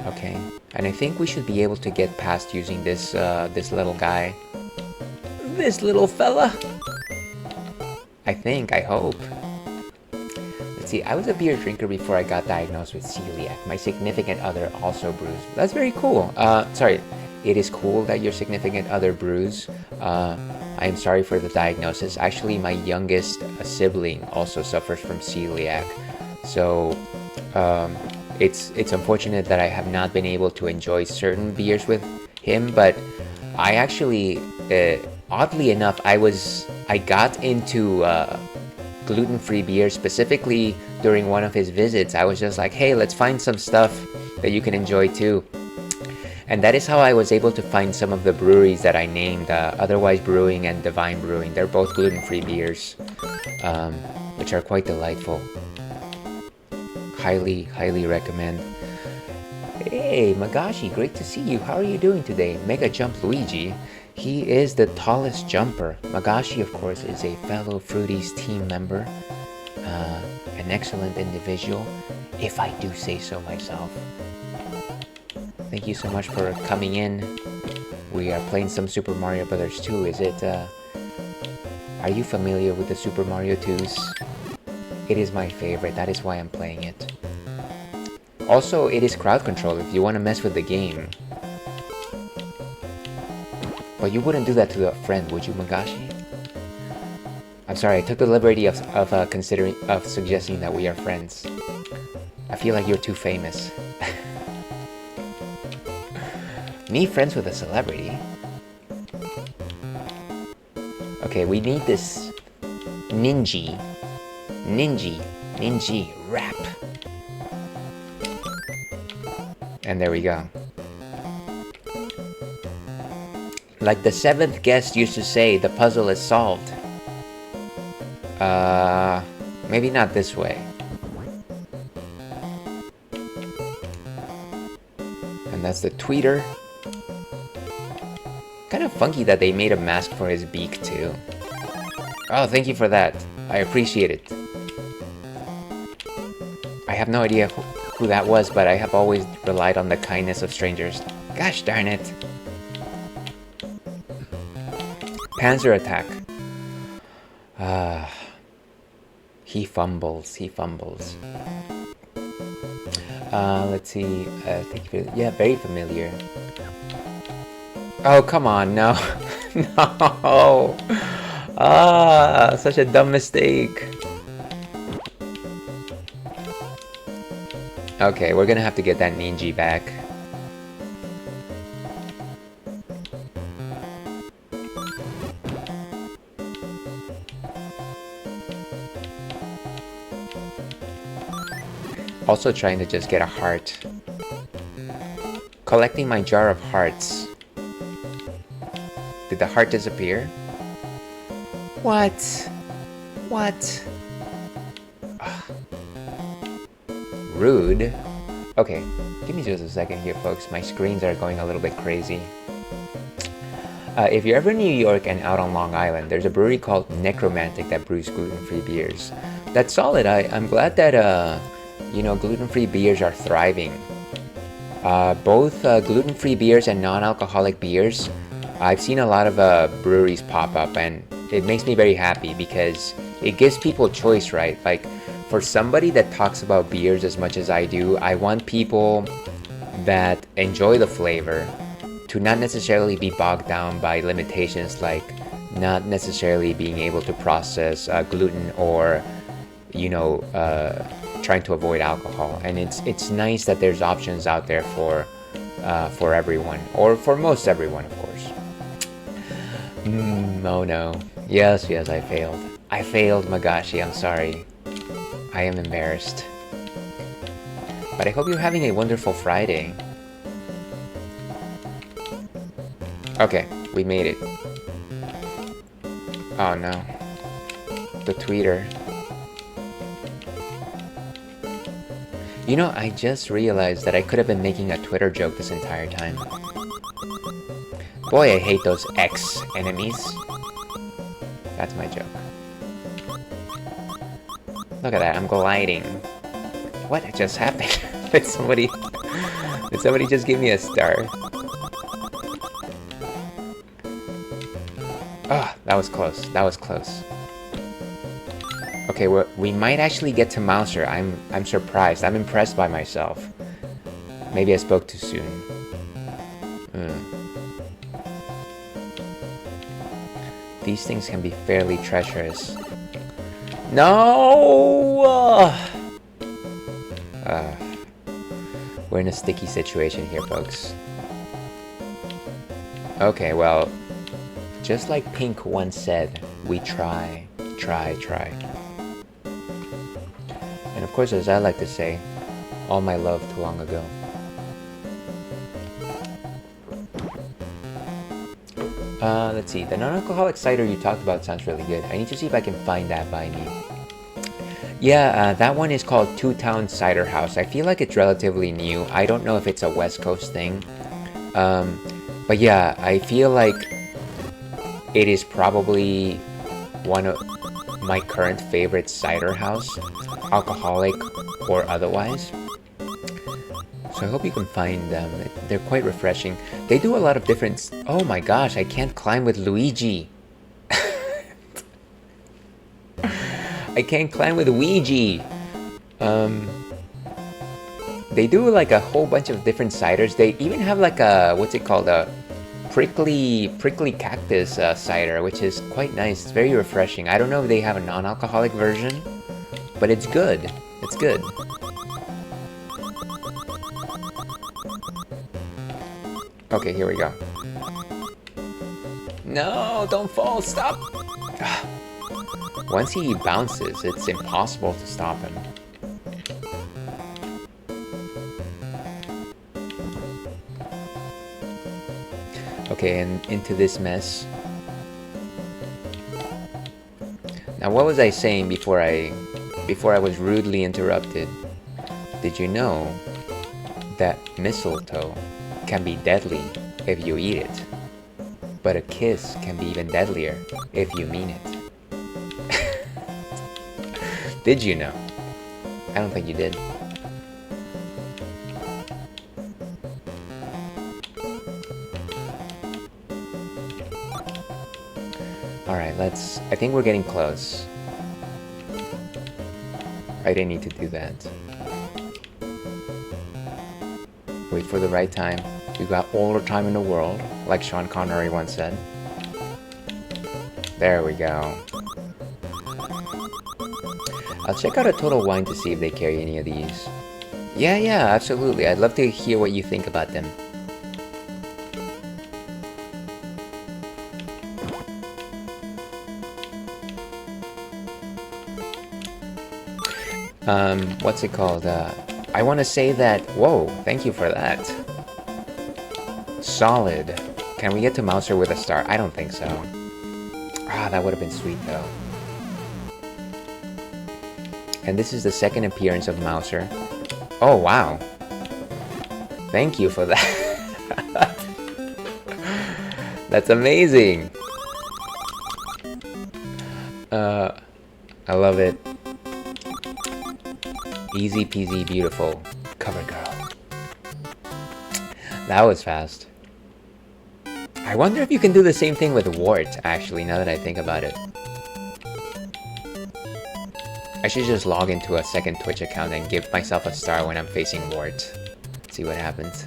Okay, and I think we should be able to get past using this little guy. This little fella. I hope. Let's see, I was a beer drinker before I got diagnosed with celiac. My significant other also brews. That's very cool. Sorry, it is cool that your significant other brews. I am sorry for the diagnosis. Actually, my youngest sibling also suffers from celiac. So, it's unfortunate that I have not been able to enjoy certain beers with him, but I actually, oddly enough, I got into gluten-free beer specifically during one of his visits. I was just like, hey, let's find some stuff that you can enjoy too. And that is how I was able to find some of the breweries that I named, Otherwise Brewing and Divine Brewing. They're both gluten-free beers, which are quite delightful. Highly, highly recommend. Hey, Magashi, great to see you. How are you doing today? Mega Jump Luigi. He is the tallest jumper. Magashi, of course, is a fellow Fruities team member. an excellent individual, if I do say so myself. Thank you so much for coming in. We are playing some Super Mario Brothers 2. Are you familiar with the Super Mario 2s? It is my favorite, that is why I'm playing it. Also, it is crowd control if you want to mess with the game. But you wouldn't do that to a friend, would you, Magashi? I'm sorry, I took the liberty of suggesting that we are friends. I feel like you're too famous. Me friends with a celebrity? Okay, we need this ninji rap. And there we go. Like the 7th guest used to say, the puzzle is solved. Maybe not this way. And that's the tweeter. Kind of funky that they made a mask for his beak too. Oh, thank you for that. I appreciate it. I have no idea who that was, but I have always relied on the kindness of strangers. Gosh darn it. Panzer attack. He fumbles. Let's see. Thank you for, yeah, very familiar. Oh, come on, no. No. Such a dumb mistake. Okay, we're gonna have to get that ninja back. Also trying to just get a heart. Collecting my jar of hearts. Did the heart disappear? What? Rude. Okay, give me just a second here, folks. My screens are going a little bit crazy. If you're ever in New York and out on Long Island, there's a brewery called Necromantic that brews gluten-free beers. That's solid. I'm glad that gluten-free beers are thriving. Both gluten-free beers and non-alcoholic beers, I've seen a lot of breweries pop up, and it makes me very happy because it gives people choice, right? Like, for somebody that talks about beers as much as I do, I want people that enjoy the flavor to not necessarily be bogged down by limitations like not necessarily being able to process gluten or, trying to avoid alcohol. And it's nice that there's options out there for everyone, or for most everyone, of course. Oh no. Yes, I failed. I failed, Magashi, I'm sorry. I am embarrassed. But I hope you're having a wonderful Friday. Okay, we made it. Oh no. The tweeter. I just realized that I could have been making a Twitter joke this entire time. Boy, I hate those ex-enemies. That's my joke. Look at that, I'm gliding. What just happened? Did somebody just give me a star? Ah, that was close. Okay, we might actually get to Mouser. I'm surprised. I'm impressed by myself. Maybe I spoke too soon. These things can be fairly treacherous. No! We're in a sticky situation here, folks. Okay, well, just like Pink once said, we try. And of course, as I like to say, all my love too long ago. Let's see, the non-alcoholic cider you talked about sounds really good. I need to see if I can find that by me. Yeah, that one is called Towns Ciderhouse. I feel like it's relatively new. I don't know if it's a West Coast thing. But yeah, I feel like it is probably one of... my current favorite cider house, alcoholic or otherwise. So I hope you can find them. They're quite refreshing. They do a lot of different... Oh my gosh, I can't climb with Luigi. I can't climb with Ouija. They do like a whole bunch of different ciders. They even have like a, what's it called? A prickly cactus cider, which is quite nice. It's very refreshing. I don't know if they have a non-alcoholic version, but it's good. It's good. Okay, here we go. No, don't fall, stop! Once he bounces, it's impossible to stop him. Okay, and into this mess. Now, what was I saying before I was rudely interrupted? Did you know that mistletoe can be deadly if you eat it, but a kiss can be even deadlier if you mean it? Did you know? I don't think you did. Alright, I think we're getting close. I didn't need to do that. Wait for the right time. You got all the time in the world, like Sean Connery once said. There we go. I'll check out a Total Wine to see if they carry any of these. Yeah, absolutely. I'd love to hear what you think about them. What's it called? I want to say that... Whoa, thank you for that. Solid. Can we get to Mouser with a star? I don't think so. Ah, that would have been sweet, though. And this is the second appearance of Mouser. Oh, wow. Thank you for that. That's amazing. I love it. Easy peasy beautiful. Cover girl. That was fast. I wonder if you can do the same thing with Wart, actually, now that I think about it. I should just log into a second Twitch account and give myself a star when I'm facing Wart. See what happens.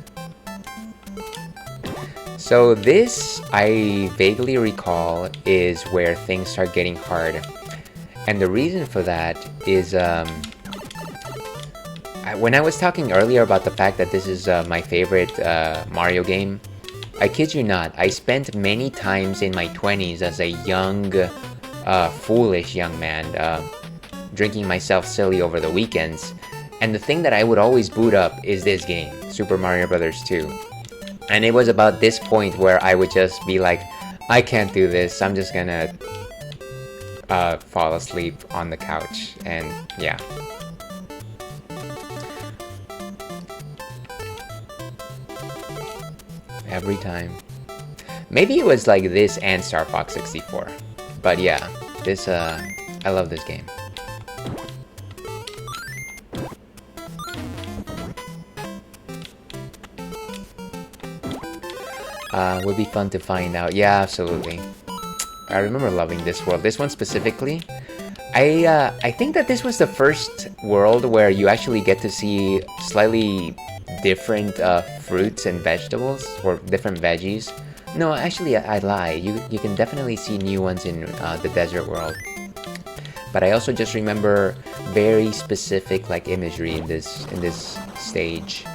So this, I vaguely recall, is where things start getting hard. And the reason for that is, when I was talking earlier about the fact that this is my favorite Mario game, I kid you not, I spent many times in my 20s as a young, foolish young man, drinking myself silly over the weekends, and the thing that I would always boot up is this game, Super Mario Bros. 2. And it was about this point where I would just be like, I can't do this, I'm just gonna fall asleep on the couch, and yeah. Every time. Maybe it was like this and Star Fox 64. But yeah, this, I love this game. Would be fun to find out. Yeah, absolutely. I remember loving this world. This one specifically. I think that this was the first world where you actually get to see slightly different fruits and vegetables, or different veggies. No, actually, I lie. You can definitely see new ones in the desert world. But I also just remember very specific like imagery in this stage.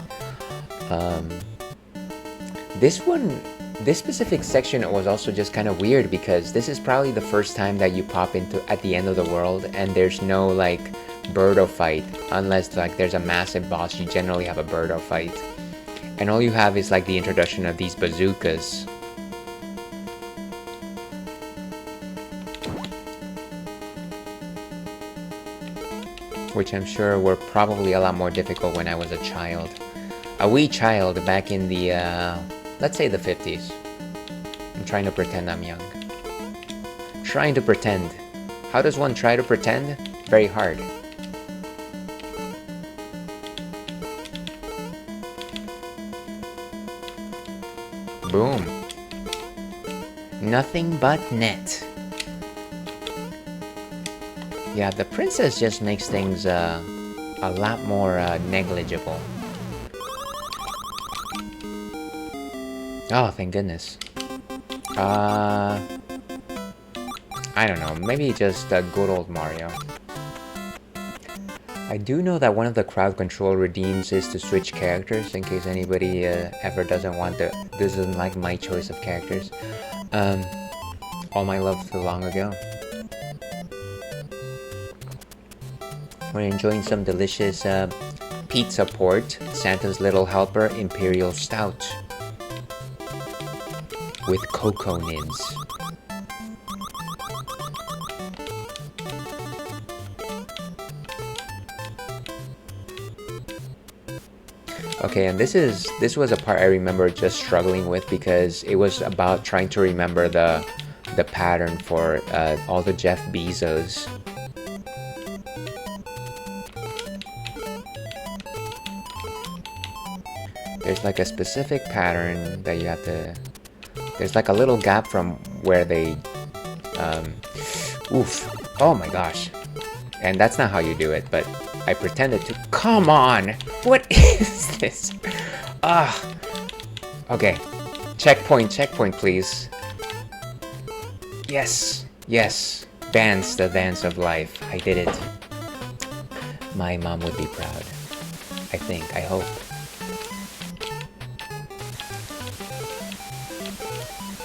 This specific section was also just kind of weird because this is probably the first time that you pop into at the end of the world and there's no like birdo fight, unless like there's a massive boss. You generally have a birdo fight, and all you have is like the introduction of these bazookas. Which I'm sure were probably a lot more difficult when I was a child. A wee child back in the, let's say the 50s. I'm trying to pretend I'm young. Trying to pretend. How does one try to pretend? Very hard. Boom. Nothing but net. Yeah, the princess just makes things a lot more negligible. Oh, thank goodness. I don't know, maybe just good old Mario. I do know that one of the crowd control redeems is to switch characters, in case anybody ever doesn't like my choice of characters. All my love too long ago. We're enjoying some delicious Pizza Port, Santa's Little Helper Imperial Stout with cocoa nibs. Okay, and this was a part I remember just struggling with because it was about trying to remember the pattern for all the Jeff Beezos. There's like a specific pattern that you have to... There's like a little gap from where they... oof. Oh my gosh. And that's not how you do it, but I pretended to... Come on! What is this? Okay. Checkpoint, please. Yes. Yes. Dance the dance of life. I did it. My mom would be proud. I think. I hope.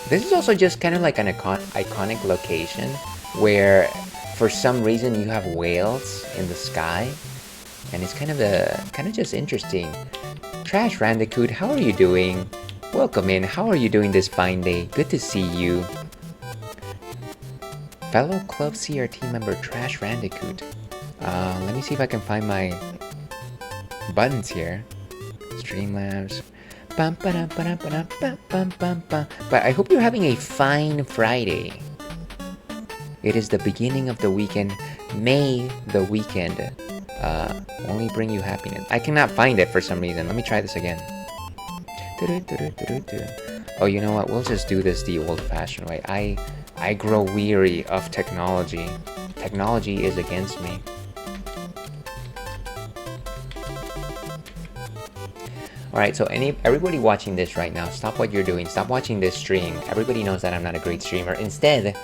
This is also just kind of like an iconic location where for some reason you have whales in the sky, and it's kind of just interesting. Trash Randicoot, how are you doing? Welcome in. How are you doing this fine day? Good to see you. Fellow Club CRT member Trash Randicoot. Let me see if I can find my buttons here. Streamlabs. But I hope you're having a fine Friday. It is the beginning of the weekend. May the weekend only bring you happiness. I cannot find it for some reason. Let me try this again. Oh, you know what? We'll just do this the old-fashioned way. I grow weary of technology. Technology is against me. Alright, so everybody watching this right now, stop what you're doing. Stop watching this stream. Everybody knows that I'm not a great streamer. Instead,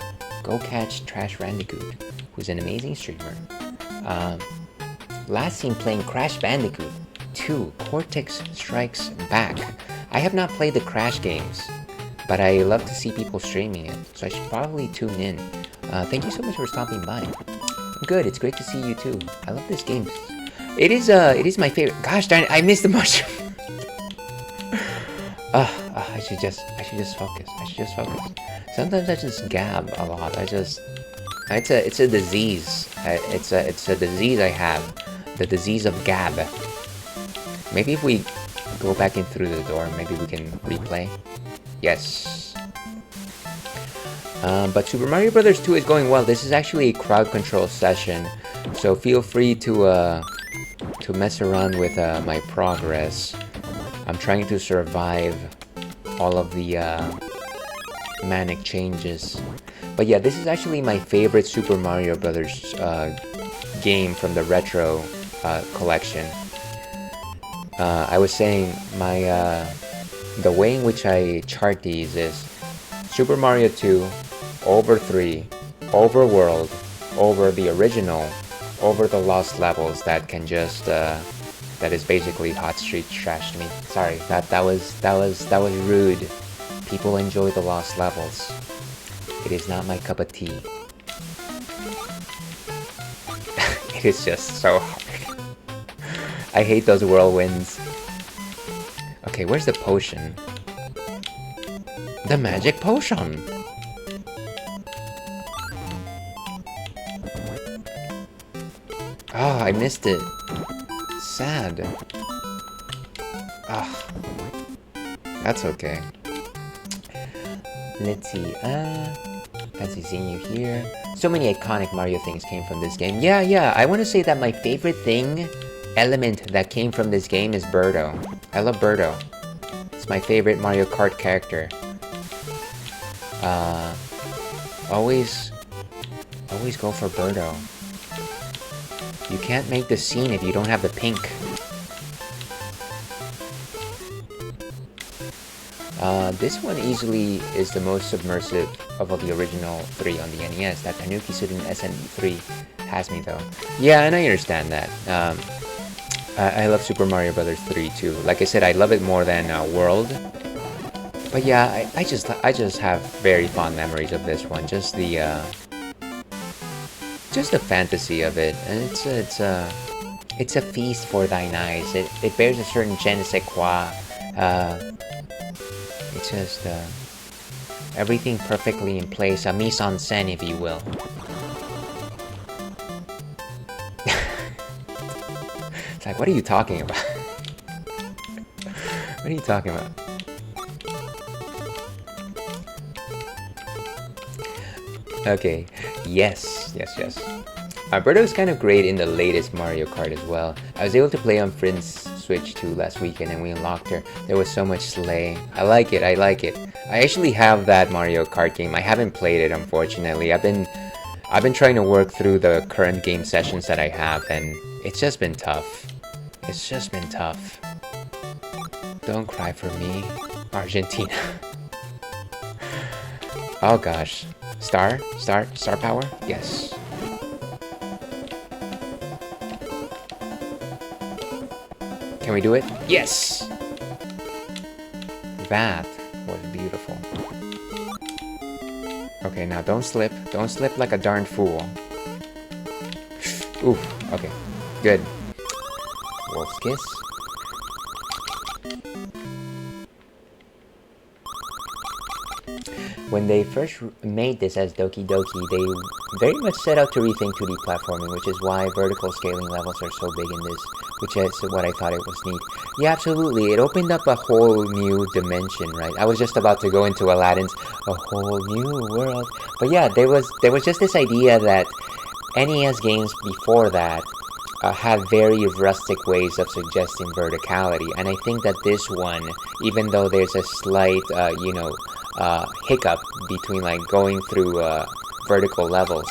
go catch Trash Randicoot, who's an amazing streamer. Last seen playing Crash Bandicoot 2, Cortex Strikes Back. I have not played the Crash games, but I love to see people streaming it, so I should probably tune in. Thank you so much for stopping by. Good, it's great to see you too. I love this game. It is my favorite. Gosh darn it, I missed the mushroom. I should just focus. Sometimes I just gab a lot. It's a disease. It's a disease I have. The disease of gab. Maybe if we go back in through the door, maybe we can replay. Yes. But Super Mario Bros. 2 is going well. This is actually a crowd control session, so feel free to mess around with my progress. I'm trying to survive all of the manic changes. But yeah, this is actually my favorite Super Mario Brothers game from the retro collection. I was saying the way in which I chart these is Super Mario 2, over 3, over World, over the original, over the lost levels that can just that is basically hot street trash to me. Sorry, that was rude. People enjoy the lost levels. It is not my cup of tea. It is just so hard. I hate those whirlwinds. Okay, where's the potion? The magic potion! Oh, I missed it. Sad. Ah, that's okay. Let's see. Fancy seeing you here. So many iconic Mario things came from this game. Yeah, I want to say that my favorite element that came from this game is Birdo. I love Birdo. It's my favorite Mario Kart character. Always go for Birdo. You can't make the scene if you don't have the pink. This one easily is the most submersive of all the original 3 on the NES. That Tanuki Surin SNE3 has me though. Yeah, and I understand that. I love Super Mario Bros. 3 too. Like I said, I love it more than World. But yeah, I just have very fond memories of this one. Just the fantasy of it, and it's a feast for thine eyes. It bears a certain je ne sais quoi. It's just everything perfectly in place, a mise en scène, if you will. It's like, what are you talking about? What are you talking about? Okay, yes. Birdo is kind of great in the latest Mario Kart as well. I was able to play on Friend's Switch 2 last weekend and we unlocked her. There was so much sleigh. I like it. I actually have that Mario Kart game. I haven't played it, unfortunately. I've been trying to work through the current game sessions that I have, and it's just been tough. Don't cry for me, Argentina. Oh gosh. Star power? Yes. Can we do it? Yes! That was beautiful. Okay, now don't slip. Don't slip like a darn fool. Oof, okay. Good. Wolf's kiss. When they first made this as Doki Doki, they very much set out to rethink 2D platforming, which is why vertical scaling levels are so big in this, which is what I thought it was neat. Yeah, absolutely. It opened up a whole new dimension, right? I was just about to go into Aladdin's a whole new world. But yeah, there was just this idea that NES games before that had very rustic ways of suggesting verticality. And I think that this one, even though there's a slight, hiccup between like going through vertical levels,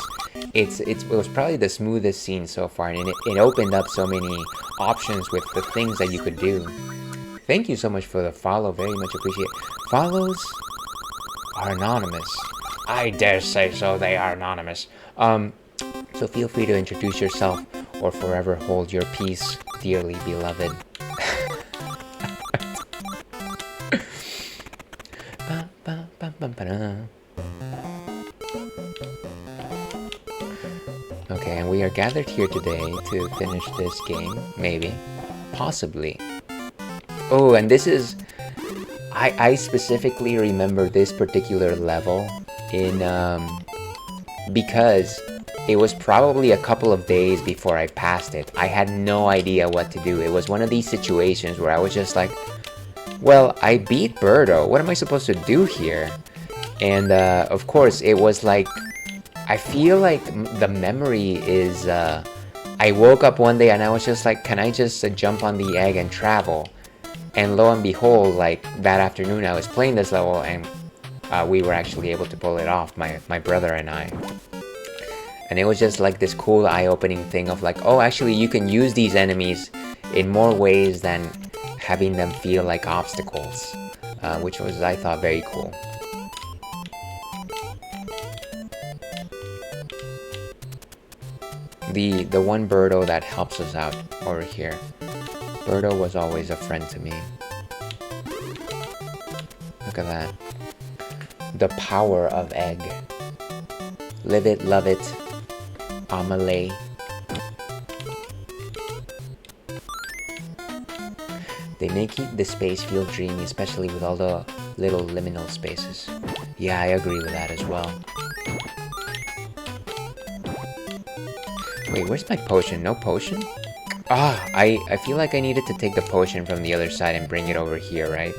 it was probably the smoothest scene so far, and it opened up so many options with the things that you could do. Thank you so much for the follow, very much appreciate it. Follows are anonymous. I dare say so, they are anonymous. So feel free to introduce yourself or forever hold your peace, dearly beloved. Okay, and we are gathered here today to finish this game, maybe, possibly. Oh, and this is... I specifically remember this particular level in, because it was probably a couple of days before I passed it. I had no idea what to do. It was one of these situations where I was just like, well, I beat Birdo. What am I supposed to do here? And of course, it was like, I feel like the memory is, I woke up one day and I was just like, can I just jump on the egg and travel? And lo and behold, like that afternoon I was playing this level and we were actually able to pull it off, my brother and I. And it was just like this cool eye-opening thing of like, oh, actually you can use these enemies in more ways than having them feel like obstacles, which was, I thought, very cool. The one Birdo that helps us out over here. Birdo was always a friend to me. Look at that. The power of egg. Live it, love it. Amelie. They make the space feel dreamy, especially with all the little liminal spaces. Yeah, I agree with that as well. Wait, where's my potion? No potion? Ah, I feel like I needed to take the potion from the other side and bring it over here, right?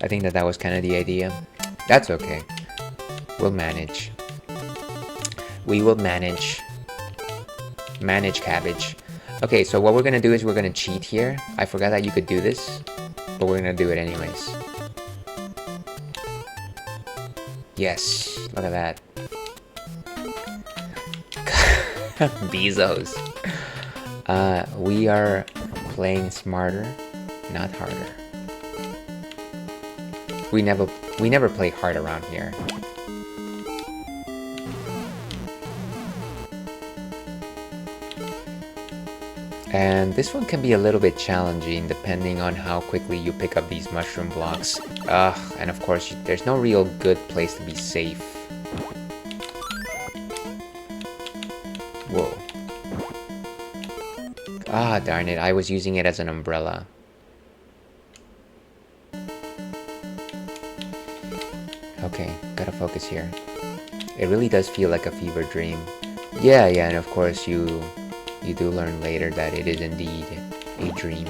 I think that was kind of the idea. That's okay. We'll manage. We will manage cabbage. Okay, so what we're gonna do is we're gonna cheat here. I forgot that you could do this, but we're gonna do it anyways. Yes, look at that. Bezos. We are playing smarter, not harder. We never play hard around here. And this one can be a little bit challenging depending on how quickly you pick up these mushroom blocks. And of course, there's no real good place to be safe. Whoa. Ah, darn it, I was using it as an umbrella. Okay, gotta focus here. It really does feel like a fever dream. Yeah, and of course you do learn later that it is indeed a dream.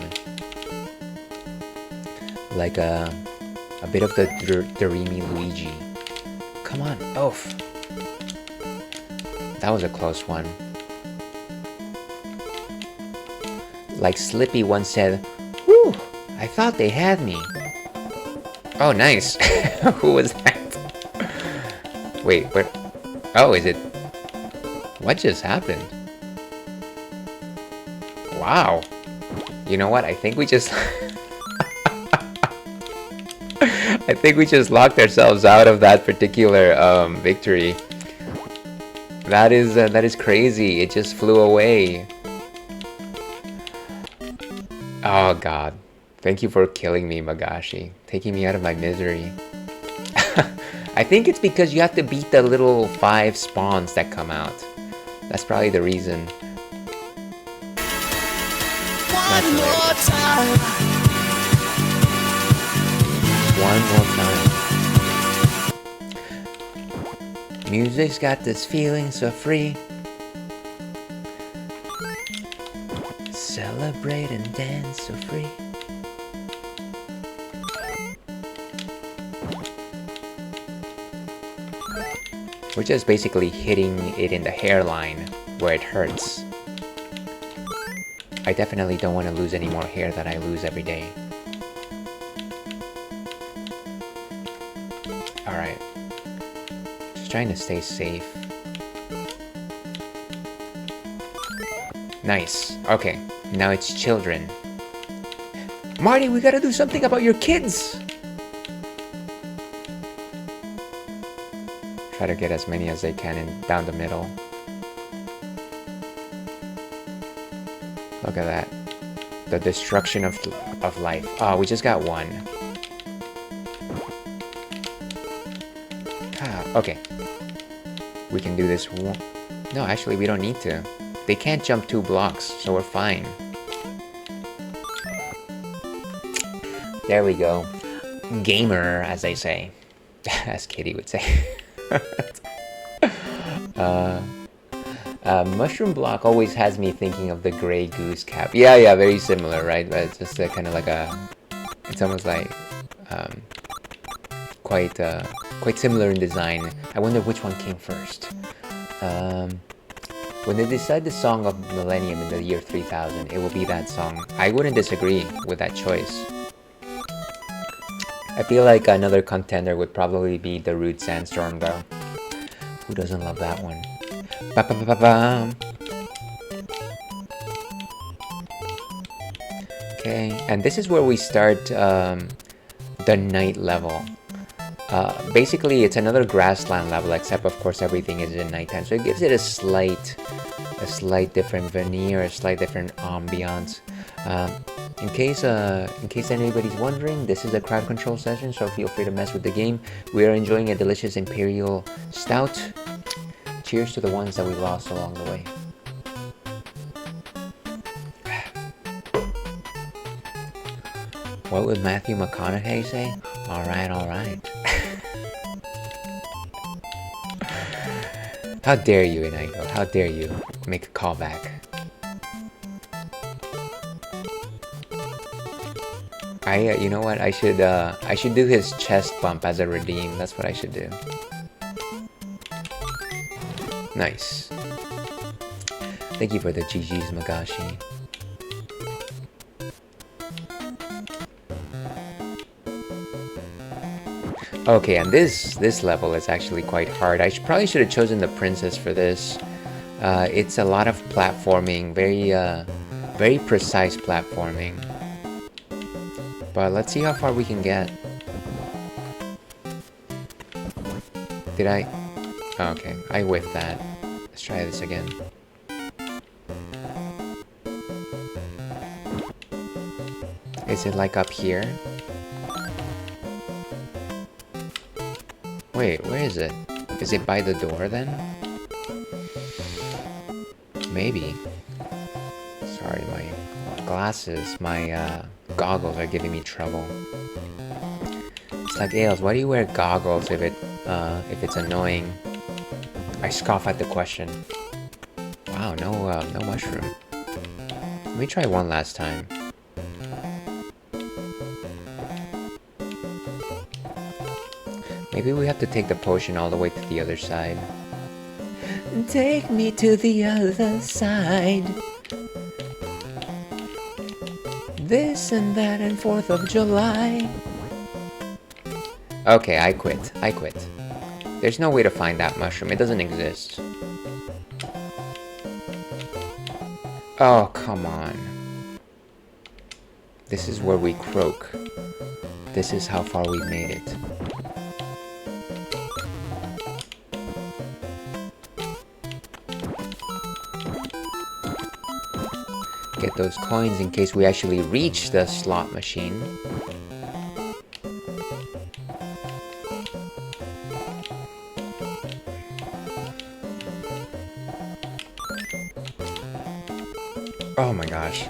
Like a bit of the dreamy Luigi. Come on, oof. That was a close one. Like Slippy once said, "Whew, I thought they had me." Oh, nice. Who was that? Wait, what? Oh, is it? What just happened? Wow. You know what? I think we just... I think we just locked ourselves out of that particular victory. That is crazy. It just flew away. Oh god. Thank you for killing me, Magashi. Taking me out of my misery. I think it's because you have to beat the little 5 spawns that come out. That's probably the reason. One more time. One more time. Music's got this feeling so free. Celebrate and dance so free. We're just basically hitting it in the hairline where it hurts. I definitely don't want to lose any more hair that I lose every day. Alright. Just trying to stay safe. Nice. Okay, now it's children. Marty, we gotta do something about your kids! Try to get as many as they can in down the middle. Look at that. The destruction of life. Oh, we just got one. Ah, okay. We can do this one. No, actually, we don't need to. They can't jump 2 blocks, so we're fine. There we go. Gamer, as they say. As Kitty would say. Mushroom block always has me thinking of the gray goose cap. Yeah, very similar, right? But it's just kind of like it's almost like quite similar in design. I wonder which one came first. When they decide the song of Millennium in the year 3000, it will be that song. I wouldn't disagree with that choice. I feel like another contender would probably be the Rude Sandstorm, though. Who doesn't love that one? Ba-ba-ba-ba-bam. Okay, and this is where we start the night level. Basically, it's another grassland level, except of course everything is in nighttime, so it gives it a slight different veneer, a slight different ambiance. In case anybody's wondering, this is a crowd control session, so feel free to mess with the game. We are enjoying a delicious Imperial Stout. Cheers to the ones that we lost along the way. What would Matthew McConaughey say? Alright. How dare you, Inigo? How dare you make a callback? You know what? I should do his chest bump as a redeem. That's what I should do. Nice. Thank you for the GG's, Magashi. Okay, and this level is actually quite hard. I probably should have chosen the princess for this. It's a lot of platforming, very precise platforming. But let's see how far we can get. Did I? Oh, okay, I whiffed that. Let's try this again. Is it like up here? Wait, where is it? Is it by the door then? Maybe. Sorry, my glasses, my goggles are giving me trouble. It's like, Ailes, why do you wear goggles if it's annoying? I scoff at the question. Wow, no mushroom. Let me try one last time. Maybe we have to take the potion all the way to the other side. Take me to the other side. This and that and 4th of July. Okay, I quit. There's no way to find that mushroom. It doesn't exist. Oh, come on. This is where we croak. This is how far we've made it. Get those coins in case we actually reach the slot machine. Oh my gosh.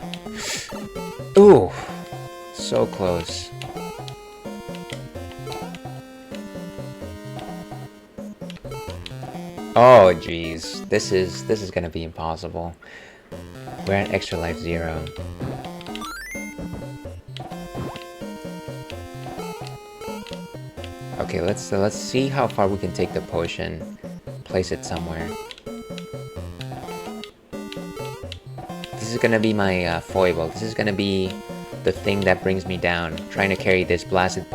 Ooh, so close. Oh jeez, this is gonna be impossible. We're at extra life 0. Okay, let's see how far we can take the potion. Place it somewhere. This is gonna be my foible. This is gonna be the thing that brings me down. Trying to carry this blasted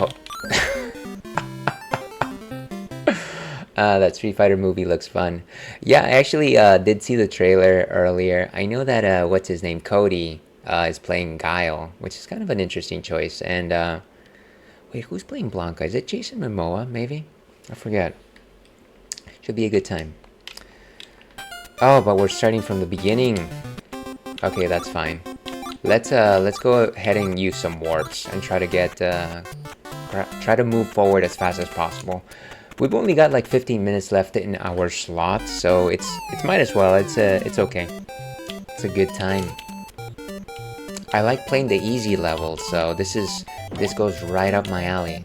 that Street Fighter movie looks fun. Yeah, I actually did see the trailer earlier. I know that, what's his name, Cody, is playing Guile, which is kind of an interesting choice. And, wait, who's playing Blanca? Is it Jason Momoa, maybe? I forget. Should be a good time. Oh, but we're starting from the beginning. Okay, that's fine. Let's go ahead and use some warps and try to get, try to move forward as fast as possible. We've only got like 15 minutes left in our slot, so it's might as well. It's okay. It's a good time. I like playing the easy levels, so this goes right up my alley.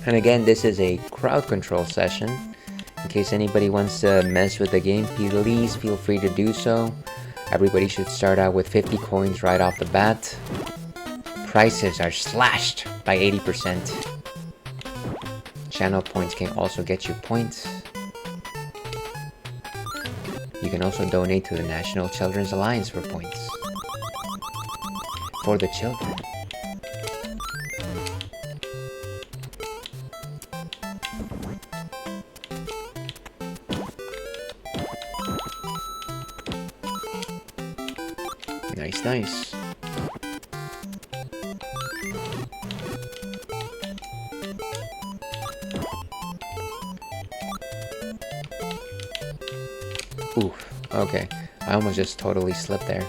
And again, this is a crowd control session. In case anybody wants to mess with the game, please feel free to do so. Everybody should start out with 50 coins right off the bat. Prices are slashed by 80%. Channel points can also get you points. You can also donate to the National Children's Alliance for points. For the children. Nice. Oof, okay. I almost just totally slipped there.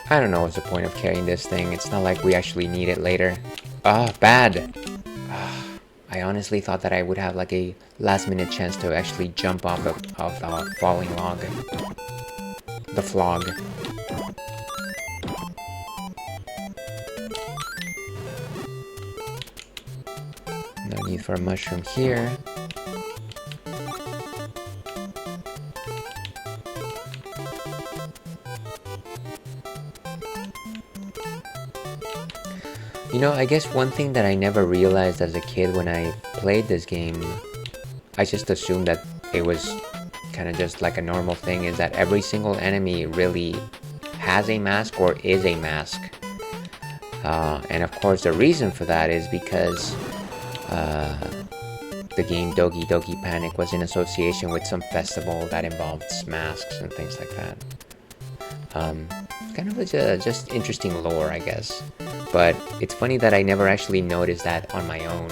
I don't know what's the point of carrying this thing. It's not like we actually need it later. Ah, bad! I honestly thought that I would have like a last minute chance to actually jump off the falling log. The flog. No need for a mushroom here. You know, I guess one thing that I never realized as a kid when I played this game, I just assumed that it was kind of just like a normal thing, is that every single enemy really has a mask or is a mask. And of course the reason for that is because the game Dogi Dogi Panic was in association with some festival that involved masks and things like that. Kind of just interesting lore, I guess. But it's funny that I never actually noticed that on my own.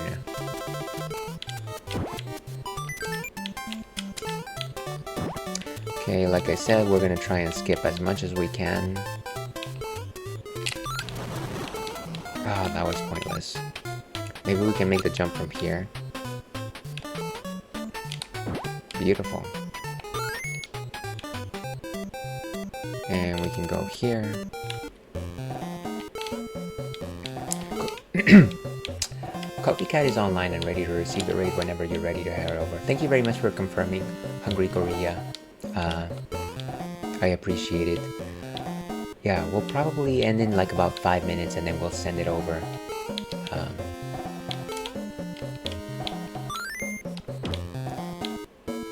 Okay, like I said, we're gonna try and skip as much as we can. Ah, that was pointless. Maybe we can make the jump from here. Beautiful. And we can go here. Copycat is online and ready to receive the raid whenever you're ready to head over. Thank you very much for confirming, Hungry Korea. I appreciate it. Yeah, we'll probably end in like about 5 minutes and then we'll send it over.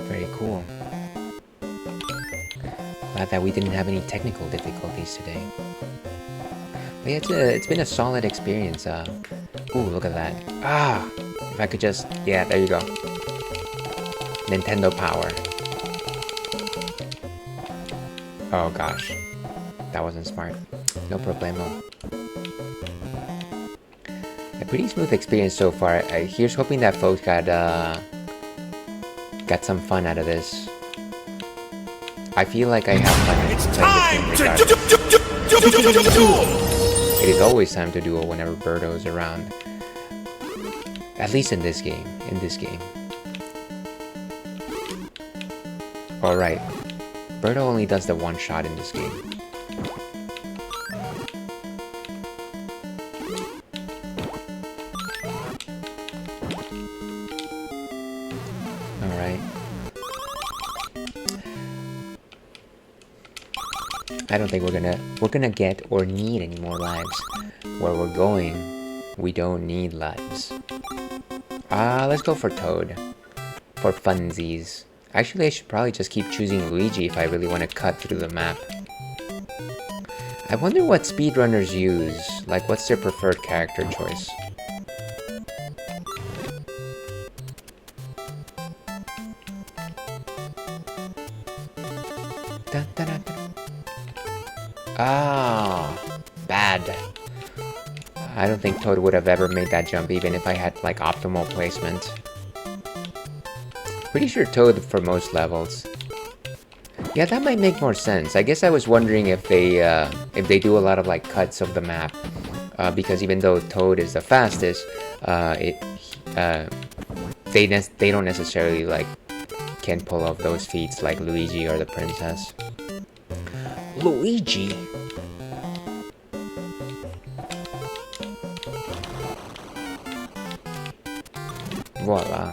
Very cool. Glad that we didn't have any technical difficulties today. But yeah, it's been a solid experience. Ooh, look at that. Ah! If I could just... Yeah, there you go. Nintendo power. Oh gosh. That wasn't smart. No problemo. A pretty smooth experience so far. Here's hoping that folks got some fun out of this. I feel like I have fun. It's time to duel! It is always time to duel whenever Birdo is around. At least in this game. Alright. Birdo only does the one shot in this game. Alright. I don't think we're gonna get or need any more lives. Where we're going, we don't need lives. Let's go for Toad. For funsies. Actually, I should probably just keep choosing Luigi if I really want to cut through the map. I wonder what speedrunners use. Like, what's their preferred character choice? Dun, dun, dun, dun. Ah, bad. I don't think Toad would have ever made that jump even if I had like optimal placement. Pretty sure Toad for most levels. Yeah, that might make more sense. I guess I was wondering if they do a lot of like cuts of the map, because even though Toad is the fastest, they don't necessarily like can pull off those feats like Luigi or the princess. Luigi. Voila.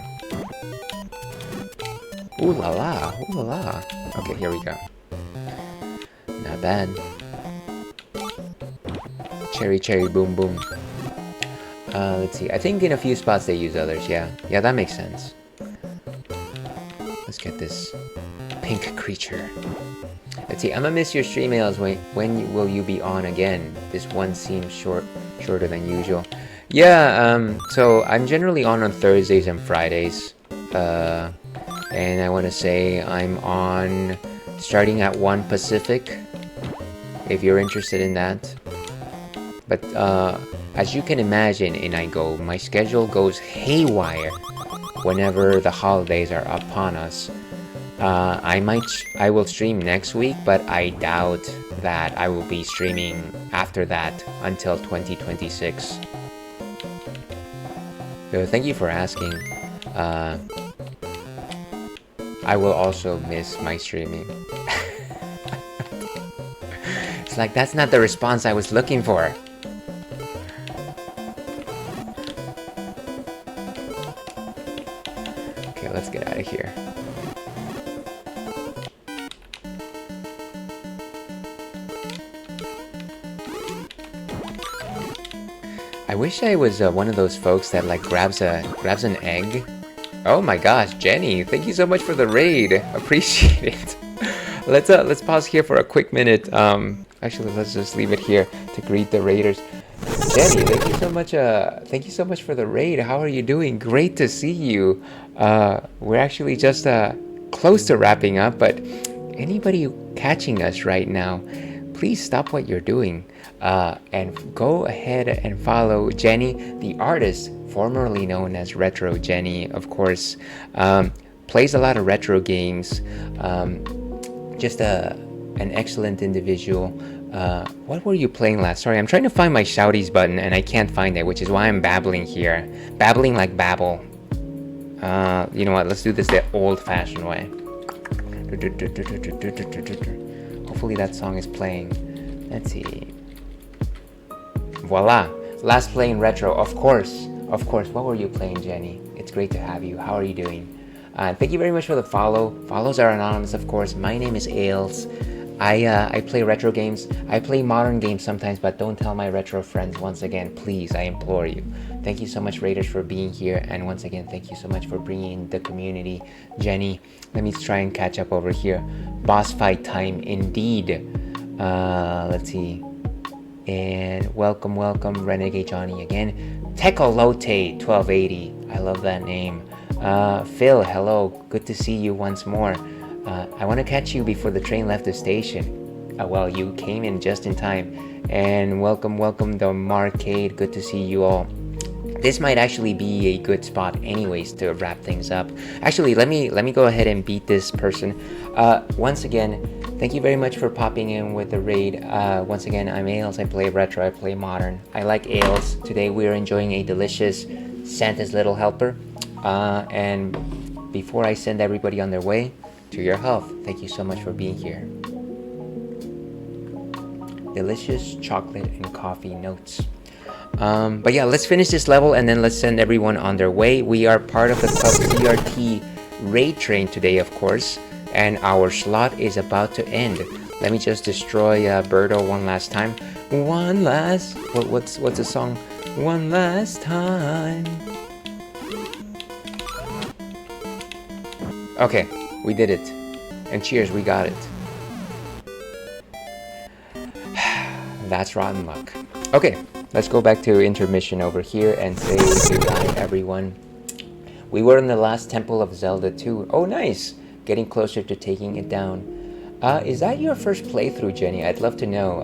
Ooh la la, ooh la la. Okay, here we go. Not bad. Cherry, cherry, boom, boom. Let's see. I think in a few spots they use others, yeah. Yeah, that makes sense. Let's get this pink creature. Let's see. I'm gonna miss your stream mails. When will you be on again? This one seems shorter than usual. Yeah, so I'm generally on Thursdays and Fridays. And I want to say I'm on starting at 1 Pacific, if you're interested in that. But as you can imagine in iGo, my schedule goes haywire whenever the holidays are upon us. I will stream next week, but I doubt that I will be streaming after that until 2026. So thank you for asking. I will also miss my streaming. It's like, that's not the response I was looking for. Okay, let's get out of here. I wish I was one of those folks that like grabs an egg. Oh my gosh, Jenny, thank you so much for the raid. Appreciate it. Let's pause here for a quick minute. Actually, let's just leave it here to greet the raiders. Jenny, thank you so much. Thank you so much for the raid. How are you doing? Great to see you. We're actually just close to wrapping up, but anybody catching us right now, please stop what you're doing and go ahead and follow Jenny, the artist formerly known as Retro Jenny. Of course, plays a lot of retro games. Just an excellent individual. What were you playing last? Sorry, I'm trying to find my shouties button and I can't find it, which is why I'm babbling here. Babbling like babble. You know what? Let's do this the old-fashioned way. Hopefully that song is playing. Let's see. Voila. Last playing retro. Of course. What were you playing, Jenny? It's great to have you. How are you doing? Thank you very much for the follow. Follows are anonymous, of course. My name is Ailes. I play retro games. I play modern games sometimes, but don't tell my retro friends. Once again, please, I implore you. Thank you so much, Raiders, for being here. And once again, thank you so much for bringing the community. Jenny, let me try and catch up over here. Boss fight time, indeed. Let's see. And welcome, Renegade Johnny again. Tecolote 1280. I love that name. Phil, hello. Good to see you once more. I want to catch you before the train left the station. Well, you came in just in time. And welcome, the Marcade. Good to see you all. This might actually be a good spot anyways to wrap things up. Actually, let me go ahead and beat this person. Once again, thank you very much for popping in with the raid. Once again, I'm Ailes. I play retro, I play modern. I like Ailes. Today we are enjoying a delicious Santa's Little Helper. And before I send everybody on their way, to your health, thank you so much for being here. Delicious chocolate and coffee notes. But yeah, let's finish this level and then let's send everyone on their way. We are part of the club CRT Raid Train today, of course, and our slot is about to end. Let me just destroy Birdo one last time. What's the song? One last time. Okay, we did it. And cheers, we got it. That's rotten luck. Okay, let's go back to intermission over here and say goodbye, everyone. We were in the last Temple of Zelda 2. Oh, nice! Getting closer to taking it down. Is that your first playthrough, Jenny? I'd love to know.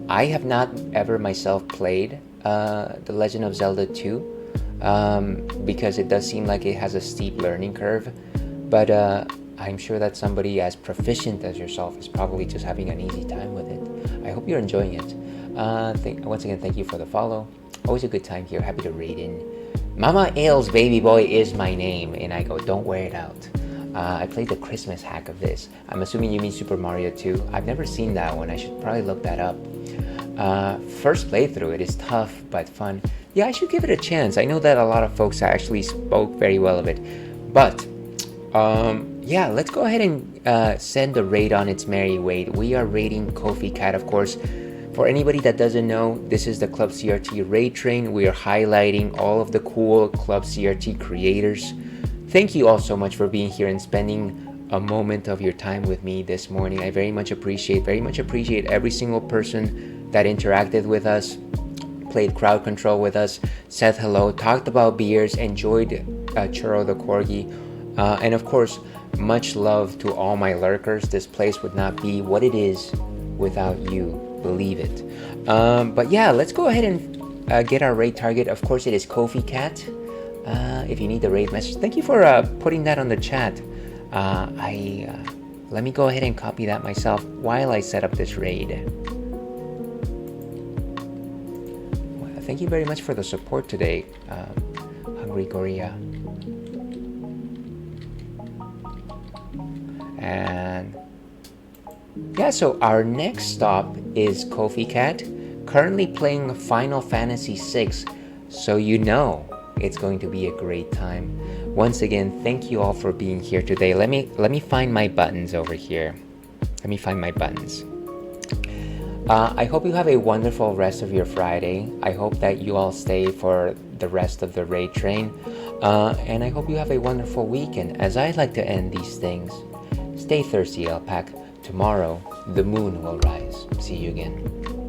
I have not ever myself played The Legend of Zelda 2 because it does seem like it has a steep learning curve. But I'm sure that somebody as proficient as yourself is probably just having an easy time with it. I hope you're enjoying it. Once again, thank you for the follow. Always a good time here. Happy to raid in. Mama Ailes Baby Boy is my name. And I go, don't wear it out. I played the Christmas hack of this. I'm assuming you mean Super Mario 2. I've never seen that one. I should probably look that up. First playthrough. It is tough, but fun. Yeah, I should give it a chance. I know that a lot of folks actually spoke very well of it. But yeah, let's go ahead and send the raid on its merry way. We are raiding Kofi Cat, of course. For anybody that doesn't know, this is the Club CRT Raid Train. We are highlighting all of the cool Club CRT creators. Thank you all so much for being here and spending a moment of your time with me this morning. I very much appreciate every single person that interacted with us, played crowd control with us, said hello, talked about beers, enjoyed Churro the Corgi. And of course, much love to all my lurkers. This place would not be what it is without you. Believe it. But yeah, let's go ahead and get our raid target. Of course, it is Kofi Cat. If you need the raid message, thank you for putting that on the chat. Let me go ahead and copy that myself while I set up this raid. Well, thank you very much for the support today, Hungry Gorilla. And yeah, so our next stop is Kofi Cat, currently playing Final Fantasy VI, so you know it's going to be a great time. Once again, thank you all for being here today. Let me find my buttons over here. Let me find my buttons. I hope you have a wonderful rest of your Friday. I hope that you all stay for the rest of the raid train. And I hope you have a wonderful weekend. As I like to end these things, stay thirsty, Alpac. Tomorrow, the moon will rise. See you again.